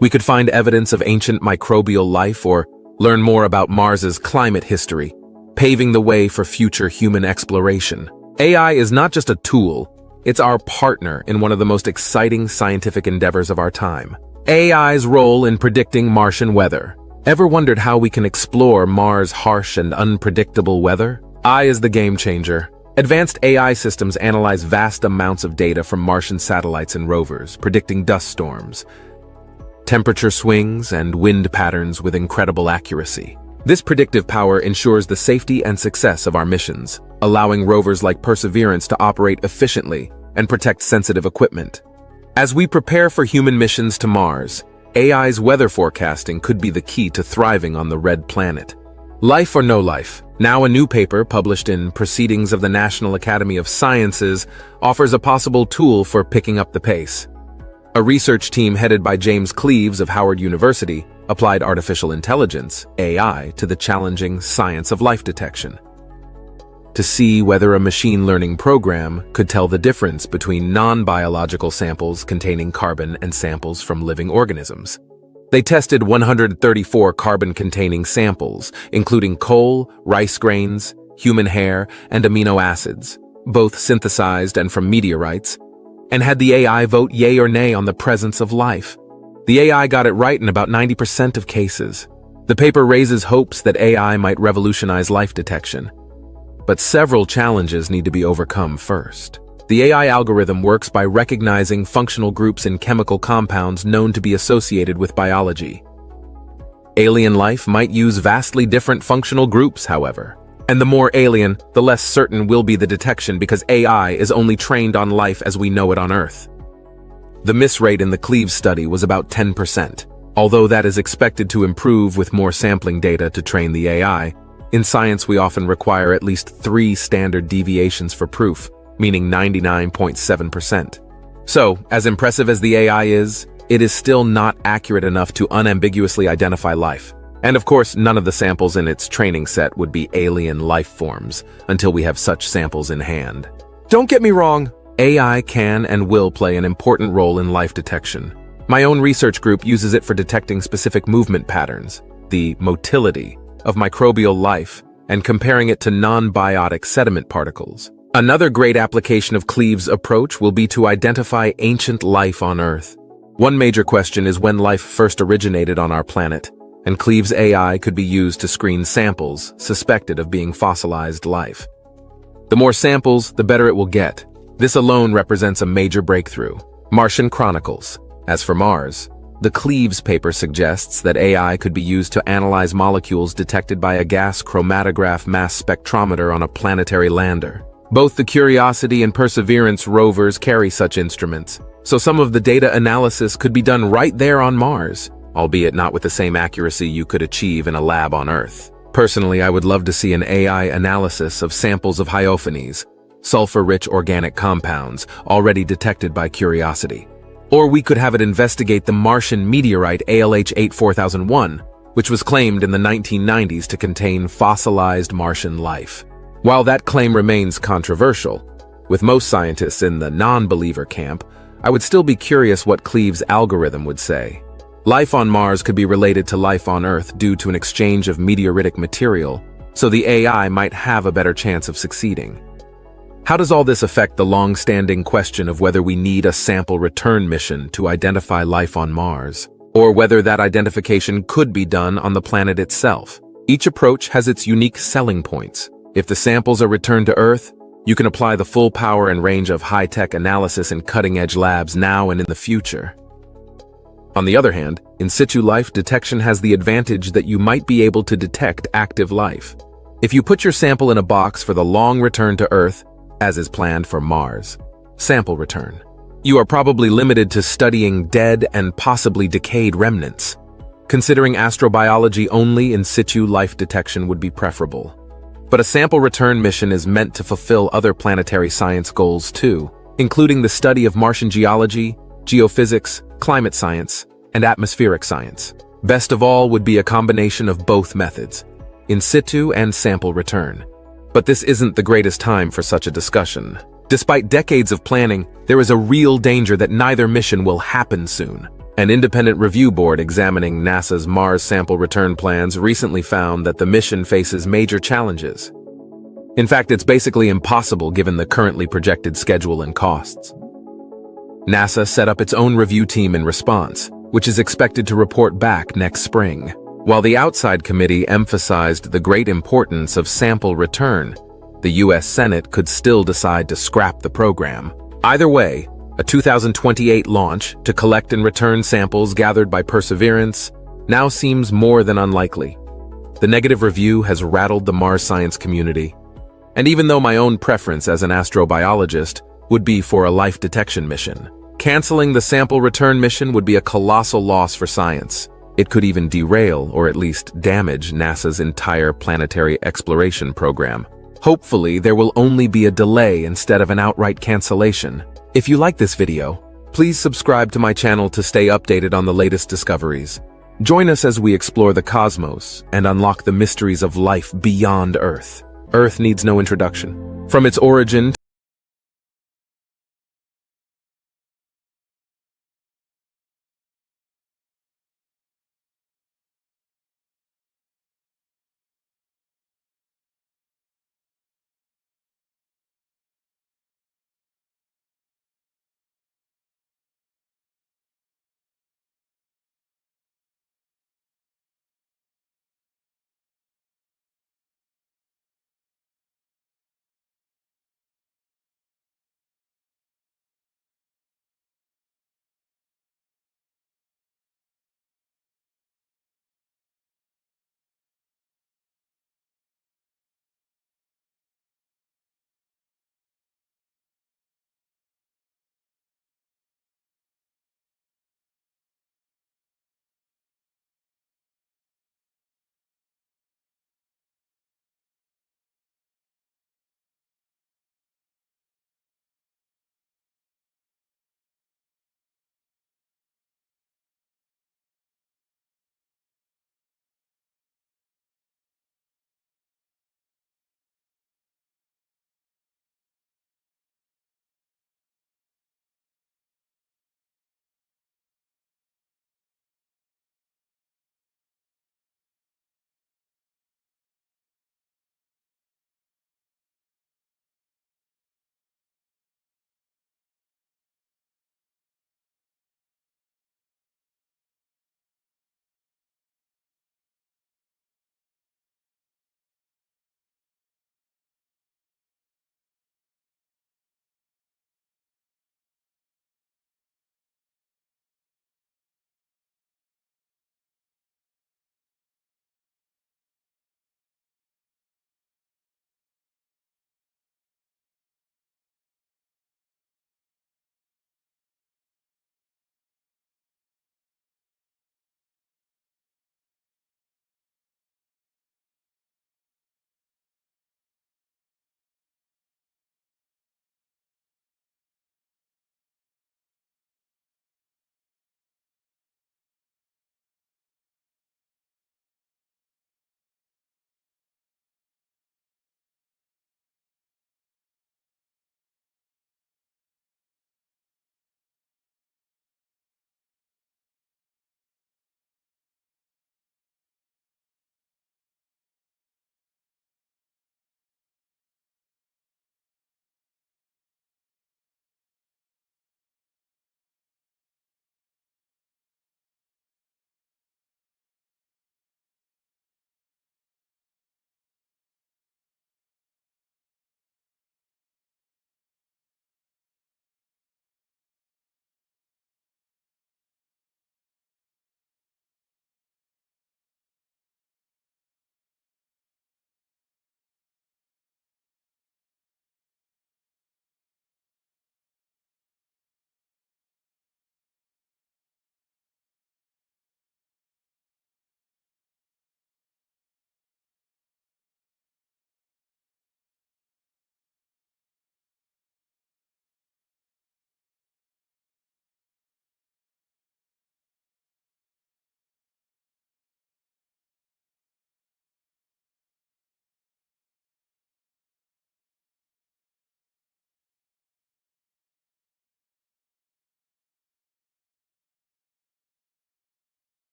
Speaker 4: We could find evidence of ancient microbial life or learn more about Mars's climate history, paving the way for future human exploration. AI is not just a tool, it's our partner in one of the most exciting scientific endeavors of our time. AI's role in predicting Martian weather. Ever wondered how we can explore Mars' harsh and unpredictable weather? AI is the game changer. Advanced AI systems analyze vast amounts of data from Martian satellites and rovers, predicting dust storms, temperature swings, and wind patterns with incredible accuracy. This predictive power ensures the safety and success of our missions, allowing rovers like Perseverance to operate efficiently and protect sensitive equipment. As we prepare for human missions to Mars, AI's weather forecasting could be the key to thriving on the red planet. Life or no life? Now a new paper published in Proceedings of the National Academy of Sciences offers a possible tool for picking up the pace. A research team headed by James Cleves of Howard University applied artificial intelligence, AI, to the challenging science of life detection, to see whether a machine learning program could tell the difference between non-biological samples containing carbon and samples from living organisms. They tested 134 carbon-containing samples, including coal, rice grains, human hair, and amino acids, both synthesized and from meteorites, and had the AI vote yay or nay on the presence of life. The AI got it right in about 90% of cases. The paper raises hopes that AI might revolutionize life detection. But several challenges need to be overcome first. The AI algorithm works by recognizing functional groups in chemical compounds known to be associated with biology. Alien life might use vastly different functional groups, however. And the more alien, the less certain will be the detection because AI is only trained on life as we know it on Earth. The miss rate in the Cleves study was about 10%, although that is expected to improve with more sampling data to train the AI. In science, we often require at least 3 standard deviations for proof, meaning 99.7%. So, as impressive as the AI is, it is still not accurate enough to unambiguously identify life. And of course, none of the samples in its training set would be alien life forms until we have such samples in hand. Don't get me wrong, AI can and will play an important role in life detection. My own research group uses it for detecting specific movement patterns, the motility of microbial life, and comparing it to non-biotic sediment particles. Another great application of Cleves' approach will be to identify ancient life on Earth. One major question is when life first originated on our planet, and Cleves' AI could be used to screen samples suspected of being fossilized life. The more samples, the better it will get. This alone represents a major breakthrough. Martian Chronicles. As for Mars, the Cleves paper suggests that AI could be used to analyze molecules detected by a gas chromatograph mass spectrometer on a planetary lander. Both the Curiosity and Perseverance rovers carry such instruments, so some of the data analysis could be done right there on Mars, albeit not with the same accuracy you could achieve in a lab on Earth. Personally, I would love to see an AI analysis of samples of hyophenies, sulfur-rich organic compounds already detected by Curiosity. Or we could have it investigate the Martian meteorite ALH-8 4001, which was claimed in the 1990s to contain fossilized Martian life. While that claim remains controversial, with most scientists in the non-believer camp, I would still be curious what Cleves' algorithm would say. Life on Mars could be related to life on Earth due to an exchange of meteoritic material, so the AI might have a better chance of succeeding. How does all this affect the long-standing question of whether we need a sample return mission to identify life on Mars, or whether that identification could be done on the planet itself? Each approach has its unique selling points. If the samples are returned to Earth, you can apply the full power and range of high-tech analysis in cutting-edge labs now and in the future. On the other hand, in situ life detection has the advantage that you might be able to detect active life. If you put your sample in a box for the long return to Earth, as is planned for Mars, sample return, you are probably limited to studying dead and possibly decayed remnants. Considering astrobiology only, in situ life detection would be preferable. But a sample return mission is meant to fulfill other planetary science goals too, including the study of Martian geology, geophysics, climate science, and atmospheric science. Best of all would be a combination of both methods, in situ and sample return. But this isn't the greatest time for such a discussion. Despite decades of planning, there is a real danger that neither mission will happen soon. An independent review board examining NASA's Mars sample return plans recently found that the mission faces major challenges. In fact, it's basically impossible given the currently projected schedule and costs. NASA set up its own review team in response, which is expected to report back next spring. While the outside committee emphasized the great importance of sample return, the U.S. Senate could still decide to scrap the program. Either way, A 2028 launch to collect and return samples gathered by Perseverance now seems more than unlikely. The negative review has rattled the Mars science community. And even though my own preference as an astrobiologist would be for a life detection mission, canceling the sample return mission would be a colossal loss for science. It could even derail, or at least damage, NASA's entire planetary exploration program. Hopefully, there will only be a delay instead of an outright cancellation. If you like this video, please subscribe to my channel to stay updated on the latest discoveries. Join us as we explore the cosmos and unlock the mysteries of life beyond Earth. Earth needs no introduction. From its origin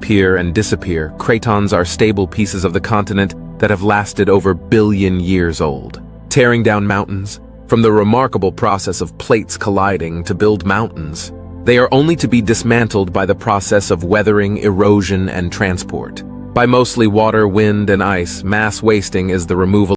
Speaker 4: appear and disappear, cratons are stable pieces of the continent that have lasted over billion years old. Tearing down mountains, from the remarkable process of plates colliding to build mountains, they are only to be dismantled by the process of weathering, erosion, and transport. By mostly water, wind, and ice, mass wasting is the removal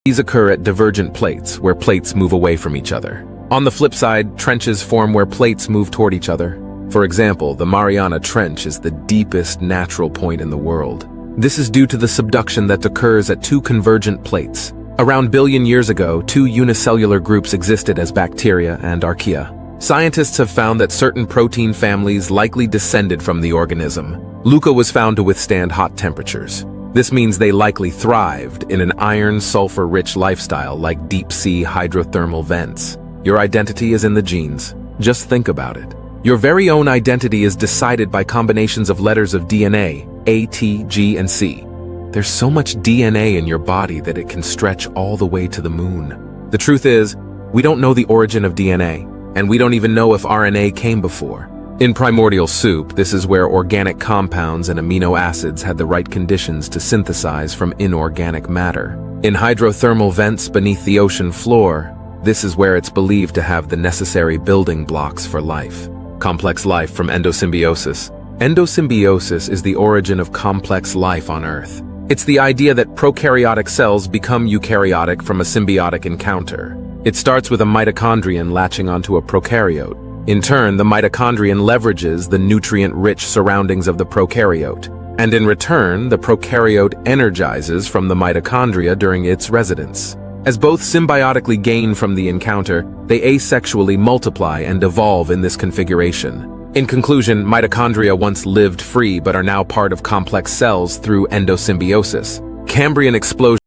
Speaker 4: These occur at divergent plates, where plates move away from each other. On the flip side, trenches form where plates move toward each other. For example, the Mariana Trench is the deepest natural point in the world. This is due to the subduction that occurs at two convergent plates. Around billion years ago, two unicellular groups existed as bacteria and archaea. Scientists have found that certain protein families likely descended from the organism. Luca was found to withstand hot temperatures. This means they likely thrived in an iron-sulfur-rich lifestyle like deep-sea hydrothermal vents. Your identity is in the genes. Just think about it. Your very own identity is decided by combinations of letters of DNA, A, T, G, and C. There's so much DNA in your body that it can stretch all the way to the moon. The truth is, we don't know the origin of DNA, and we don't even know if RNA came before. In primordial soup, this is where organic compounds and amino acids had the right conditions to synthesize from inorganic matter. In hydrothermal vents beneath the ocean floor, this is where it's believed to have the necessary building blocks for life. Complex life from endosymbiosis. Endosymbiosis is the origin of complex life on Earth. It's the idea that prokaryotic cells become eukaryotic from a symbiotic encounter. It starts with a mitochondrion latching onto a prokaryote. In turn, the mitochondrion leverages the nutrient-rich surroundings of the prokaryote. And in return, the prokaryote energizes from the mitochondria during its residence. As both symbiotically gain from the encounter, they asexually multiply and evolve in this configuration. In conclusion, mitochondria once lived free but are now part of complex cells through endosymbiosis. Cambrian explosion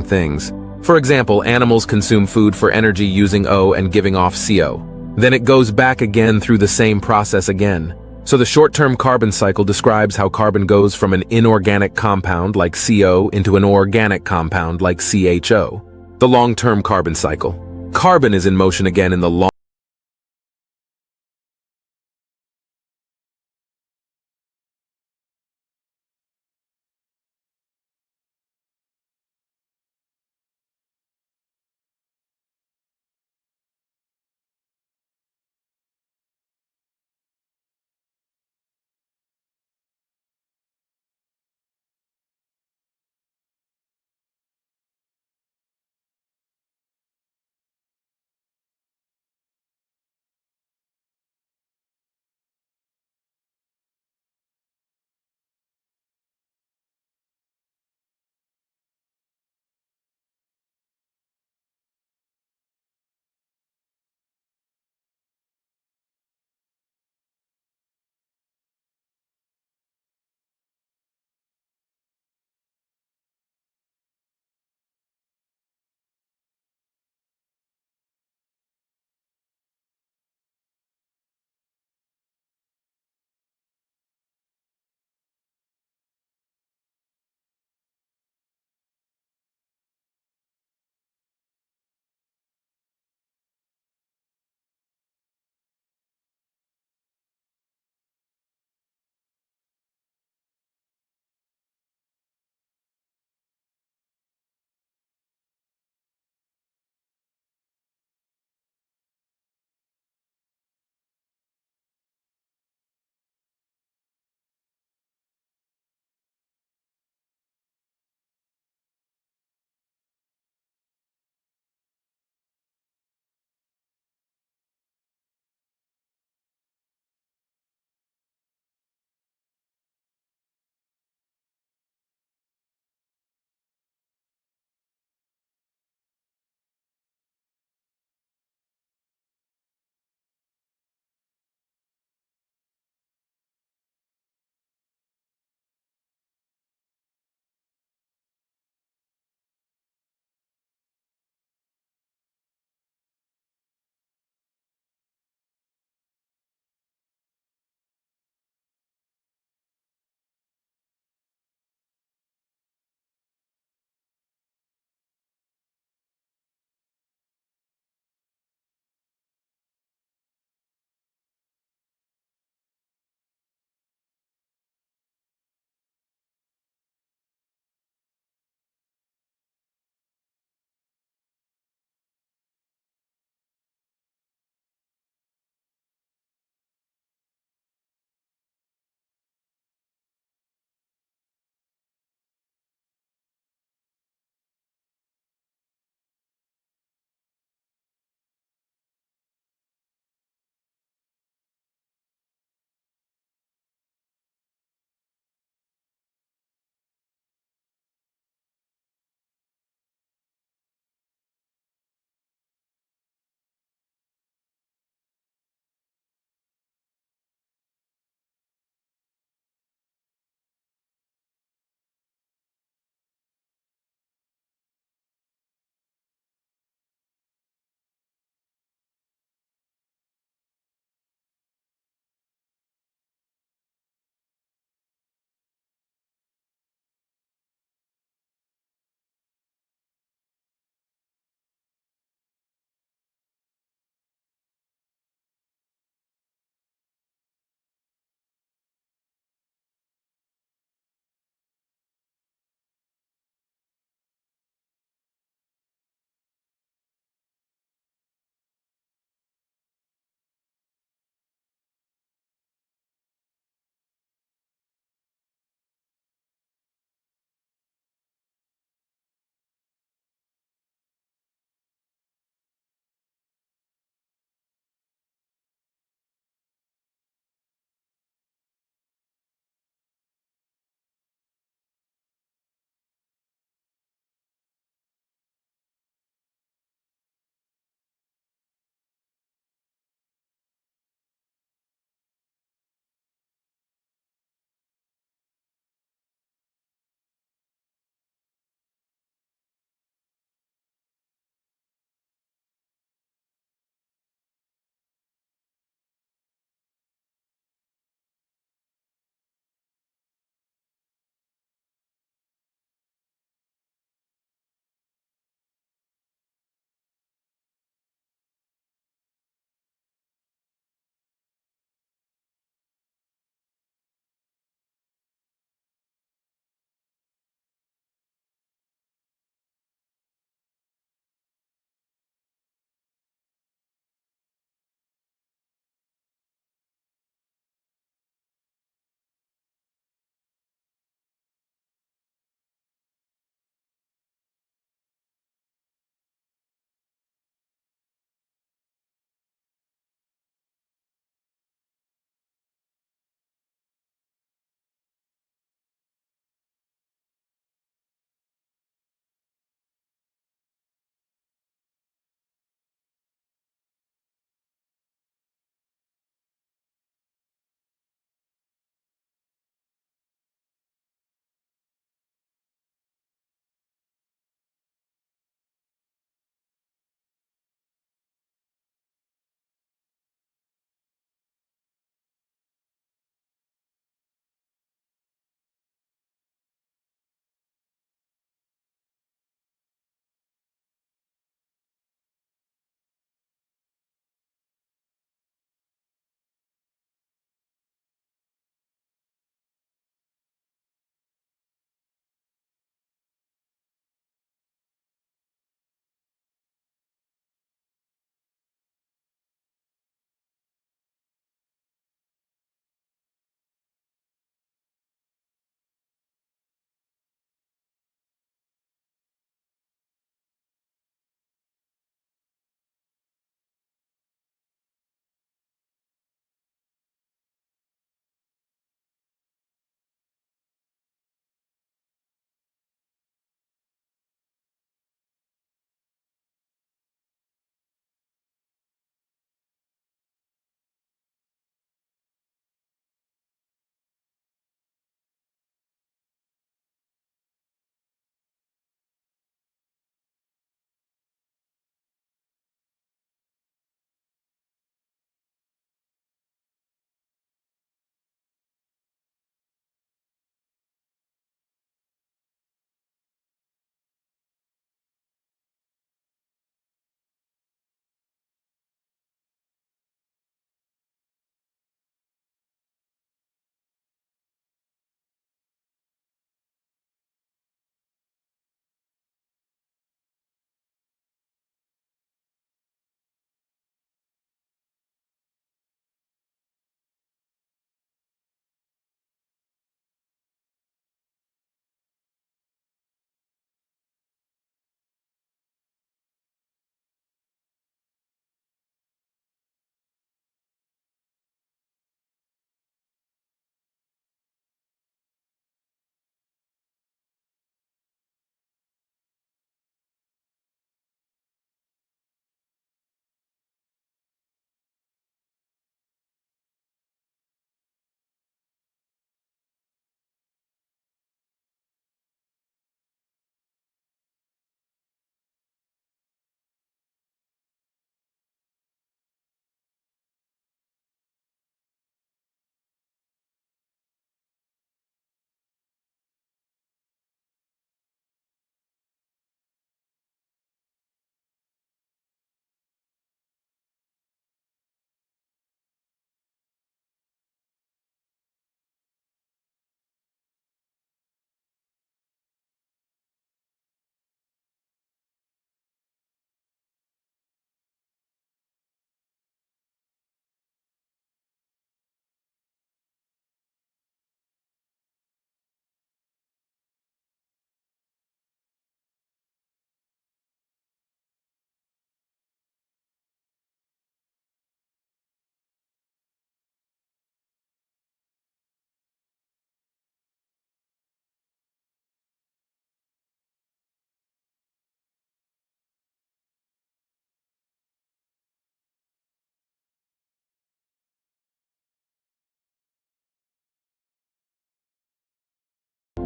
Speaker 4: things. For example, animals consume food for energy using O and giving off CO. Then it goes back again through the same process again. So the short-term carbon cycle describes how carbon goes from an inorganic compound like CO into an organic compound like CHO. The long-term carbon cycle. Carbon is in motion again in the long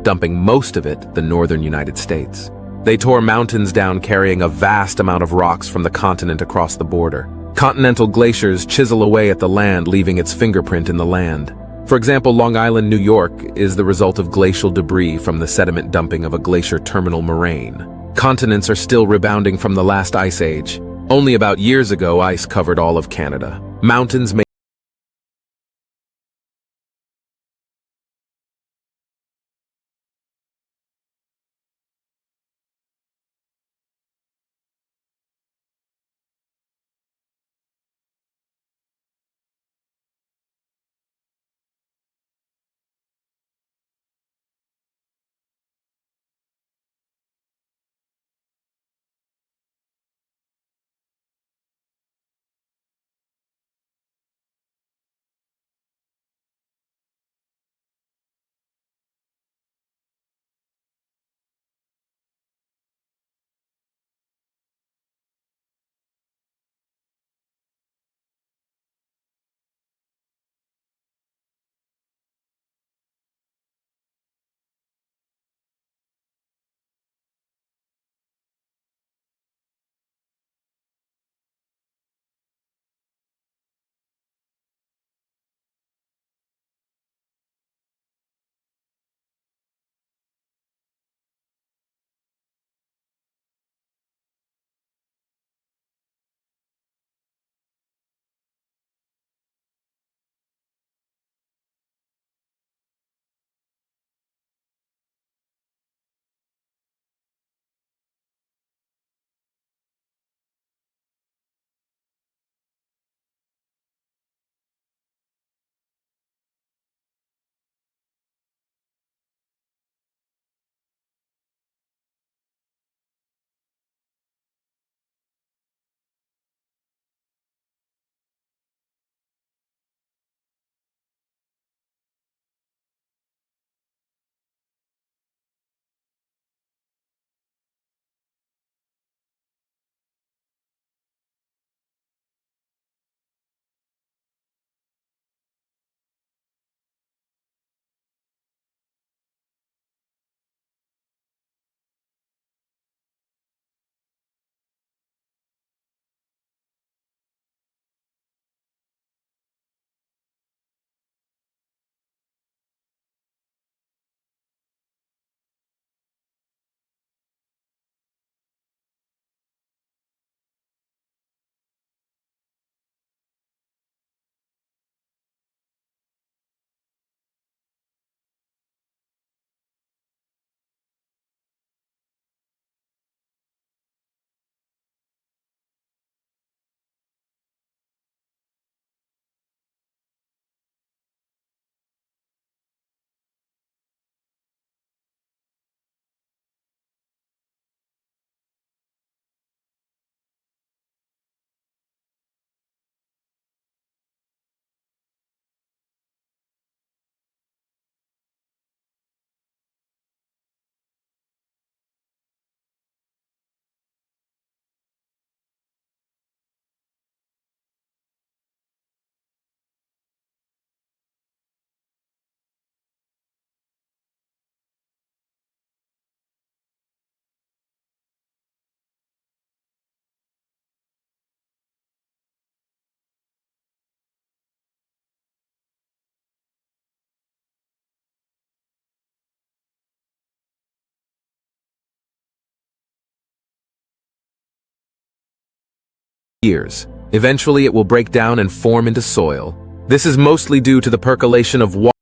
Speaker 4: dumping most of it the northern United States. They tore mountains down carrying a vast amount of rocks from the continent across the border. Continental glaciers chisel away at the land, leaving its fingerprint in the land. For example, Long Island, New York, is the result of glacial debris from the sediment dumping of a glacier terminal moraine. Continents are still rebounding from the last ice age. Only about years ago, ice covered all of Canada. Mountains made years. Eventually, it will break down and form into soil. This is mostly due to the percolation of water.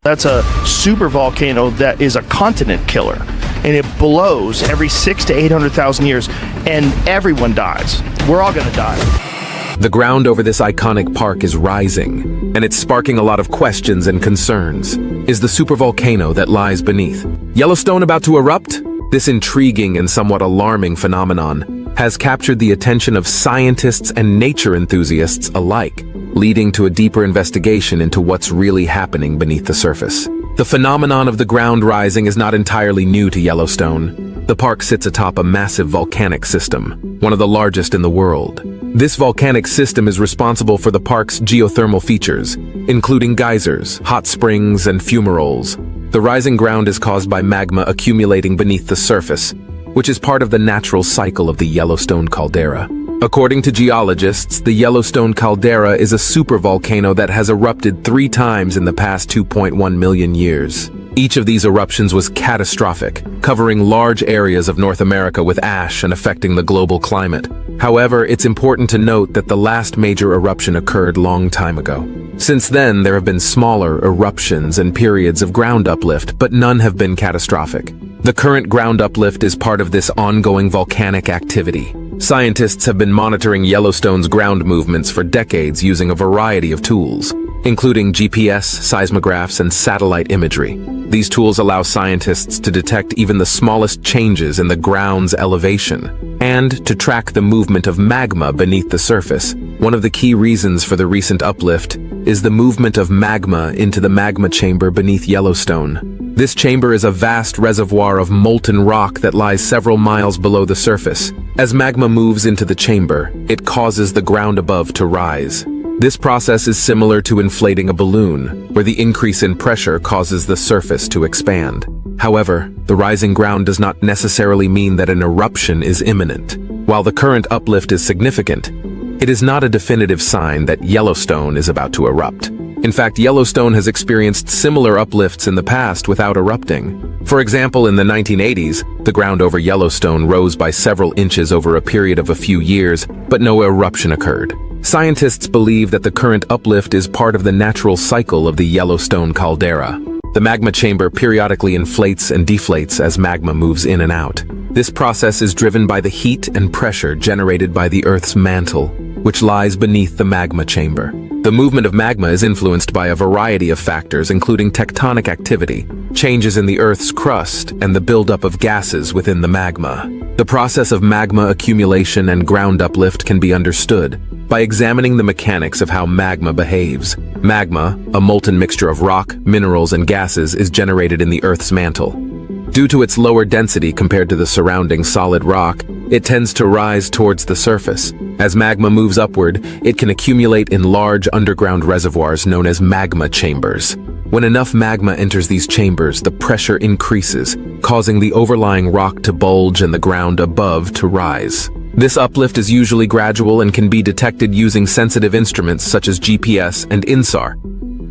Speaker 8: That's a supervolcano that is a continent killer, and it blows every 600,000 to 800,000 years, and everyone dies. We're all going to die.
Speaker 4: The ground over this iconic park is rising, and it's sparking a lot of questions and concerns. Is the supervolcano that lies beneath Yellowstone about to erupt? This intriguing and somewhat alarming phenomenon has captured the attention of scientists and nature enthusiasts alike, leading to a deeper investigation into what's really happening beneath the surface. The phenomenon of the ground rising is not entirely new to Yellowstone. The park sits atop a massive volcanic system, one of the largest in the world. This volcanic system is responsible for the park's geothermal features, including geysers, hot springs, and fumaroles. The rising ground is caused by magma accumulating beneath the surface, which is part of the natural cycle of the Yellowstone caldera. According to geologists, the Yellowstone caldera is a supervolcano that has erupted 3 times in the past 2.1 million years. Each of these eruptions was catastrophic, covering large areas of North America with ash and affecting the global climate. However, it's important to note that the last major eruption occurred long time ago. Since then, there have been smaller eruptions and periods of ground uplift, but none have been catastrophic. The current ground uplift is part of this ongoing volcanic activity. Scientists have been monitoring Yellowstone's ground movements for decades using a variety of tools, including GPS, seismographs, and satellite imagery. These tools allow scientists to detect even the smallest changes in the ground's elevation and to track the movement of magma beneath the surface. One of the key reasons for the recent uplift is the movement of magma into the magma chamber beneath Yellowstone. This chamber is a vast reservoir of molten rock that lies several miles below the surface. As magma moves into the chamber, it causes the ground above to rise. This process is similar to inflating a balloon, where the increase in pressure causes the surface to expand. However, the rising ground does not necessarily mean that an eruption is imminent. While the current uplift is significant, it is not a definitive sign that Yellowstone is about to erupt. In fact, Yellowstone has experienced similar uplifts in the past without erupting. For example, in the 1980s, the ground over Yellowstone rose by several inches over a period of a few years, but no eruption occurred. Scientists believe that the current uplift is part of the natural cycle of the Yellowstone caldera. The magma chamber periodically inflates and deflates as magma moves in and out. This process is driven by the heat and pressure generated by the Earth's mantle, which lies beneath the magma chamber. The movement of magma is influenced by a variety of factors, including tectonic activity, changes in the Earth's crust, and the buildup of gases within the magma. The process of magma accumulation and ground uplift can be understood by examining the mechanics of how magma behaves. Magma, a molten mixture of rock, minerals, and gases, is generated in the Earth's mantle. Due to its lower density compared to the surrounding solid rock, it tends to rise towards the surface. As magma moves upward, it can accumulate in large underground reservoirs known as magma chambers. When enough magma enters these chambers, the pressure increases, causing the overlying rock to bulge and the ground above to rise. This uplift is usually gradual and can be detected using sensitive instruments such as GPS and INSAR,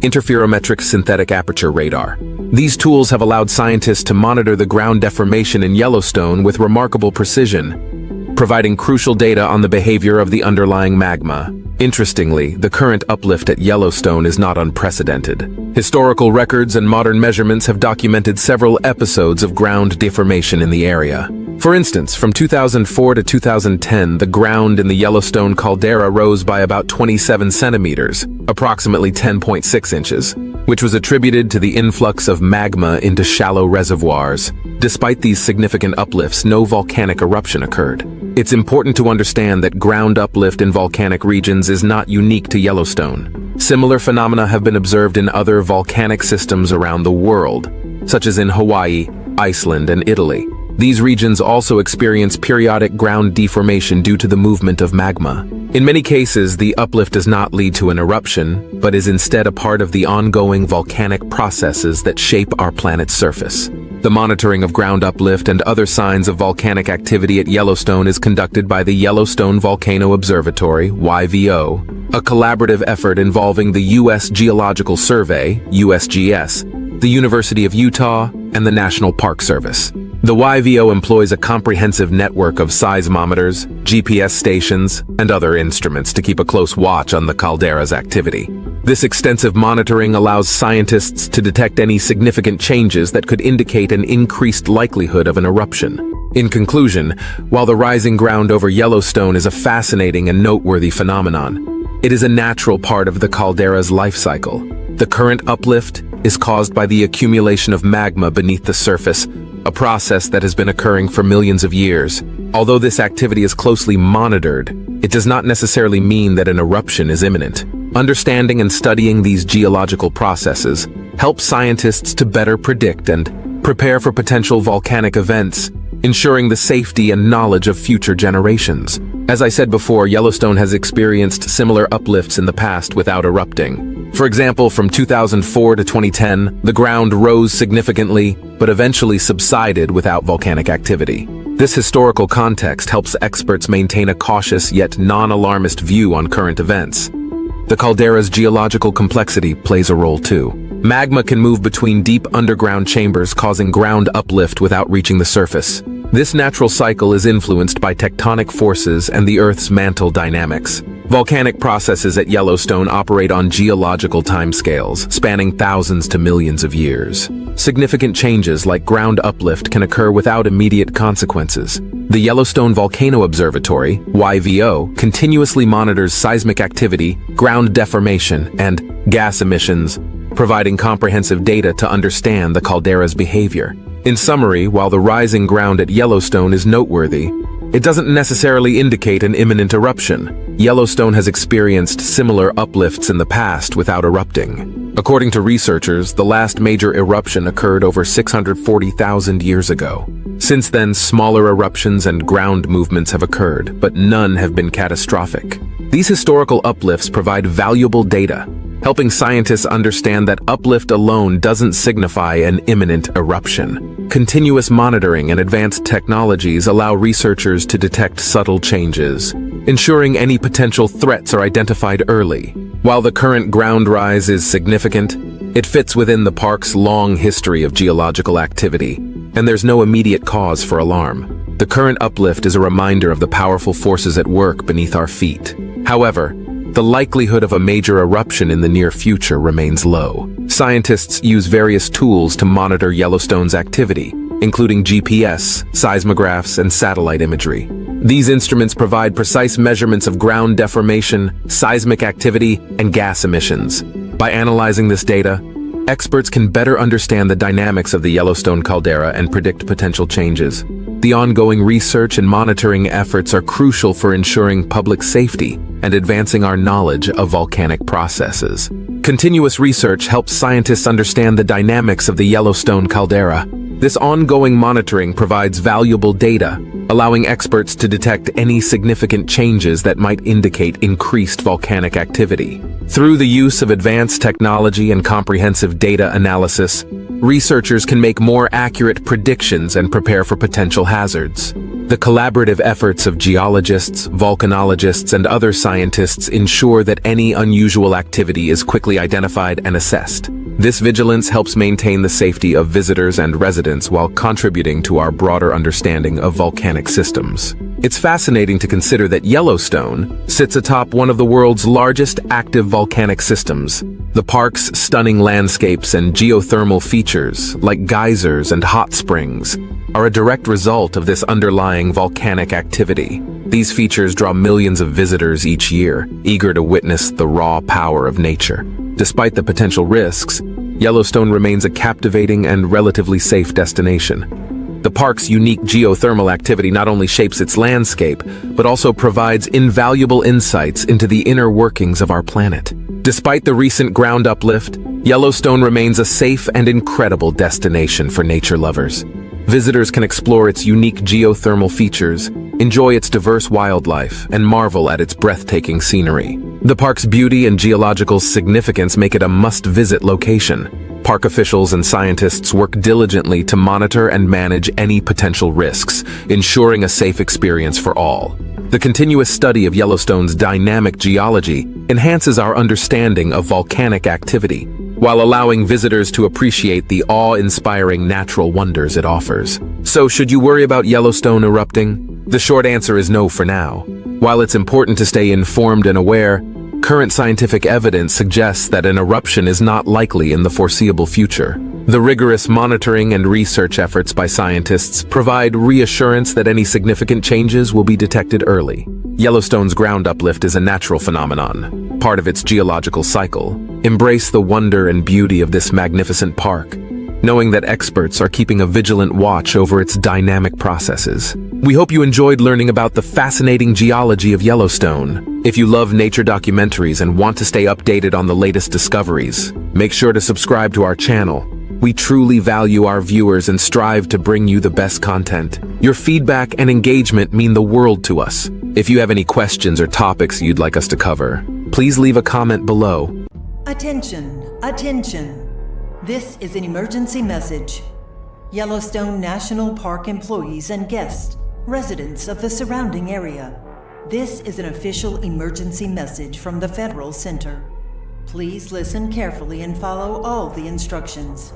Speaker 4: interferometric synthetic aperture radar. These tools have allowed scientists to monitor the ground deformation in Yellowstone with remarkable precision, providing crucial data on the behavior of the underlying magma. Interestingly, the current uplift at Yellowstone is not unprecedented. Historical records and modern measurements have documented several episodes of ground deformation in the area. For instance, from 2004 to 2010, the ground in the Yellowstone caldera rose by about 27 centimeters, approximately 10.6 inches, which was attributed to the influx of magma into shallow reservoirs. Despite these significant uplifts, no volcanic eruption occurred. It's important to understand that ground uplift in volcanic regions is not unique to Yellowstone. Similar phenomena have been observed in other volcanic systems around the world, such as in Hawaii, Iceland, and Italy. These regions also experience periodic ground deformation due to the movement of magma. In many cases, the uplift does not lead to an eruption, but is instead a part of the ongoing volcanic processes that shape our planet's surface. The monitoring of ground uplift and other signs of volcanic activity at Yellowstone is conducted by the Yellowstone Volcano Observatory, YVO, a collaborative effort involving the U.S. Geological Survey, USGS, the University of Utah, and the National Park Service. The YVO employs a comprehensive network of seismometers, GPS stations, and other instruments to keep a close watch on the caldera's activity. This extensive monitoring allows scientists to detect any significant changes that could indicate an increased likelihood of an eruption. In conclusion, while the rising ground over Yellowstone is a fascinating and noteworthy phenomenon, it is a natural part of the caldera's life cycle. The current uplift is caused by the accumulation of magma beneath the surface, a process that has been occurring for millions of years. Although this activity is closely monitored, it does not necessarily mean that an eruption is imminent. Understanding and studying these geological processes helps scientists to better predict and prepare for potential volcanic events, ensuring the safety and knowledge of future generations. As I said before, Yellowstone has experienced similar uplifts in the past without erupting. For example, from 2004 to 2010, the ground rose significantly, but eventually subsided without volcanic activity. This historical context helps experts maintain a cautious yet non-alarmist view on current events. The caldera's geological complexity plays a role too. Magma can move between deep underground chambers, causing ground uplift without reaching the surface. This natural cycle is influenced by tectonic forces and the Earth's mantle dynamics. Volcanic processes at Yellowstone operate on geological timescales, spanning thousands to millions of years. Significant changes like ground uplift can occur without immediate consequences. The Yellowstone Volcano Observatory, YVO, continuously monitors seismic activity, ground deformation, and gas emissions, providing comprehensive data to understand the caldera's behavior. In summary, while the rising ground at Yellowstone is noteworthy, it doesn't necessarily indicate an imminent eruption. Yellowstone has experienced similar uplifts in the past without erupting. According to researchers, the last major eruption occurred over 640,000 years ago. Since then, smaller eruptions and ground movements have occurred, but none have been catastrophic. These historical uplifts provide valuable data, helping scientists understand that uplift alone doesn't signify an imminent eruption. Continuous monitoring and advanced technologies allow researchers to detect subtle changes, ensuring any potential threats are identified early. While the current ground rise is significant, it fits within the park's long history of geological activity, and there's no immediate cause for alarm. The current uplift is a reminder of the powerful forces at work beneath our feet. However, the likelihood of a major eruption in the near future remains low. Scientists use various tools to monitor Yellowstone's activity, including GPS, seismographs, and satellite imagery. These instruments provide precise measurements of ground deformation, seismic activity, and gas emissions. By analyzing this data, experts can better understand the dynamics of the Yellowstone caldera and predict potential changes. The ongoing research and monitoring efforts are crucial for ensuring public safety and advancing our knowledge of volcanic processes. Continuous research helps scientists understand the dynamics of the Yellowstone caldera. This ongoing monitoring provides valuable data, allowing experts to detect any significant changes that might indicate increased volcanic activity. Through the use of advanced technology and comprehensive data analysis, researchers can make more accurate predictions and prepare for potential hazards. The collaborative efforts of geologists, volcanologists, and other scientists ensure that any unusual activity is quickly identified and assessed. This vigilance helps maintain the safety of visitors and residents while contributing to our broader understanding of volcanic systems. It's fascinating to consider that Yellowstone sits atop one of the world's largest active volcanic systems. The park's stunning landscapes and geothermal features, like geysers and hot springs, are a direct result of this underlying volcanic activity. These features draw millions of visitors each year, eager to witness the raw power of nature. Despite the potential risks, Yellowstone remains a captivating and relatively safe destination. The park's unique geothermal activity not only shapes its landscape, but also provides invaluable insights into the inner workings of our planet. Despite the recent ground uplift, Yellowstone remains a safe and incredible destination for nature lovers. Visitors can explore its unique geothermal features, enjoy its diverse wildlife, and marvel at its breathtaking scenery. The park's beauty and geological significance make it a must-visit location. Park officials and scientists work diligently to monitor and manage any potential risks, ensuring a safe experience for all. The continuous study of Yellowstone's dynamic geology enhances our understanding of volcanic activity. while allowing visitors to appreciate the awe-inspiring natural wonders it offers. So, should you worry about Yellowstone erupting? The short answer is no for now. While it's important to stay informed and aware, current scientific evidence suggests that an eruption is not likely in the foreseeable future. The rigorous monitoring and research efforts by scientists provide reassurance that any significant changes will be detected early. Yellowstone's ground uplift is a natural phenomenon, part of its geological cycle. Embrace the wonder and beauty of this magnificent park, knowing that experts are keeping a vigilant watch over its dynamic processes. We hope you enjoyed learning about the fascinating geology of Yellowstone. If you love nature documentaries and want to stay updated on the latest discoveries, make sure to subscribe to our channel. We truly value our viewers and strive to bring you the best content. Your feedback and engagement mean the world to us. If you have any questions or topics you'd like us to cover, please leave a comment below.
Speaker 9: Attention, attention. This is an emergency message. Yellowstone National Park employees and guests, residents of the surrounding area. This is an official emergency message from the Federal Center. Please listen carefully and follow all the instructions.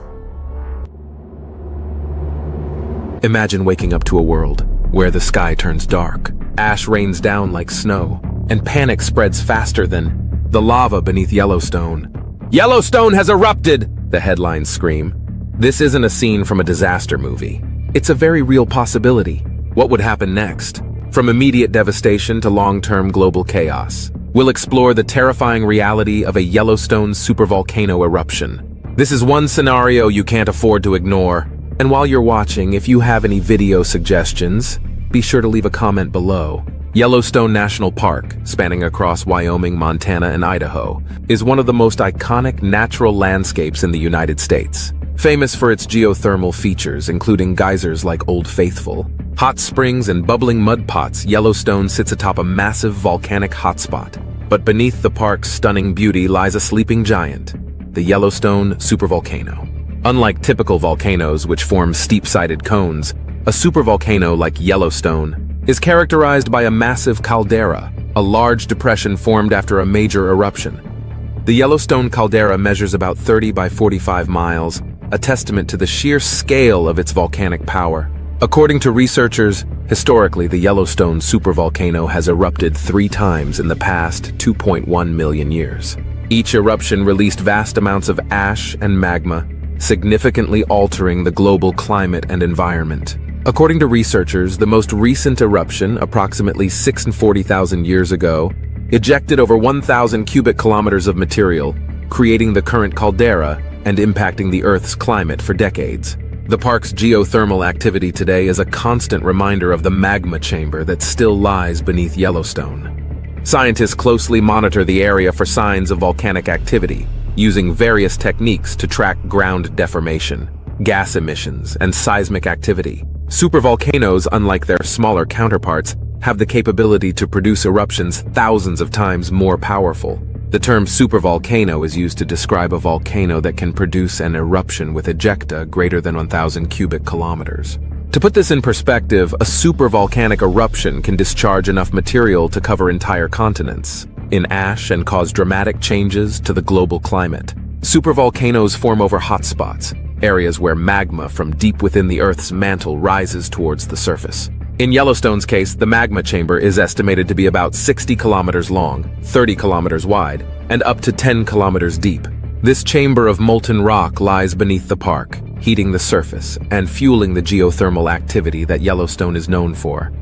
Speaker 4: Imagine waking up to a world where the sky turns dark, ash rains down like snow, and panic spreads faster than the lava beneath Yellowstone. Yellowstone has erupted! The headlines scream. This isn't a scene from a disaster movie. It's a very real possibility. What would happen next? From immediate devastation to long-term global chaos, we'll explore the terrifying reality of a Yellowstone supervolcano eruption. This is one scenario you can't afford to ignore. And while you're watching, if you have any video suggestions, be sure to leave a comment below. Yellowstone National Park, spanning across Wyoming, Montana, and Idaho, is one of the most iconic natural landscapes in the United States. Famous for its geothermal features, including geysers like Old Faithful, hot springs, and bubbling mud pots, Yellowstone sits atop a massive volcanic hotspot. But beneath the park's stunning beauty lies a sleeping giant, the Yellowstone supervolcano. Unlike typical volcanoes, which form steep-sided cones, a supervolcano like Yellowstone is characterized by a massive caldera, a large depression formed after a major eruption. The Yellowstone caldera measures about 30 by 45 miles, a testament to the sheer scale of its volcanic power. According to researchers, historically the Yellowstone supervolcano has erupted 3 times in the past 2.1 million years. Each eruption released vast amounts of ash and magma, significantly altering the global climate and environment. According to researchers, the most recent eruption, approximately 640,000 years ago, ejected over 1,000 cubic kilometers of material, creating the current caldera and impacting the Earth's climate for decades. The park's geothermal activity today is a constant reminder of the magma chamber that still lies beneath Yellowstone. Scientists closely monitor the area for signs of volcanic activity, using various techniques to track ground deformation, gas emissions, and seismic activity. Supervolcanoes, unlike their smaller counterparts, have the capability to produce eruptions thousands of times more powerful. The term supervolcano is used to describe a volcano that can produce an eruption with ejecta greater than 1,000 cubic kilometers. To put this in perspective, a supervolcanic eruption can discharge enough material to cover entire continents in ash and cause dramatic changes to the global climate. Supervolcanoes form over hotspots, areas where magma from deep within the Earth's mantle rises towards the surface. In Yellowstone's case, the magma chamber is estimated to be about 60 kilometers long, 30 kilometers wide, and up to 10 kilometers deep. This chamber of molten rock lies beneath the park, heating the surface and fueling the geothermal activity that Yellowstone is known for.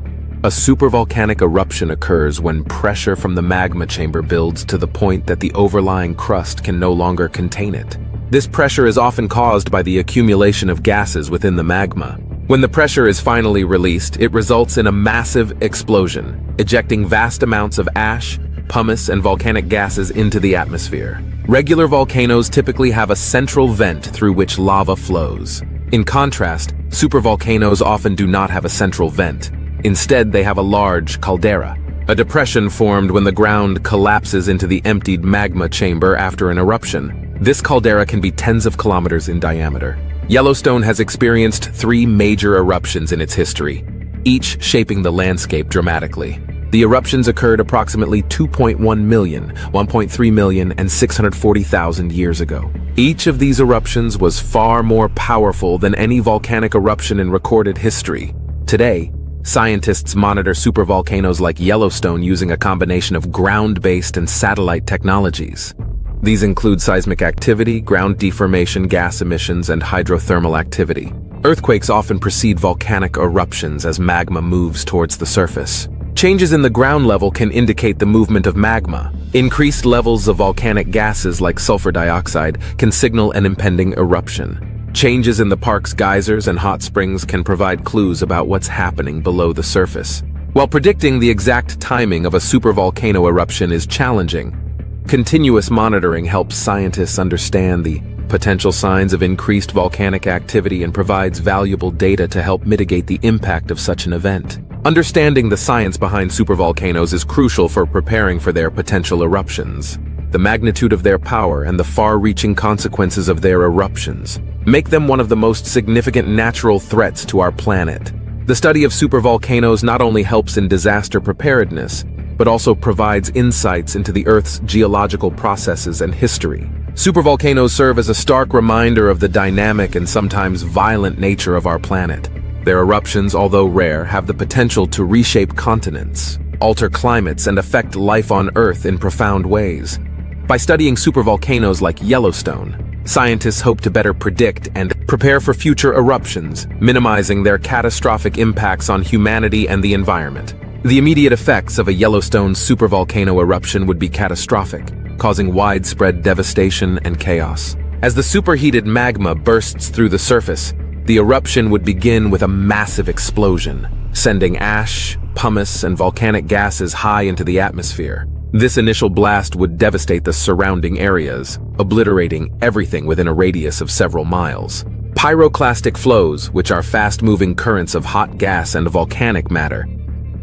Speaker 4: A supervolcanic eruption occurs when pressure from the magma chamber builds to the point that the overlying crust can no longer contain it. This pressure is often caused by the accumulation of gases within the magma. When the pressure is finally released, it results in a massive explosion, ejecting vast amounts of ash, pumice, and volcanic gases into the atmosphere. Regular volcanoes typically have a central vent through which lava flows. In contrast, supervolcanoes often do not have a central vent. Instead, they have a large caldera, a depression formed when the ground collapses into the emptied magma chamber after an eruption. This caldera can be tens of kilometers in diameter. Yellowstone has experienced 3 major eruptions in its history, each shaping the landscape dramatically. The The eruptions occurred approximately 2.1 million, 1.3 million, and 640,000 years ago. Each of these eruptions was far more powerful than any volcanic eruption in recorded history. Today, scientists monitor supervolcanoes like Yellowstone using a combination of ground-based and satellite technologies. These include seismic activity, ground deformation, gas emissions, and hydrothermal activity. Earthquakes often precede volcanic eruptions as magma moves towards the surface. Changes in the ground level can indicate the movement of magma. Increased levels of volcanic gases like sulfur dioxide can signal an impending eruption. Changes in the park's geysers and hot springs can provide clues about what's happening below the surface. While predicting the exact timing of a supervolcano eruption is challenging, continuous monitoring helps scientists understand the potential signs of increased volcanic activity and provides valuable data to help mitigate the impact of such an event. Understanding the science behind supervolcanoes is crucial for preparing for their potential eruptions. The magnitude of their power and the far-reaching consequences of their eruptions make them one of the most significant natural threats to our planet. The study of supervolcanoes not only helps in disaster preparedness, but also provides insights into the Earth's geological processes and history. Supervolcanoes serve as a stark reminder of the dynamic and sometimes violent nature of our planet. Their eruptions, although rare, have the potential to reshape continents, alter climates, and affect life on Earth in profound ways. By studying supervolcanoes like Yellowstone, scientists hope to better predict and prepare for future eruptions, minimizing their catastrophic impacts on humanity and the environment. The immediate effects of a Yellowstone supervolcano eruption would be catastrophic, causing widespread devastation and chaos. As the superheated magma bursts through the surface, the eruption would begin with a massive explosion, sending ash, pumice, and volcanic gases high into the atmosphere. This initial blast would devastate the surrounding areas, obliterating everything within a radius of several miles. Pyroclastic flows, which are fast-moving currents of hot gas and volcanic matter,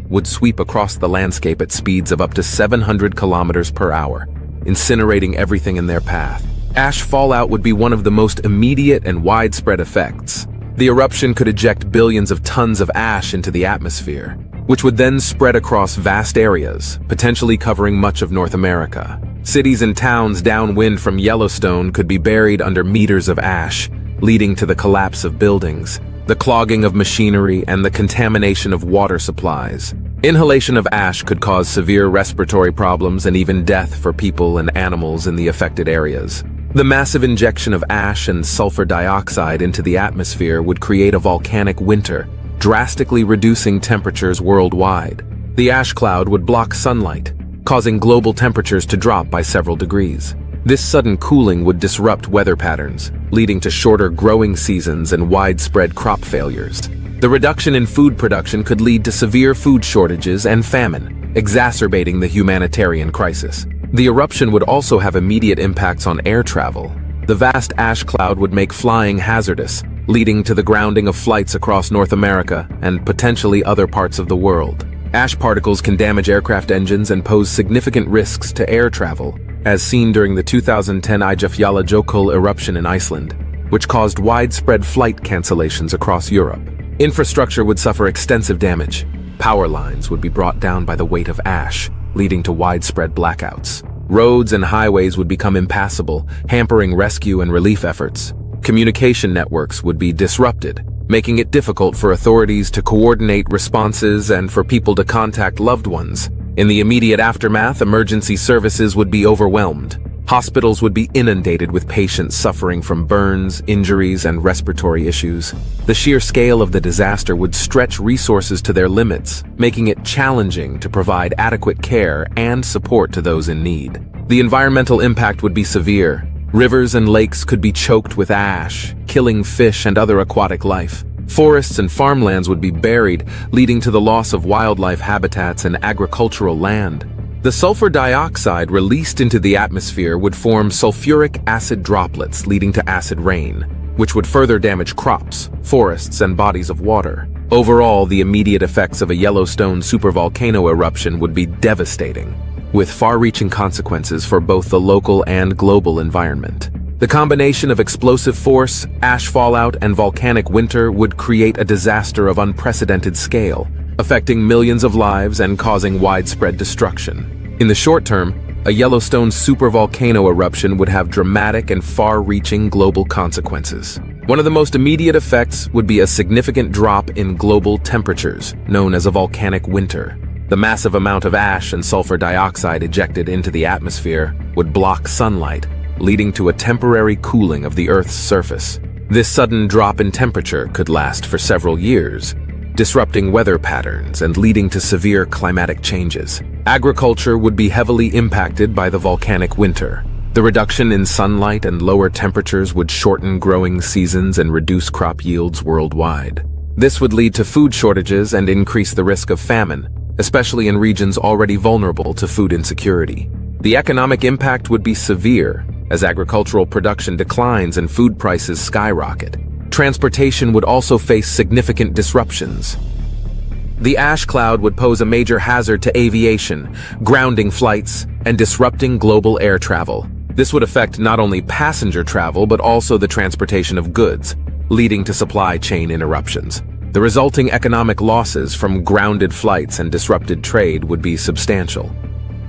Speaker 4: would sweep across the landscape at speeds of up to 700 kilometers per hour, incinerating everything in their path. Ash fallout would be one of the most immediate and widespread effects. The eruption could eject billions of tons of ash into the atmosphere, which would then spread across vast areas, potentially covering much of North America. Cities and towns downwind from Yellowstone could be buried under meters of ash, leading to the collapse of buildings, the clogging of machinery, and the contamination of water supplies. Inhalation of ash could cause severe respiratory problems and even death for people and animals in the affected areas. The massive injection of ash and sulfur dioxide into the atmosphere would create a volcanic winter, drastically reducing temperatures worldwide. The ash cloud would block sunlight, causing global temperatures to drop by several degrees. This sudden cooling would disrupt weather patterns, leading to shorter growing seasons and widespread crop failures. The reduction in food production could lead to severe food shortages and famine, exacerbating the humanitarian crisis. The eruption would also have immediate impacts on air travel. The vast ash cloud would make flying hazardous, leading to the grounding of flights across North America and potentially other parts of the world. Ash particles can damage aircraft engines and pose significant risks to air travel, as seen during the 2010 Eyjafjallajökull eruption in Iceland, which caused widespread flight cancellations across Europe. Infrastructure would suffer extensive damage. Power lines would be brought down by the weight of ash, leading to widespread blackouts. Roads and highways would become impassable, hampering rescue and relief efforts. Communication networks would be disrupted, making it difficult for authorities to coordinate responses and for people to contact loved ones. In the immediate aftermath, emergency services would be overwhelmed. Hospitals would be inundated with patients suffering from burns, injuries, and respiratory issues. The sheer scale of the disaster would stretch resources to their limits, making it challenging to provide adequate care and support to those in need. The environmental impact would be severe. Rivers and lakes could be choked with ash, killing fish and other aquatic life. Forests and farmlands would be buried, leading to the loss of wildlife habitats and agricultural land. The sulfur dioxide released into the atmosphere would form sulfuric acid droplets, leading to acid rain, which would further damage crops, forests, and bodies of water. Overall, the immediate effects of a Yellowstone supervolcano eruption would be devastating, with far-reaching consequences for both the local and global environment. The combination of explosive force, ash fallout, and volcanic winter would create a disaster of unprecedented scale, affecting millions of lives and causing widespread destruction. In the short term, a Yellowstone supervolcano eruption would have dramatic and far-reaching global consequences. One of the most immediate effects would be a significant drop in global temperatures, known as a volcanic winter. The massive amount of ash and sulfur dioxide ejected into the atmosphere would block sunlight, leading to a temporary cooling of the Earth's surface. This sudden drop in temperature could last for several years, disrupting weather patterns and leading to severe climatic changes. Agriculture would be heavily impacted by the volcanic winter. The reduction in sunlight and lower temperatures would shorten growing seasons and reduce crop yields worldwide. This would lead to food shortages and increase the risk of famine, especially in regions already vulnerable to food insecurity. The economic impact would be severe, as agricultural production declines and food prices skyrocket. Transportation would also face significant disruptions. The ash cloud would pose a major hazard to aviation, grounding flights, and disrupting global air travel. This would affect not only passenger travel but also the transportation of goods, leading to supply chain interruptions. The resulting economic losses from grounded flights and disrupted trade would be substantial.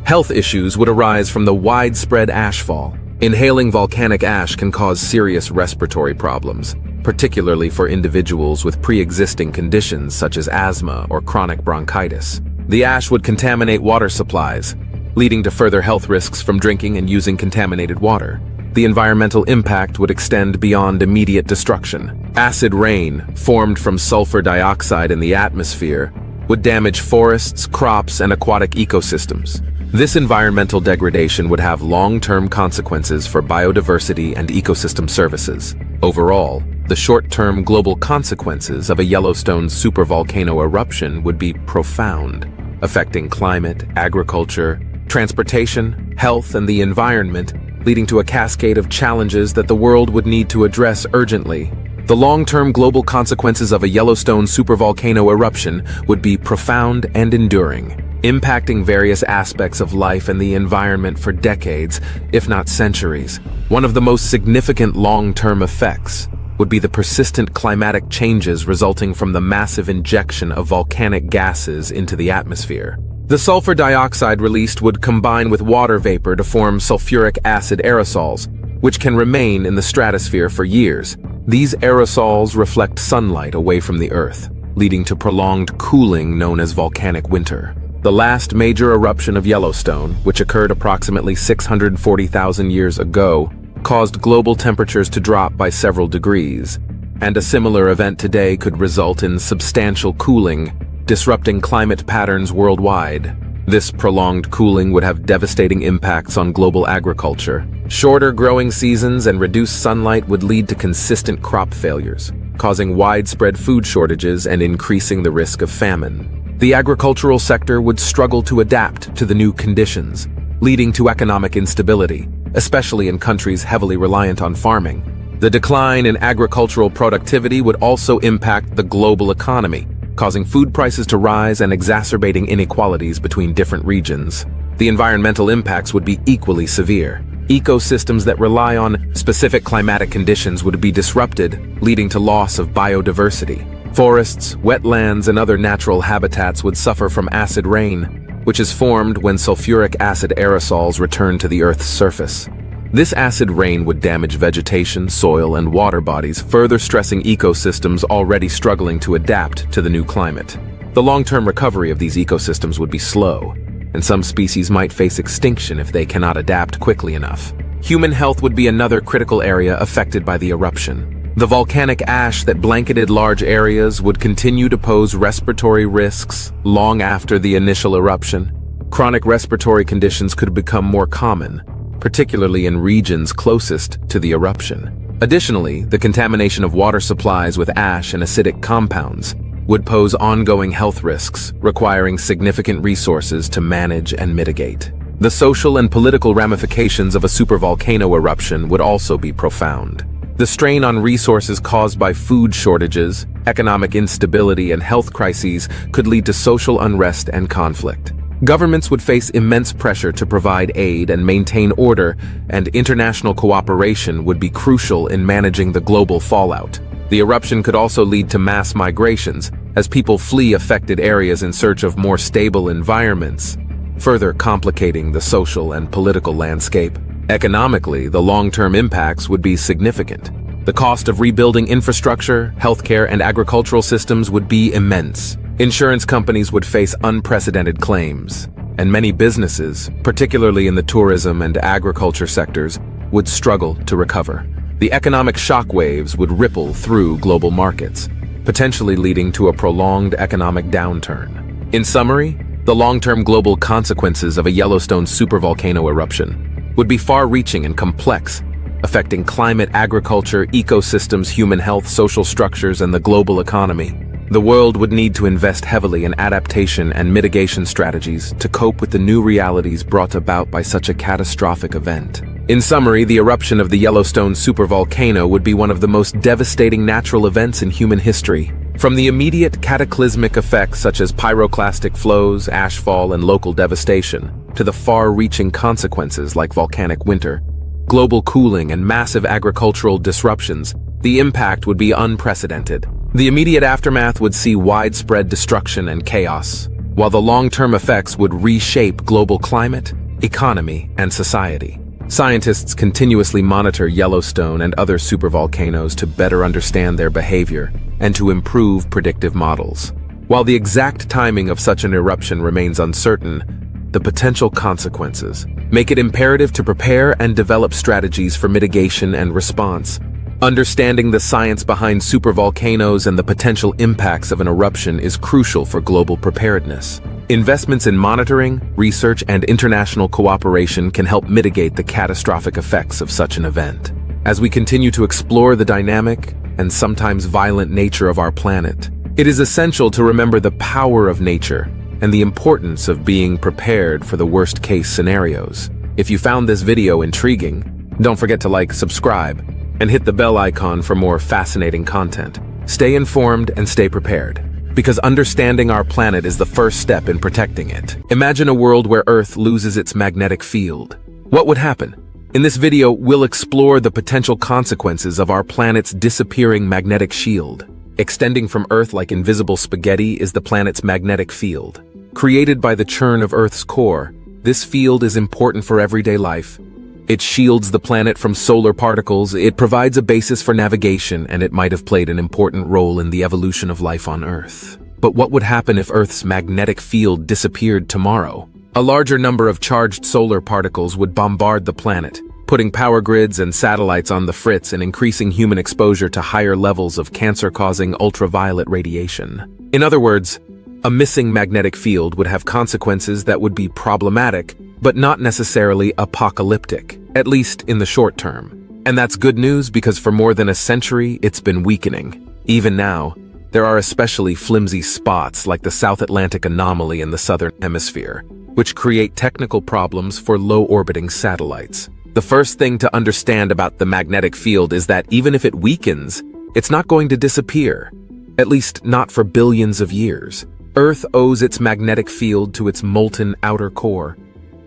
Speaker 4: Health issues would arise from the widespread ashfall. Inhaling volcanic ash can cause serious respiratory problems, particularly for individuals with pre-existing conditions such as asthma or chronic bronchitis. The ash would contaminate water supplies, leading to further health risks from drinking and using contaminated water. The environmental impact would extend beyond immediate destruction. Acid rain, formed from sulfur dioxide in the atmosphere, would damage forests, crops, and aquatic ecosystems. This environmental degradation would have long-term consequences for biodiversity and ecosystem services. Overall, the short-term global consequences of a Yellowstone supervolcano eruption would be profound, affecting climate, agriculture, transportation, health, and the environment, leading to a cascade of challenges that the world would need to address urgently. The long-term global consequences of a Yellowstone supervolcano eruption would be profound and enduring, impacting various aspects of life and the environment for decades, if not centuries. One of the most significant long-term effects would be the persistent climatic changes resulting from the massive injection of volcanic gases into the atmosphere. The sulfur dioxide released would combine with water vapor to form sulfuric acid aerosols, which can remain in the stratosphere for years. These aerosols reflect sunlight away from the Earth, leading to prolonged cooling known as volcanic winter. The last major eruption of Yellowstone, which occurred approximately 640,000 years ago, caused global temperatures to drop by several degrees, and a similar event today could result in substantial cooling, disrupting climate patterns worldwide. This prolonged cooling would have devastating impacts on global agriculture. Shorter growing seasons and reduced sunlight would lead to consistent crop failures, causing widespread food shortages and increasing the risk of famine. The agricultural sector would struggle to adapt to the new conditions, leading to economic instability, especially in countries heavily reliant on farming. The decline in agricultural productivity would also impact the global economy, causing food prices to rise and exacerbating inequalities between different regions. The environmental impacts would be equally severe. Ecosystems that rely on specific climatic conditions would be disrupted, leading to loss of biodiversity. Forests, wetlands, and other natural habitats would suffer from acid rain, which is formed when sulfuric acid aerosols return to the Earth's surface. This acid rain would damage vegetation, soil, and water bodies, further stressing ecosystems already struggling to adapt to the new climate. The long-term recovery of these ecosystems would be slow, and some species might face extinction if they cannot adapt quickly enough. Human health would be another critical area affected by the eruption. The volcanic ash that blanketed large areas would continue to pose respiratory risks long after the initial eruption. Chronic respiratory conditions could become more common, particularly in regions closest to the eruption. Additionally, the contamination of water supplies with ash and acidic compounds would pose ongoing health risks, requiring significant resources to manage and mitigate. The social and political ramifications of a supervolcano eruption would also be profound. The strain on resources caused by food shortages, economic instability, and health crises could lead to social unrest and conflict. Governments would face immense pressure to provide aid and maintain order, and international cooperation would be crucial in managing the global fallout. The eruption could also lead to mass migrations, as people flee affected areas in search of more stable environments, further complicating the social and political landscape. Economically, the long-term impacts would be significant. The cost of rebuilding infrastructure, healthcare, and agricultural systems would be immense. Insurance companies would face unprecedented claims, and many businesses, particularly in the tourism and agriculture sectors, would struggle to recover. The economic shockwaves would ripple through global markets, potentially leading to a prolonged economic downturn. In summary, the long-term global consequences of a Yellowstone supervolcano eruption would be far-reaching and complex, affecting climate, agriculture, ecosystems, human health, social structures, and the global economy. The world would need to invest heavily in adaptation and mitigation strategies to cope with the new realities brought about by such a catastrophic event. In summary, the eruption of the Yellowstone supervolcano would be one of the most devastating natural events in human history. From the immediate cataclysmic effects such as pyroclastic flows, ashfall, and local devastation, to the far-reaching consequences like volcanic winter, global cooling, and massive agricultural disruptions, the impact would be unprecedented. The immediate aftermath would see widespread destruction and chaos, while the long-term effects would reshape global climate, economy, and society. Scientists continuously monitor Yellowstone and other supervolcanoes to better understand their behavior and to improve predictive models. While the exact timing of such an eruption remains uncertain, the potential consequences make it imperative to prepare and develop strategies for mitigation and response. Understanding the science behind supervolcanoes and the potential impacts of an eruption is crucial for global preparedness. Investments in monitoring, research, and international cooperation can help mitigate the catastrophic effects of such an event. As we continue to explore the dynamic and sometimes violent nature of our planet, it is essential to remember the power of nature and the importance of being prepared for the worst-case scenarios. If you found this video intriguing, don't forget to like, subscribe, and hit the bell icon for more fascinating content. Stay informed and stay prepared, because understanding our planet is the first step in protecting it. Imagine a world where Earth loses its magnetic field. What would happen? In this video, we'll explore the potential consequences of our planet's disappearing magnetic shield. Extending from Earth like invisible spaghetti is the planet's magnetic field. Created by the churn of Earth's core, this field is important for everyday life. It shields the planet from solar particles, it provides a basis for navigation, and it might have played an important role in the evolution of life on Earth. But what would happen if Earth's magnetic field disappeared tomorrow? A larger number of charged solar particles would bombard the planet, putting power grids and satellites on the fritz and increasing human exposure to higher levels of cancer-causing ultraviolet radiation. In other words, a missing magnetic field would have consequences that would be problematic, but not necessarily apocalyptic, at least in the short term. And that's good news because for more than a century, it's been weakening. Even now, there are especially flimsy spots like the South Atlantic anomaly in the southern hemisphere, which create technical problems for low-orbiting satellites. The first thing to understand about the magnetic field is that even if it weakens, it's not going to disappear, at least not for billions of years. Earth owes its magnetic field to its molten outer core,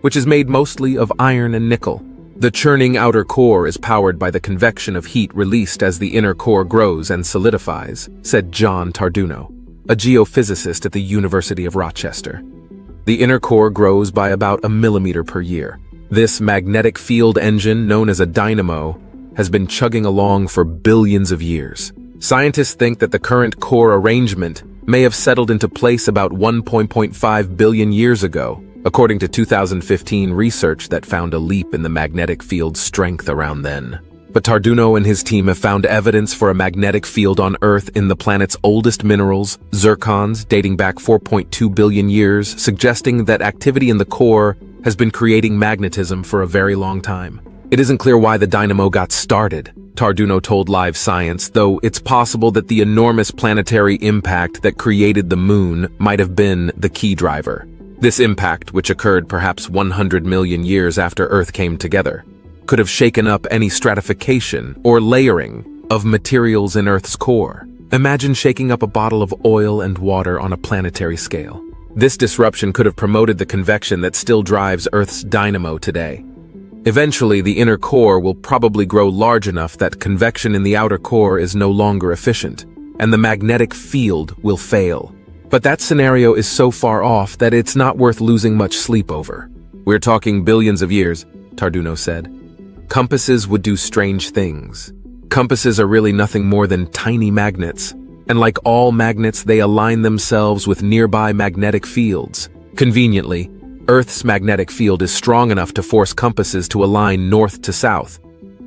Speaker 4: which is made mostly of iron and nickel. The churning outer core is powered by the convection of heat released as the inner core grows and solidifies, said John Tarduno, a geophysicist at the University of Rochester. The inner core grows by about 1 millimeter per year. This magnetic field engine, known as a dynamo, has been chugging along for billions of years. Scientists think that the current core arrangement may have settled into place about 1.5 billion years ago, according to 2015 research that found a leap in the magnetic field's strength around then. But Tarduno and his team have found evidence for a magnetic field on Earth in the planet's oldest minerals, zircons, dating back 4.2 billion years, suggesting that activity in the core has been creating magnetism for a very long time. It isn't clear why the dynamo got started, Tarduno told Live Science, though it's possible that the enormous planetary impact that created the moon might have been the key driver. This impact, which occurred perhaps 100 million years after Earth came together, could have shaken up any stratification or layering of materials in Earth's core. Imagine shaking up a bottle of oil and water on a planetary scale. This disruption could have promoted the convection that still drives Earth's dynamo today. Eventually, the inner core will probably grow large enough that convection in the outer core is no longer efficient, and the magnetic field will fail. But that scenario is so far off that it's not worth losing much sleep over. We're talking billions of years, Tarduno said. Compasses would do strange things. Compasses are really nothing more than tiny magnets, and like all magnets, they align themselves with nearby magnetic fields. Conveniently, Earth's magnetic field is strong enough to force compasses to align north to south.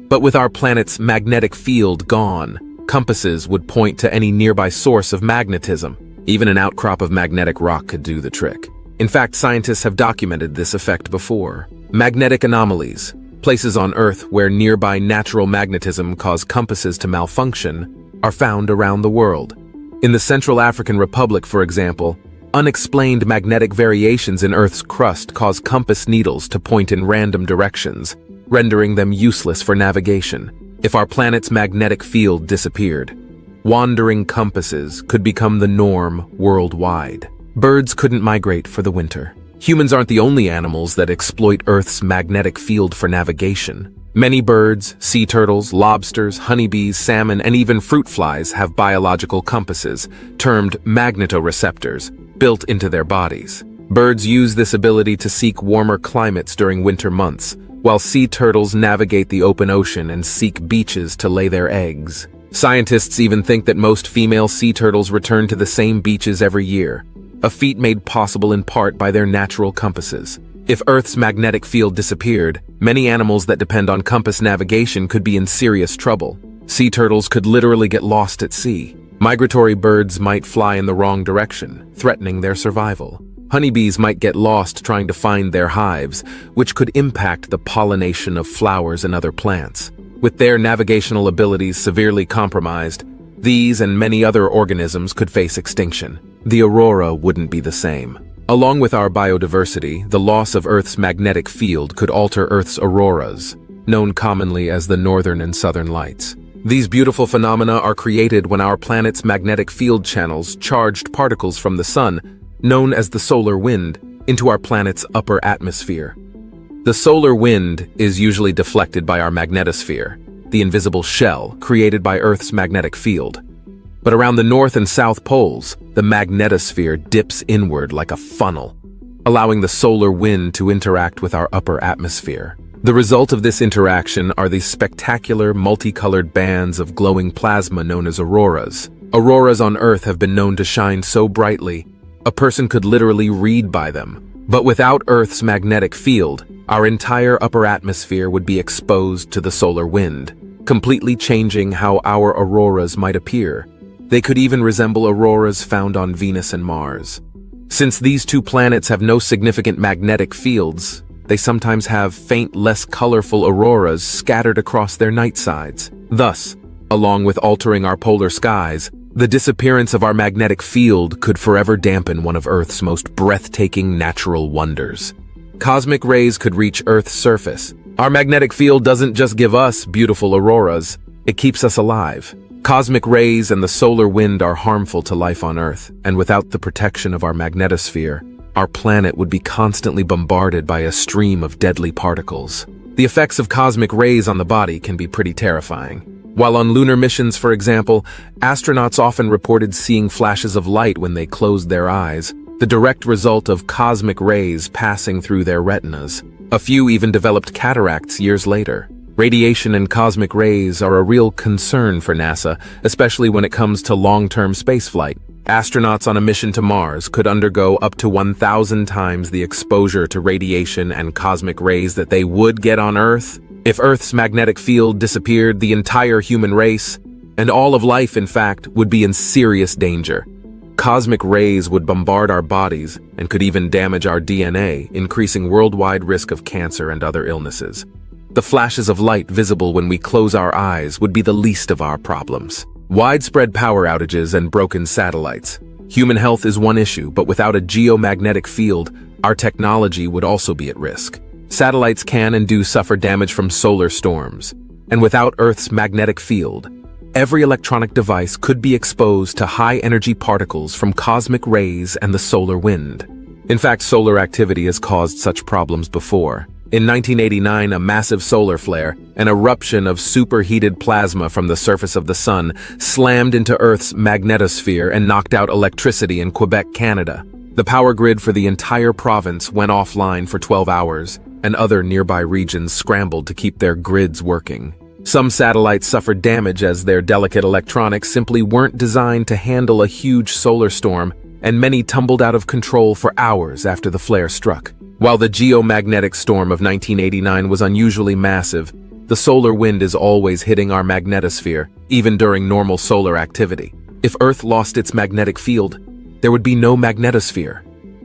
Speaker 4: But with our planet's magnetic field gone, compasses would point to any nearby source of magnetism. Even an outcrop of magnetic rock could do the trick. In fact, scientists have documented this effect before. Magnetic anomalies, places on Earth where nearby natural magnetism cause compasses to malfunction, are found around the world. In the Central African Republic, for example, unexplained magnetic variations in Earth's crust cause compass needles to point in random directions, rendering them useless for navigation. If our planet's magnetic field disappeared, wandering compasses could become the norm worldwide. Birds couldn't migrate for the winter. Humans aren't the only animals that exploit Earth's magnetic field for navigation. Many birds, sea turtles, lobsters, honeybees, salmon, and even fruit flies have biological compasses, termed magnetoreceptors, built into their bodies. Birds use this ability to seek warmer climates during winter months, while sea turtles navigate the open ocean and seek beaches to lay their eggs. Scientists even think that most female sea turtles return to the same beaches every year, a feat made possible in part by their natural compasses. If Earth's magnetic field disappeared, many animals that depend on compass navigation could be in serious trouble. Sea turtles could literally get lost at sea. Migratory birds might fly in the wrong direction, threatening their survival. Honeybees might get lost trying to find their hives, which could impact the pollination of flowers and other plants. With their navigational abilities severely compromised, these and many other organisms could face extinction. The aurora wouldn't be the same. Along with our biodiversity, the loss of Earth's magnetic field could alter Earth's auroras, known commonly as the northern and southern lights. These beautiful phenomena are created when our planet's magnetic field channels charged particles from the sun, known as the solar wind, into our planet's upper atmosphere. The solar wind is usually deflected by our magnetosphere, the invisible shell created by Earth's magnetic field. But around the north and south poles, the magnetosphere dips inward like a funnel, allowing the solar wind to interact with our upper atmosphere. The result of this interaction are these spectacular, multicolored bands of glowing plasma known as auroras. Auroras on Earth have been known to shine so brightly, a person could literally read by them. But without Earth's magnetic field, our entire upper atmosphere would be exposed to the solar wind, completely changing how our auroras might appear. They could even resemble auroras found on Venus and Mars. Since these two planets have no significant magnetic fields, they sometimes have faint, less colorful auroras scattered across their night sides. Thus, along with altering our polar skies, the disappearance of our magnetic field could forever dampen one of Earth's most breathtaking natural wonders. Cosmic rays could reach Earth's surface. Our magnetic field doesn't just give us beautiful auroras, it keeps us alive. Cosmic rays and the solar wind are harmful to life on Earth, and without the protection of our magnetosphere, our planet would be constantly bombarded by a stream of deadly particles. The effects of cosmic rays on the body can be pretty terrifying. While on lunar missions, for example, astronauts often reported seeing flashes of light when they closed their eyes, the direct result of cosmic rays passing through their retinas. A few even developed cataracts years later. Radiation and cosmic rays are a real concern for NASA, especially when it comes to long-term spaceflight. Astronauts on a mission to Mars could undergo up to 1,000 times the exposure to radiation and cosmic rays that they would get on Earth. If Earth's magnetic field disappeared, the entire human race, and all of life in fact, would be in serious danger. Cosmic rays would bombard our bodies and could even damage our DNA, increasing worldwide risk of cancer and other illnesses. The flashes of light visible when we close our eyes would be the least of our problems. Widespread power outages and broken satellites. Human health is one issue, but without a geomagnetic field, our technology would also be at risk. Satellites can and do suffer damage from solar storms, and without Earth's magnetic field, every electronic device could be exposed to high-energy particles from cosmic rays and the solar wind. In fact, solar activity has caused such problems before. In 1989, a massive solar flare, an eruption of superheated plasma from the surface of the sun, slammed into Earth's magnetosphere and knocked out electricity in Quebec, Canada. The power grid for the entire province went offline for 12 hours, and other nearby regions scrambled to keep their grids working. Some satellites suffered damage as their delicate electronics simply weren't designed to handle a huge solar storm, and many tumbled out of control for hours after the flare struck. While the geomagnetic storm of 1989 was unusually massive, the solar wind is always hitting our magnetosphere, even during normal solar activity. If Earth lost its magnetic field, there would be no magnetosphere,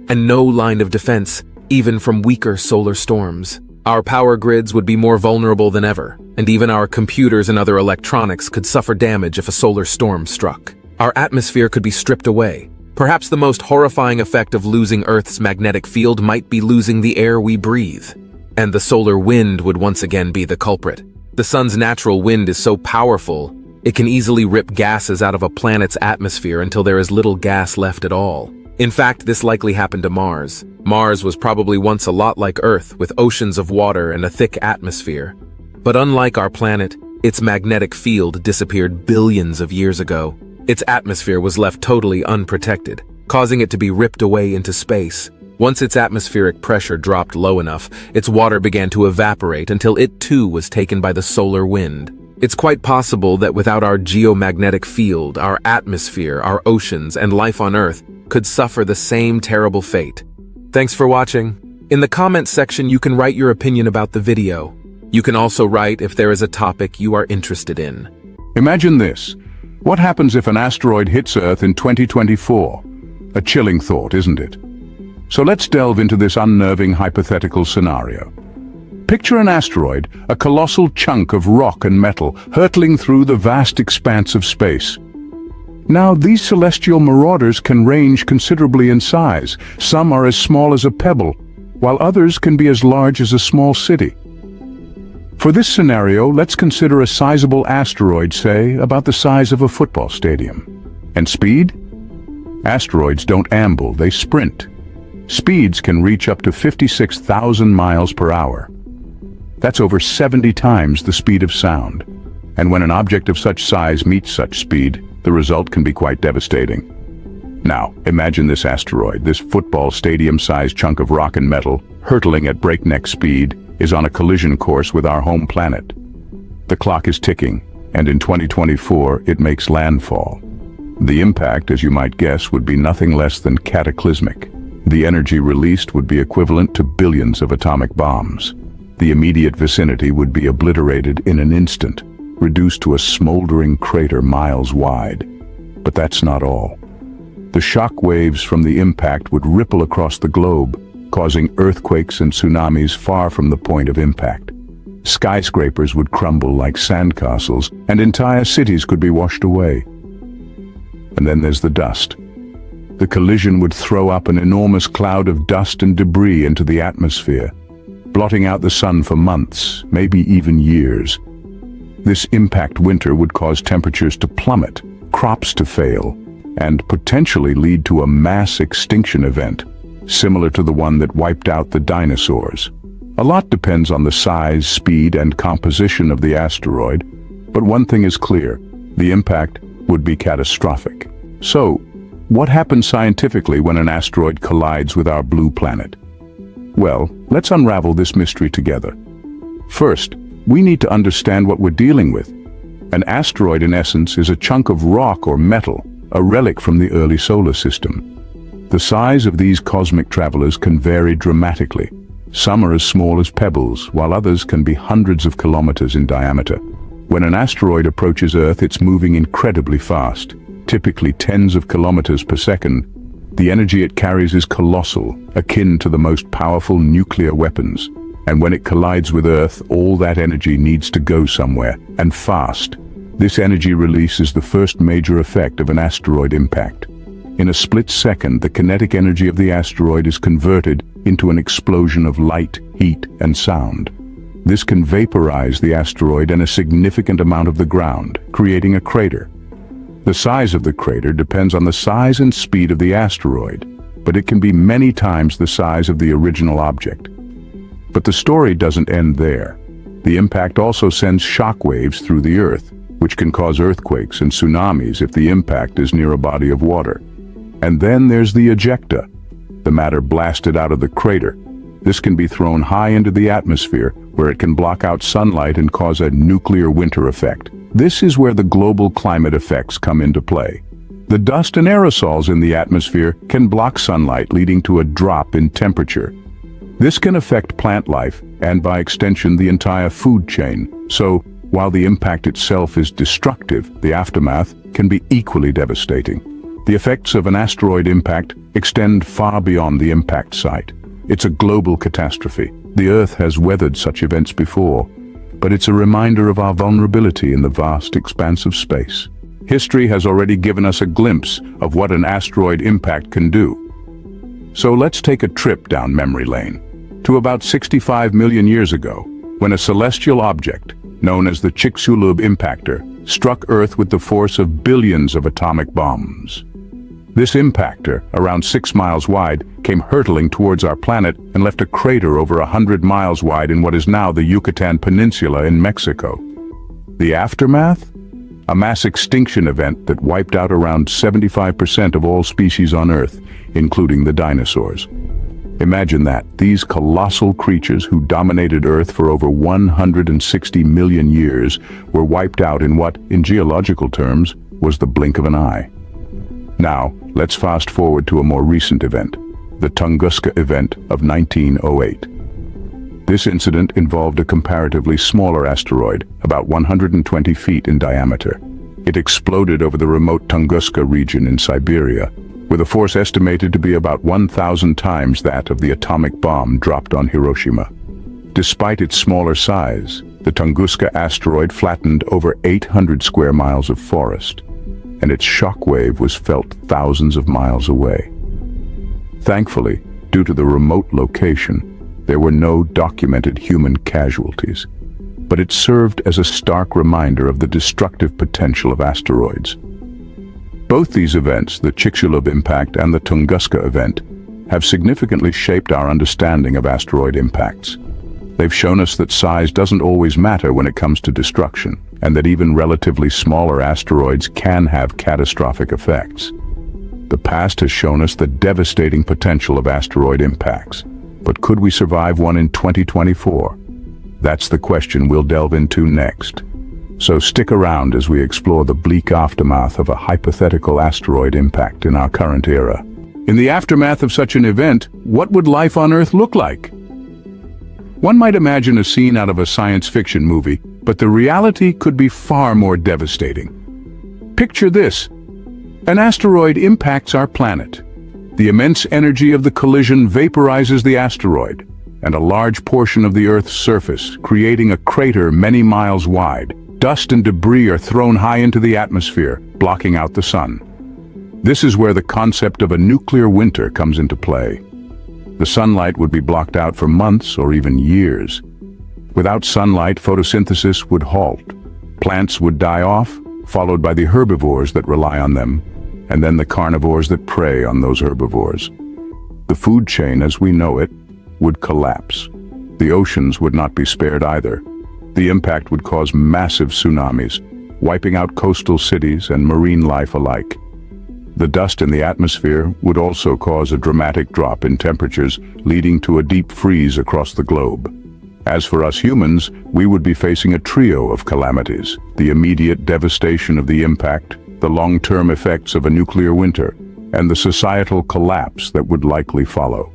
Speaker 4: and no line of defense, even from weaker solar storms. Our power grids would be more vulnerable than ever, and even our computers and other electronics could suffer damage if a solar storm struck. Our atmosphere could be stripped away. Perhaps the most horrifying effect of losing Earth's magnetic field might be losing the air we breathe. And the solar wind would once again be the culprit. The sun's natural wind is so powerful, it can easily rip gases out of a planet's atmosphere until there is little gas left at all. In fact, this likely happened to Mars. Mars was probably once a lot like Earth, with oceans of water and a thick atmosphere. But unlike our planet, its magnetic field disappeared billions of years ago. Its atmosphere was left totally unprotected, causing it to be ripped away into space. Once its atmospheric pressure dropped low enough, its water began to evaporate until it too was taken by the solar wind. It's quite possible that without our geomagnetic field, our atmosphere, our oceans, and life on Earth could suffer the same terrible fate. Thanks for watching. In the comments section, you can write your opinion about the video. You can also write if there is a topic you are interested in.
Speaker 10: Imagine this. What happens if an asteroid hits Earth in 2024? A chilling thought, isn't it? So let's delve into this unnerving hypothetical scenario. Picture an asteroid, a colossal chunk of rock and metal, hurtling through the vast expanse of space. Now, these celestial marauders can range considerably in size. Some are as small as a pebble, while others can be as large as a small city. For this scenario, let's consider a sizable asteroid, say, about the size of a football stadium. And speed? Asteroids don't amble, they sprint. Speeds can reach up to 56,000 miles per hour. That's over 70 times the speed of sound. And when an object of such size meets such speed, the result can be quite devastating. Now, imagine this asteroid, this football stadium-sized chunk of rock and metal, hurtling at breakneck speed, is on a collision course with our home planet. The clock is ticking, and in 2024 it makes landfall. The impact, as you might guess, would be nothing less than cataclysmic. The energy released would be equivalent to billions of atomic bombs. The immediate vicinity would be obliterated in an instant, reduced to a smoldering crater miles wide. But that's not all. The shock waves from the impact would ripple across the globe, causing earthquakes and tsunamis far from the point of impact. Skyscrapers would crumble like sandcastles, and entire cities could be washed away. And then there's the dust. The collision would throw up an enormous cloud of dust and debris into the atmosphere, blotting out the sun for months, maybe even years. This impact winter would cause temperatures to plummet, crops to fail, and potentially lead to a mass extinction event, similar to the one that wiped out the dinosaurs. A lot depends on the size, speed, and composition of the asteroid, but one thing is clear: the impact would be catastrophic. So, what happens scientifically when an asteroid collides with our blue planet? Well, let's unravel this mystery together. First, we need to understand what we're dealing with. An asteroid, in essence, is a chunk of rock or metal, a relic from the early solar system. The size of these cosmic travelers can vary dramatically. Some are as small as pebbles, while others can be hundreds of kilometers in diameter. When an asteroid approaches Earth, it's moving incredibly fast, typically tens of kilometers per second. The energy it carries is colossal, akin to the most powerful nuclear weapons. And when it collides with Earth, all that energy needs to go somewhere, and fast. This energy release is the first major effect of an asteroid impact. In a split second, the kinetic energy of the asteroid is converted into an explosion of light, heat, and sound. This can vaporize the asteroid and a significant amount of the ground, creating a crater. The size of the crater depends on the size and speed of the asteroid, but it can be many times the size of the original object. But the story doesn't end there. The impact also sends shock waves through the Earth, which can cause earthquakes and tsunamis if the impact is near a body of water. And then there's the ejecta, the matter blasted out of the crater. This can be thrown high into the atmosphere, where it can block out sunlight and cause a nuclear winter effect. This is where the global climate effects come into play. The dust and aerosols in the atmosphere can block sunlight, leading to a drop in temperature. This can affect plant life and, by extension, the entire food chain. So, while the impact itself is destructive, the aftermath can be equally devastating. The effects of an asteroid impact extend far beyond the impact site. It's a global catastrophe. The Earth has weathered such events before, but it's a reminder of our vulnerability in the vast expanse of space. History has already given us a glimpse of what an asteroid impact can do. So let's take a trip down memory lane to about 65 million years ago, when a celestial object, known as the Chicxulub impactor, struck Earth with the force of billions of atomic bombs. This impactor, around 6 miles wide, came hurtling towards our planet and left a crater over 100 miles wide in what is now the Yucatan Peninsula in Mexico. The aftermath? A mass extinction event that wiped out around 75% of all species on Earth, including the dinosaurs. Imagine that, these colossal creatures who dominated Earth for over 160 million years were wiped out in what, in geological terms, was the blink of an eye. Now, let's fast forward to a more recent event, the Tunguska event of 1908. This incident involved a comparatively smaller asteroid, about 120 feet in diameter. It exploded over the remote Tunguska region in Siberia, with a force estimated to be about 1,000 times that of the atomic bomb dropped on Hiroshima. Despite its smaller size, the Tunguska asteroid flattened over 800 square miles of forest, and its shock wave was felt thousands of miles away. Thankfully, due to the remote location, there were no documented human casualties, but it served as a stark reminder of the destructive potential of asteroids. Both these events, the Chicxulub impact and the Tunguska event, have significantly shaped our understanding of asteroid impacts. They've shown us that size doesn't always matter when it comes to destruction, and that even relatively smaller asteroids can have catastrophic effects. The past has shown us the devastating potential of asteroid impacts, but could we survive one in 2024? That's the question we'll delve into next. So stick around as we explore the bleak aftermath of a hypothetical asteroid impact in our current era. In the aftermath of such an event, what would life on Earth look like? One might imagine a scene out of a science fiction movie, but the reality could be far more devastating. Picture this. An asteroid impacts our planet. The immense energy of the collision vaporizes the asteroid and a large portion of the Earth's surface, creating a crater many miles wide. Dust and debris are thrown high into the atmosphere, blocking out the sun. This is where the concept of a nuclear winter comes into play. The sunlight would be blocked out for months or even years. Without sunlight, photosynthesis would halt. Plants would die off, followed by the herbivores that rely on them, and then the carnivores that prey on those herbivores. The food chain as we know it would collapse. The oceans would not be spared either. The impact would cause massive tsunamis, wiping out coastal cities and marine life alike. The dust in the atmosphere would also cause a dramatic drop in temperatures, leading to a deep freeze across the globe. As for us humans, we would be facing a trio of calamities: the immediate devastation of the impact, the long-term effects of a nuclear winter, and the societal collapse that would likely follow.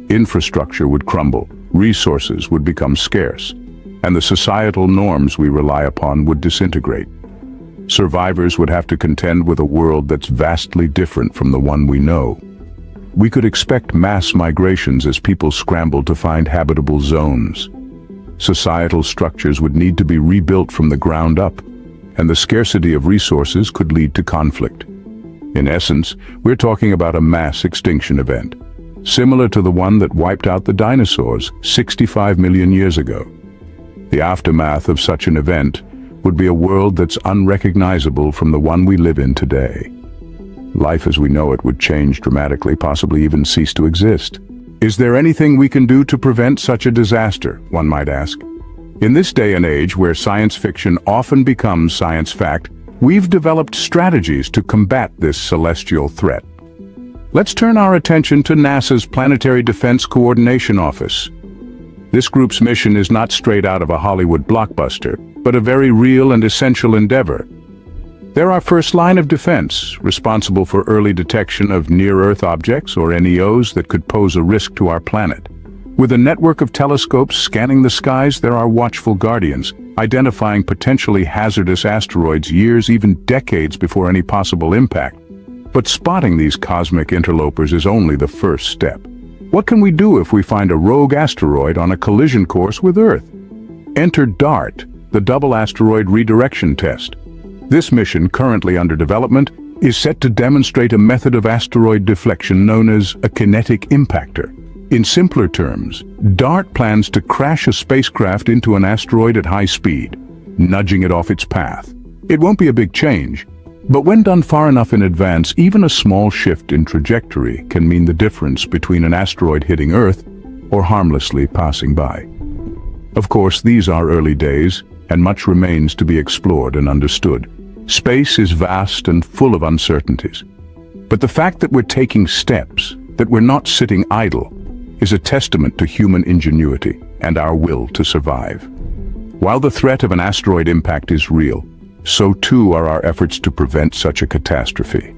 Speaker 10: Infrastructure would crumble, resources would become scarce, and the societal norms we rely upon would disintegrate. Survivors would have to contend with a world that's vastly different from the one we know. We could expect mass migrations as people scrambled to find habitable zones. Societal structures would need to be rebuilt from the ground up, and the scarcity of resources could lead to conflict. In essence, we're talking about a mass extinction event, similar to the one that wiped out the dinosaurs 65 million years ago. The aftermath of such an event would be a world that's unrecognizable from the one we live in today. Life as we know it would change dramatically, possibly even cease to exist. Is there anything we can do to prevent such a disaster, one might ask? In this day and age where science fiction often becomes science fact, we've developed strategies to combat this celestial threat. Let's turn our attention to NASA's Planetary Defense Coordination Office. This group's mission is not straight out of a Hollywood blockbuster, but a very real and essential endeavor. They're our first line of defense, responsible for early detection of near-Earth objects, or NEOs, that could pose a risk to our planet. With a network of telescopes scanning the skies, they're our watchful guardians, identifying potentially hazardous asteroids years, even decades before any possible impact. But spotting these cosmic interlopers is only the first step. What can we do if we find a rogue asteroid on a collision course with Earth? Enter DART, the Double Asteroid Redirection Test. This mission, currently under development, is set to demonstrate a method of asteroid deflection known as a kinetic impactor. In simpler terms, DART plans to crash a spacecraft into an asteroid at high speed, nudging it off its path. It won't be a big change, but when done far enough in advance, even a small shift in trajectory can mean the difference between an asteroid hitting Earth or harmlessly passing by. Of course, these are early days, and much remains to be explored and understood. Space is vast and full of uncertainties. But the fact that we're taking steps, that we're not sitting idle, is a testament to human ingenuity and our will to survive. While the threat of an asteroid impact is real, so too are our efforts to prevent such a catastrophe.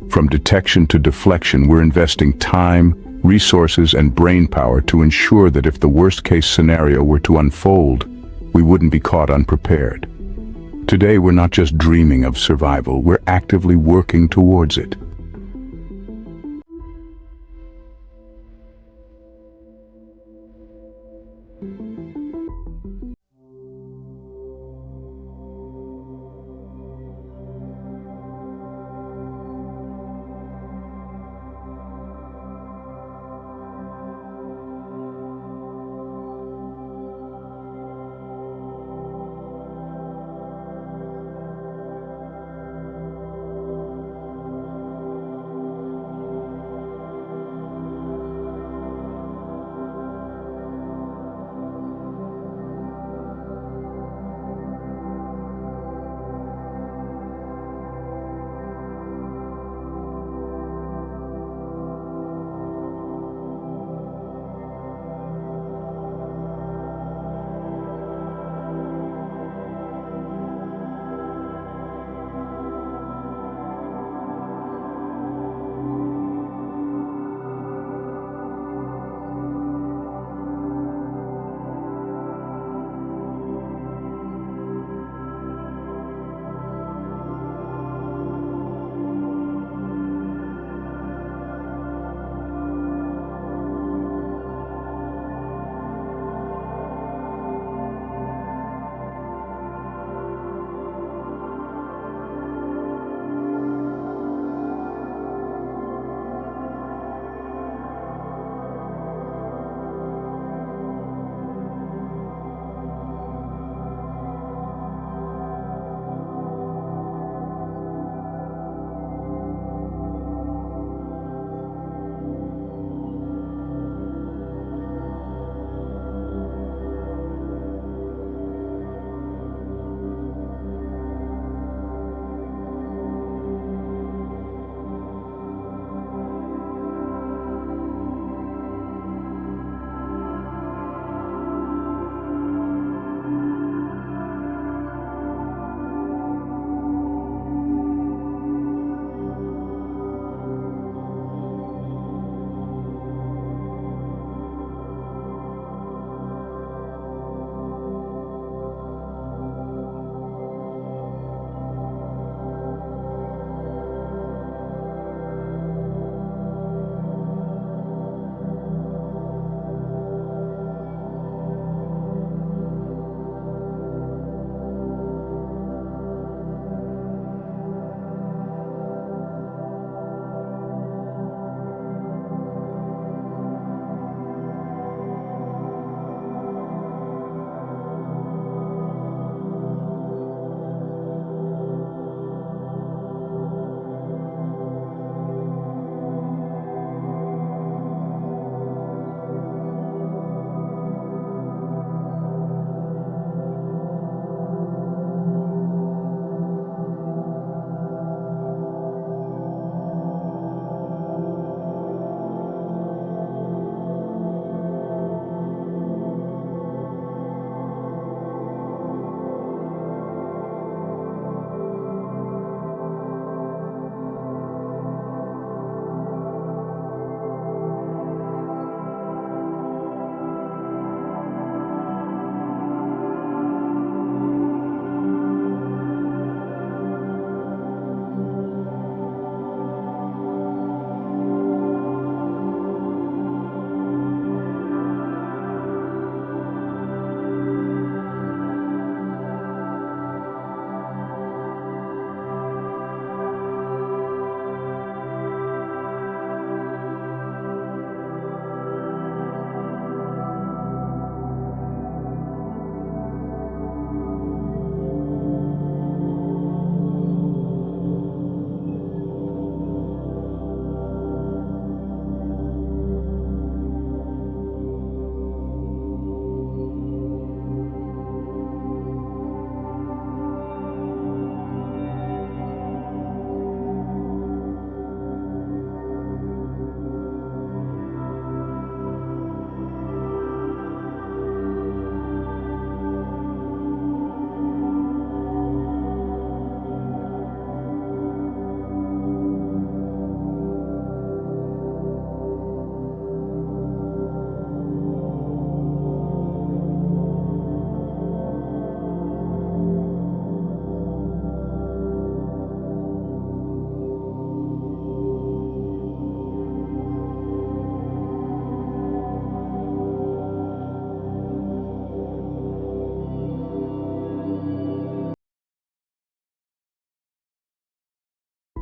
Speaker 10: From detection to deflection, we're investing time, resources, and brainpower to ensure that if the worst-case scenario were to unfold, we wouldn't be caught unprepared. Today, we're not just dreaming of survival, we're actively working towards it.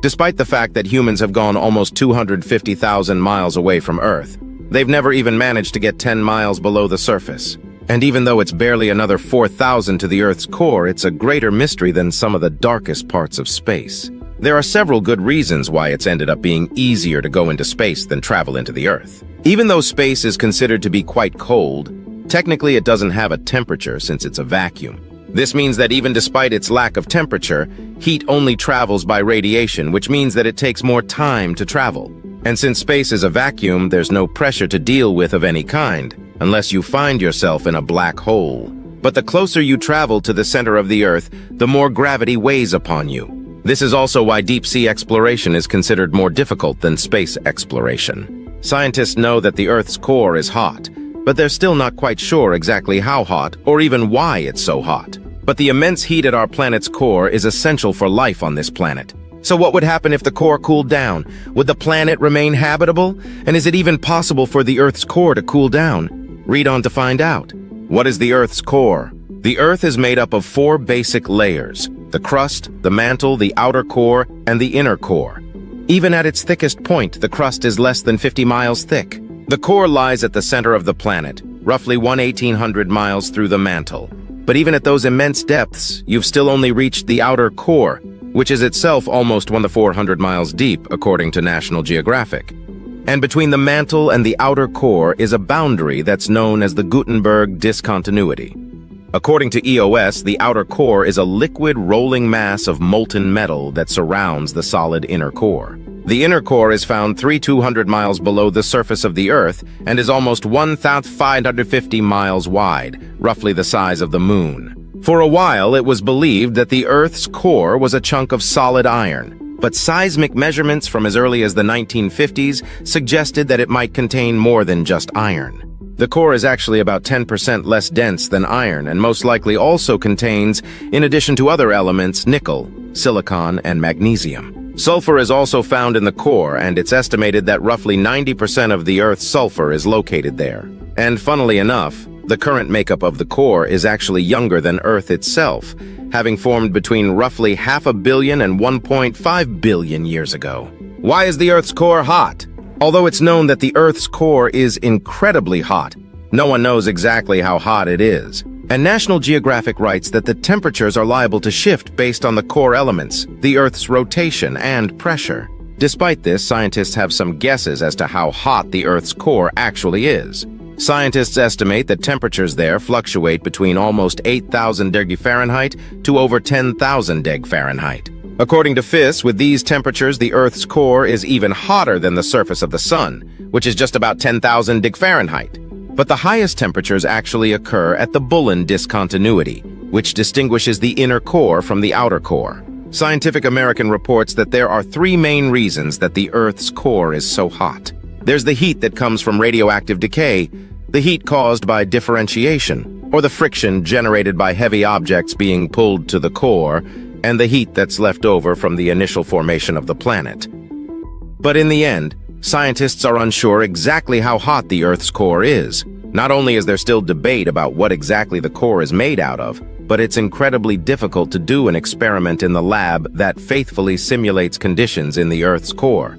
Speaker 2: Despite the fact that humans have gone almost 250,000 miles away from Earth, they've never even managed to get 10 miles below the surface. And even though it's barely another 4,000 to the Earth's core, it's a greater mystery than some of the darkest parts of space. There are several good reasons why it's ended up being easier to go into space than travel into the Earth. Even though space is considered to be quite cold, technically it doesn't have a temperature since it's a vacuum. This means that even despite its lack of temperature, heat only travels by radiation, which means that it takes more time to travel. And since space is a vacuum, there's no pressure to deal with of any kind, unless you find yourself in a black hole. But the closer you travel to the center of the Earth, the more gravity weighs upon you. This is also why deep-sea exploration is considered more difficult than space exploration. Scientists know that the Earth's core is hot, but they're still not quite sure exactly how hot or even why it's so hot. But the immense heat at our planet's core is essential for life on this planet. So what would happen if the core cooled down? Would the planet remain habitable? And is it even possible for the Earth's core to cool down? Read on to find out. What is the Earth's core? The Earth is made up of 4 basic layers: the crust, the mantle, the outer core, and the inner core. Even at its thickest point, the crust is less than 50 miles thick. The core lies at the center of the planet, roughly 1,800 miles through the mantle. But even at those immense depths, you've still only reached the outer core, which is itself almost 1,400 miles deep, according to National Geographic. And between the mantle and the outer core is a boundary that's known as the Gutenberg discontinuity. According to EOS, the outer core is a liquid rolling mass of molten metal that surrounds the solid inner core. The inner core is found 3,200 miles below the surface of the Earth and is almost 1,550 miles wide, roughly the size of the Moon. For a while, it was believed that the Earth's core was a chunk of solid iron. But seismic measurements from as early as the 1950s suggested that it might contain more than just iron. The core is actually about 10% less dense than iron and most likely also contains, in addition to other elements, nickel, silicon, and magnesium. Sulfur is also found in the core, and it's estimated that roughly 90% of the Earth's sulfur is located there. And funnily enough, the current makeup of the core is actually younger than Earth itself, having formed between roughly 500 million and 1.5 billion years ago. Why is the Earth's core hot? Although it's known that the Earth's core is incredibly hot, no one knows exactly how hot it is. And National Geographic writes that the temperatures are liable to shift based on the core elements, the Earth's rotation, and pressure. Despite this, scientists have some guesses as to how hot the Earth's core actually is. Scientists estimate that temperatures there fluctuate between almost 8,000 degrees Fahrenheit to over 10,000 degrees Fahrenheit. According to FIS, with these temperatures, the Earth's core is even hotter than the surface of the Sun, which is just about 10,000 degrees Fahrenheit. But the highest temperatures actually occur at the Bullen discontinuity, which distinguishes the inner core from the outer core. Scientific American reports that there are 3 main reasons that the Earth's core is so hot. There's the heat that comes from radioactive decay, the heat caused by differentiation, or the friction generated by heavy objects being pulled to the core, and the heat that's left over from the initial formation of the planet. But in the end, scientists are unsure exactly how hot the Earth's core is. Not only is there still debate about what exactly the core is made out of, but it's incredibly difficult to do an experiment in the lab that faithfully simulates conditions in the Earth's core.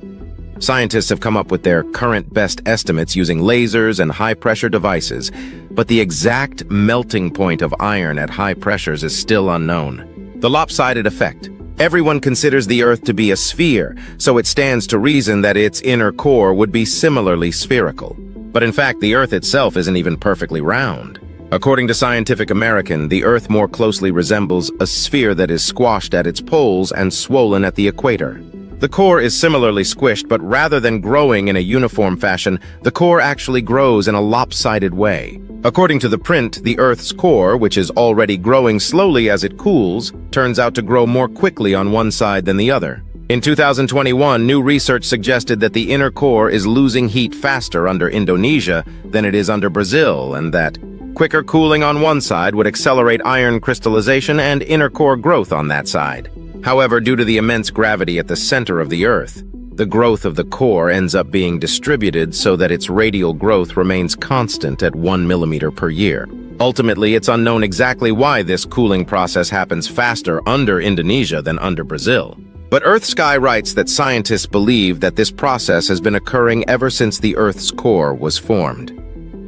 Speaker 2: Scientists have come up with their current best estimates using lasers and high-pressure devices, but the exact melting point of iron at high pressures is still unknown. The lopsided effect. Everyone considers the Earth to be a sphere, so it stands to reason that its inner core would be similarly spherical. But in fact, the Earth itself isn't even perfectly round. According to Scientific American, the Earth more closely resembles a sphere that is squashed at its poles and swollen at the equator. The core is similarly squished, but rather than growing in a uniform fashion, the core actually grows in a lopsided way. According to the print, the Earth's core, which is already growing slowly as it cools, turns out to grow more quickly on one side than the other. In 2021, new research suggested that the inner core is losing heat faster under Indonesia than it is under Brazil, and that quicker cooling on one side would accelerate iron crystallization and inner core growth on that side. However, due to the immense gravity at the center of the Earth, the growth of the core ends up being distributed so that its radial growth remains constant at 1 millimeter per year. Ultimately, it's unknown exactly why this cooling process happens faster under Indonesia than under Brazil. But EarthSky writes that scientists believe that this process has been occurring ever since the Earth's core was formed.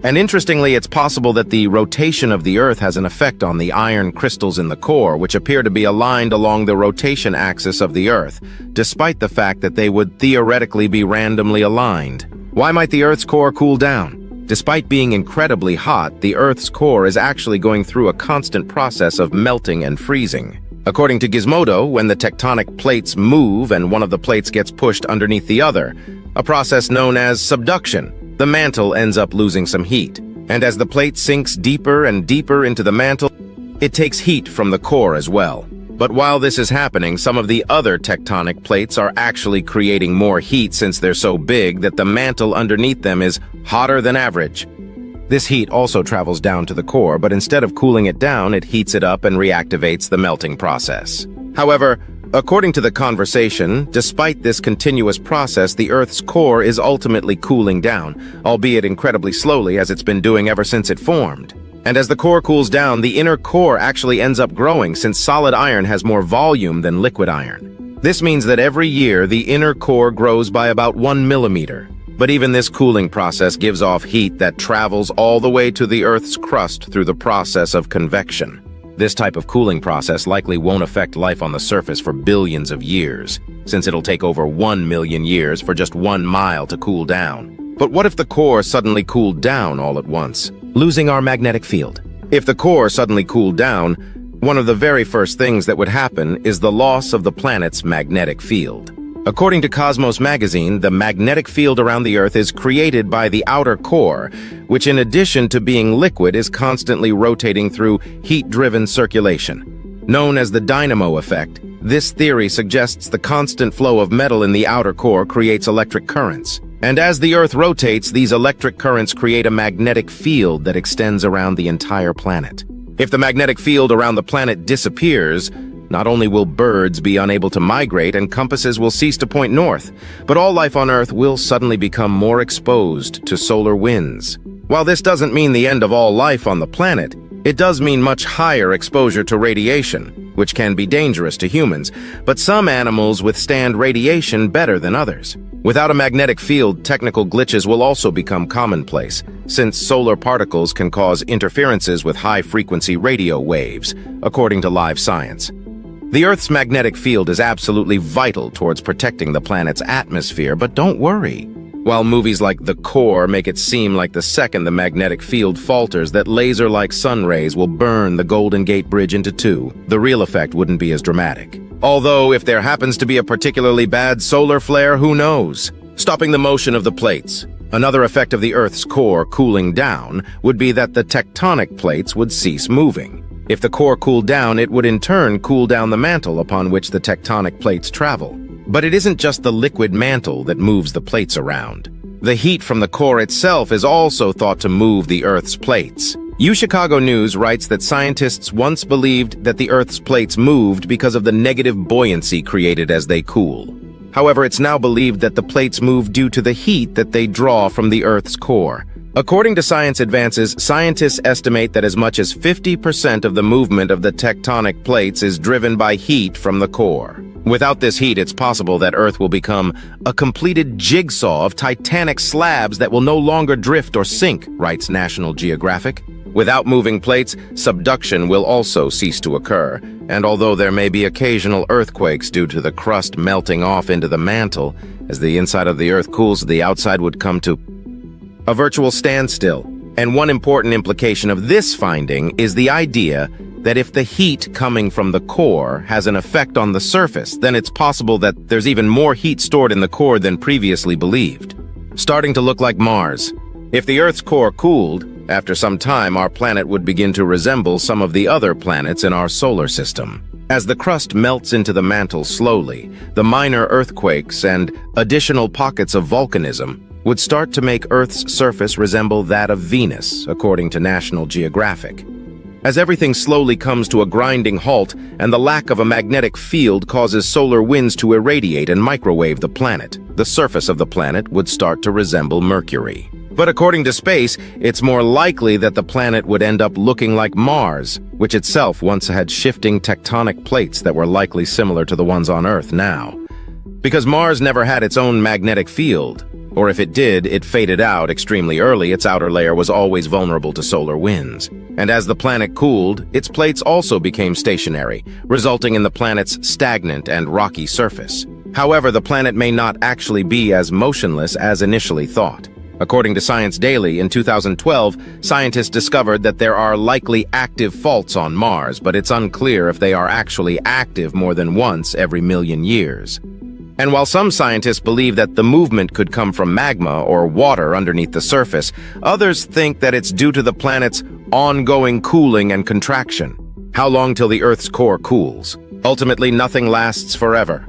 Speaker 2: And interestingly, it's possible that the rotation of the Earth has an effect on the iron crystals in the core, which appear to be aligned along the rotation axis of the Earth, despite the fact that they would theoretically be randomly aligned. Why might the Earth's core cool down? Despite being incredibly hot, the Earth's core is actually going through a constant process of melting and freezing. According to Gizmodo, when the tectonic plates move and one of the plates gets pushed underneath the other, a process known as subduction, the mantle ends up losing some heat. And as the plate sinks deeper and deeper into the mantle, it takes heat from the core as well. But while this is happening, some of the other tectonic plates are actually creating more heat since they're so big that the mantle underneath them is hotter than average. This heat also travels down to the core, but instead of cooling it down, it heats it up and reactivates the melting process. However, according to the conversation, despite this continuous process, the Earth's core is ultimately cooling down, albeit incredibly slowly as it's been doing ever since it formed. And as the core cools down, the inner core actually ends up growing since solid iron has more volume than liquid iron. This means that every year the inner core grows by about 1 millimeter. But even this cooling process gives off heat that travels all the way to the Earth's crust through the process of convection. This type of cooling process likely won't affect life on the surface for billions of years, since it'll take over 1 million years for just 1 mile to cool down. But what if the core suddenly cooled down all at once, losing our magnetic field? If the core suddenly cooled down, one of the very first things that would happen is the loss of the planet's magnetic field. According to Cosmos magazine, the magnetic field around the Earth is created by the outer core, which in addition to being liquid is constantly rotating through heat-driven circulation. Known as the dynamo effect, this theory suggests the constant flow of metal in the outer core creates electric currents. And as the Earth rotates, these electric currents create a magnetic field that extends around the entire planet. If the magnetic field around the planet disappears, not only will birds be unable to migrate and compasses will cease to point north, but all life on Earth will suddenly become more exposed to solar winds. While this doesn't mean the end of all life on the planet, it does mean much higher exposure to radiation, which can be dangerous to humans, but some animals withstand radiation better than others. Without a magnetic field, technical glitches will also become commonplace, since solar particles can cause interferences with high-frequency radio waves, according to Live Science. The Earth's magnetic field is absolutely vital towards protecting the planet's atmosphere, but don't worry. While movies like The Core make it seem like the second the magnetic field falters that laser-like sun rays will burn the Golden Gate Bridge into two, the real effect wouldn't be as dramatic. Although, if there happens to be a particularly bad solar flare, who knows? Stopping the motion of the plates. Another effect of the Earth's core cooling down would be that the tectonic plates would cease moving. If the core cooled down, it would in turn cool down the mantle upon which the tectonic plates travel. But it isn't just the liquid mantle that moves the plates around. The heat from the core itself is also thought to move the Earth's plates. UChicago News writes that scientists once believed that the Earth's plates moved because of the negative buoyancy created as they cool. However, it's now believed that the plates move due to the heat that they draw from the Earth's core. According to Science Advances, scientists estimate that as much as 50% of the movement of the tectonic plates is driven by heat from the core. Without this heat, it's possible that Earth will become a completed jigsaw of titanic slabs that will no longer drift or sink, writes National Geographic. Without moving plates, subduction will also cease to occur, and although there may be occasional earthquakes due to the crust melting off into the mantle, as the inside of the Earth cools, the outside would come to a virtual standstill. And one important implication of this finding is the idea that if the heat coming from the core has an effect on the surface, then it's possible that there's even more heat stored in the core than previously believed. Starting to look like Mars. If the Earth's core cooled, after some time our planet would begin to resemble some of the other planets in our solar system. As the crust melts into the mantle slowly, the minor earthquakes and additional pockets of volcanism would start to make Earth's surface resemble that of Venus, according to National Geographic. As everything slowly comes to a grinding halt and the lack of a magnetic field causes solar winds to irradiate and microwave the planet, the surface of the planet would start to resemble Mercury. But according to space, it's more likely that the planet would end up looking like Mars, which itself once had shifting tectonic plates that were likely similar to the ones on Earth now. Because Mars never had its own magnetic field, or if it did, it faded out extremely early. Its outer layer was always vulnerable to solar winds. And as the planet cooled, its plates also became stationary, resulting in the planet's stagnant and rocky surface. However, the planet may not actually be as motionless as initially thought. According to Science Daily, in 2012, scientists discovered that there are likely active faults on Mars, but it's unclear if they are actually active more than once every million years. And while some scientists believe that the movement could come from magma or water underneath the surface, others think that it's due to the planet's ongoing cooling and contraction. How long till the Earth's core cools? Ultimately, nothing lasts forever,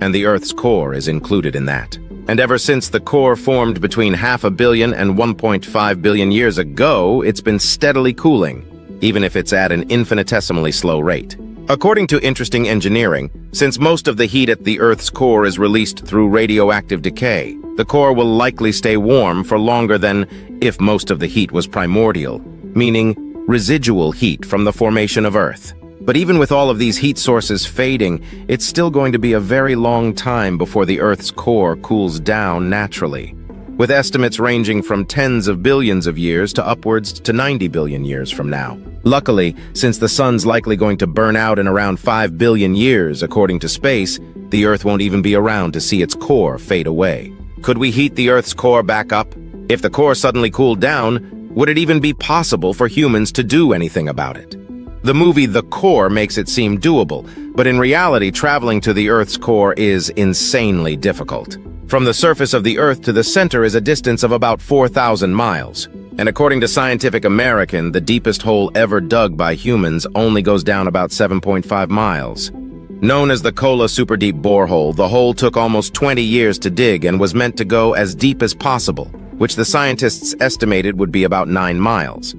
Speaker 2: and the Earth's core is included in that. And ever since the core formed between 500 million and 1.5 billion years ago, it's been steadily cooling, even if it's at an infinitesimally slow rate. According to Interesting Engineering, since most of the heat at the Earth's core is released through radioactive decay, the core will likely stay warm for longer than if most of the heat was primordial, meaning residual heat from the formation of Earth. But even with all of these heat sources fading, it's still going to be a very long time before the Earth's core cools down naturally, with estimates ranging from tens of billions of years to upwards to 90 billion years from now. Luckily, since the sun's likely going to burn out in around 5 billion years, according to space, the Earth won't even be around to see its core fade away. Could we heat the Earth's core back up? If the core suddenly cooled down, would it even be possible for humans to do anything about it? The movie The Core makes it seem doable, but in reality, traveling to the Earth's core is insanely difficult. From the surface of the Earth to the center is a distance of about 4,000 miles. And according to Scientific American, the deepest hole ever dug by humans only goes down about 7.5 miles. Known as the Kola Super Deep Borehole, the hole took almost 20 years to dig and was meant to go as deep as possible, which the scientists estimated would be about 9 miles.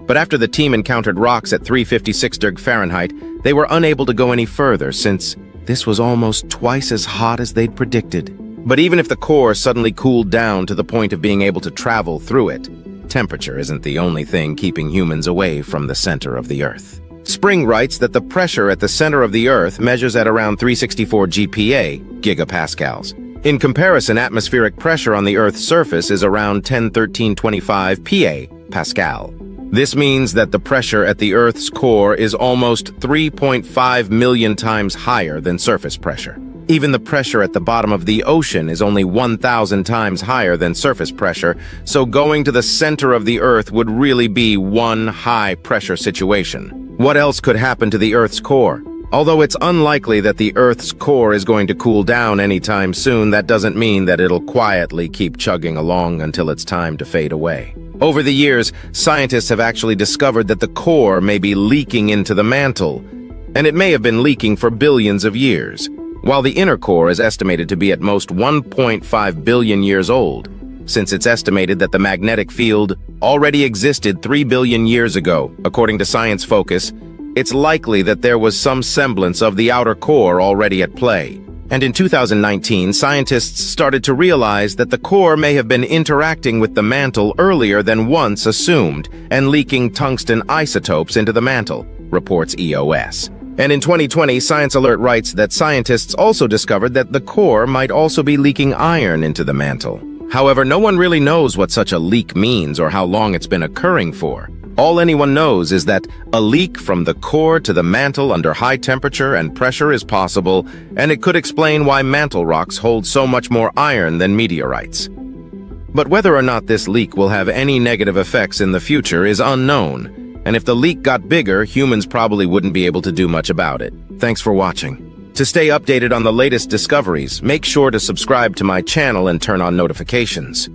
Speaker 2: But after the team encountered rocks at 356 degrees Fahrenheit, they were unable to go any further since this was almost twice as hot as they'd predicted. But even if the core suddenly cooled down to the point of being able to travel through it, temperature isn't the only thing keeping humans away from the center of the Earth. Spring writes that the pressure at the center of the Earth measures at around 364 GPa, gigapascals. In comparison, atmospheric pressure on the Earth's surface is around 101325 PA, Pascal. This means that the pressure at the Earth's core is almost 3.5 million times higher than surface pressure. Even the pressure at the bottom of the ocean is only 1,000 times higher than surface pressure, so going to the center of the Earth would really be one high-pressure situation. What else could happen to the Earth's core? Although it's unlikely that the Earth's core is going to cool down anytime soon, that doesn't mean that it'll quietly keep chugging along until it's time to fade away. Over the years, scientists have actually discovered that the core may be leaking into the mantle, and it may have been leaking for billions of years, while the inner core is estimated to be at most 1.5 billion years old, since it's estimated that the magnetic field already existed 3 billion years ago. According to Science Focus, it's likely that there was some semblance of the outer core already at play. And in 2019, scientists started to realize that the core may have been interacting with the mantle earlier than once assumed and leaking tungsten isotopes into the mantle, reports EOS. And in 2020, Science Alert writes that scientists also discovered that the core might also be leaking iron into the mantle. However, no one really knows what such a leak means or how long it's been occurring for. All anyone knows is that a leak from the core to the mantle under high temperature and pressure is possible, and it could explain why mantle rocks hold so much more iron than meteorites. But whether or not this leak will have any negative effects in the future is unknown, and if the leak got bigger, humans probably wouldn't be able to do much about it. Thanks for watching. To stay updated on the latest discoveries, make sure to subscribe to my channel and turn on notifications.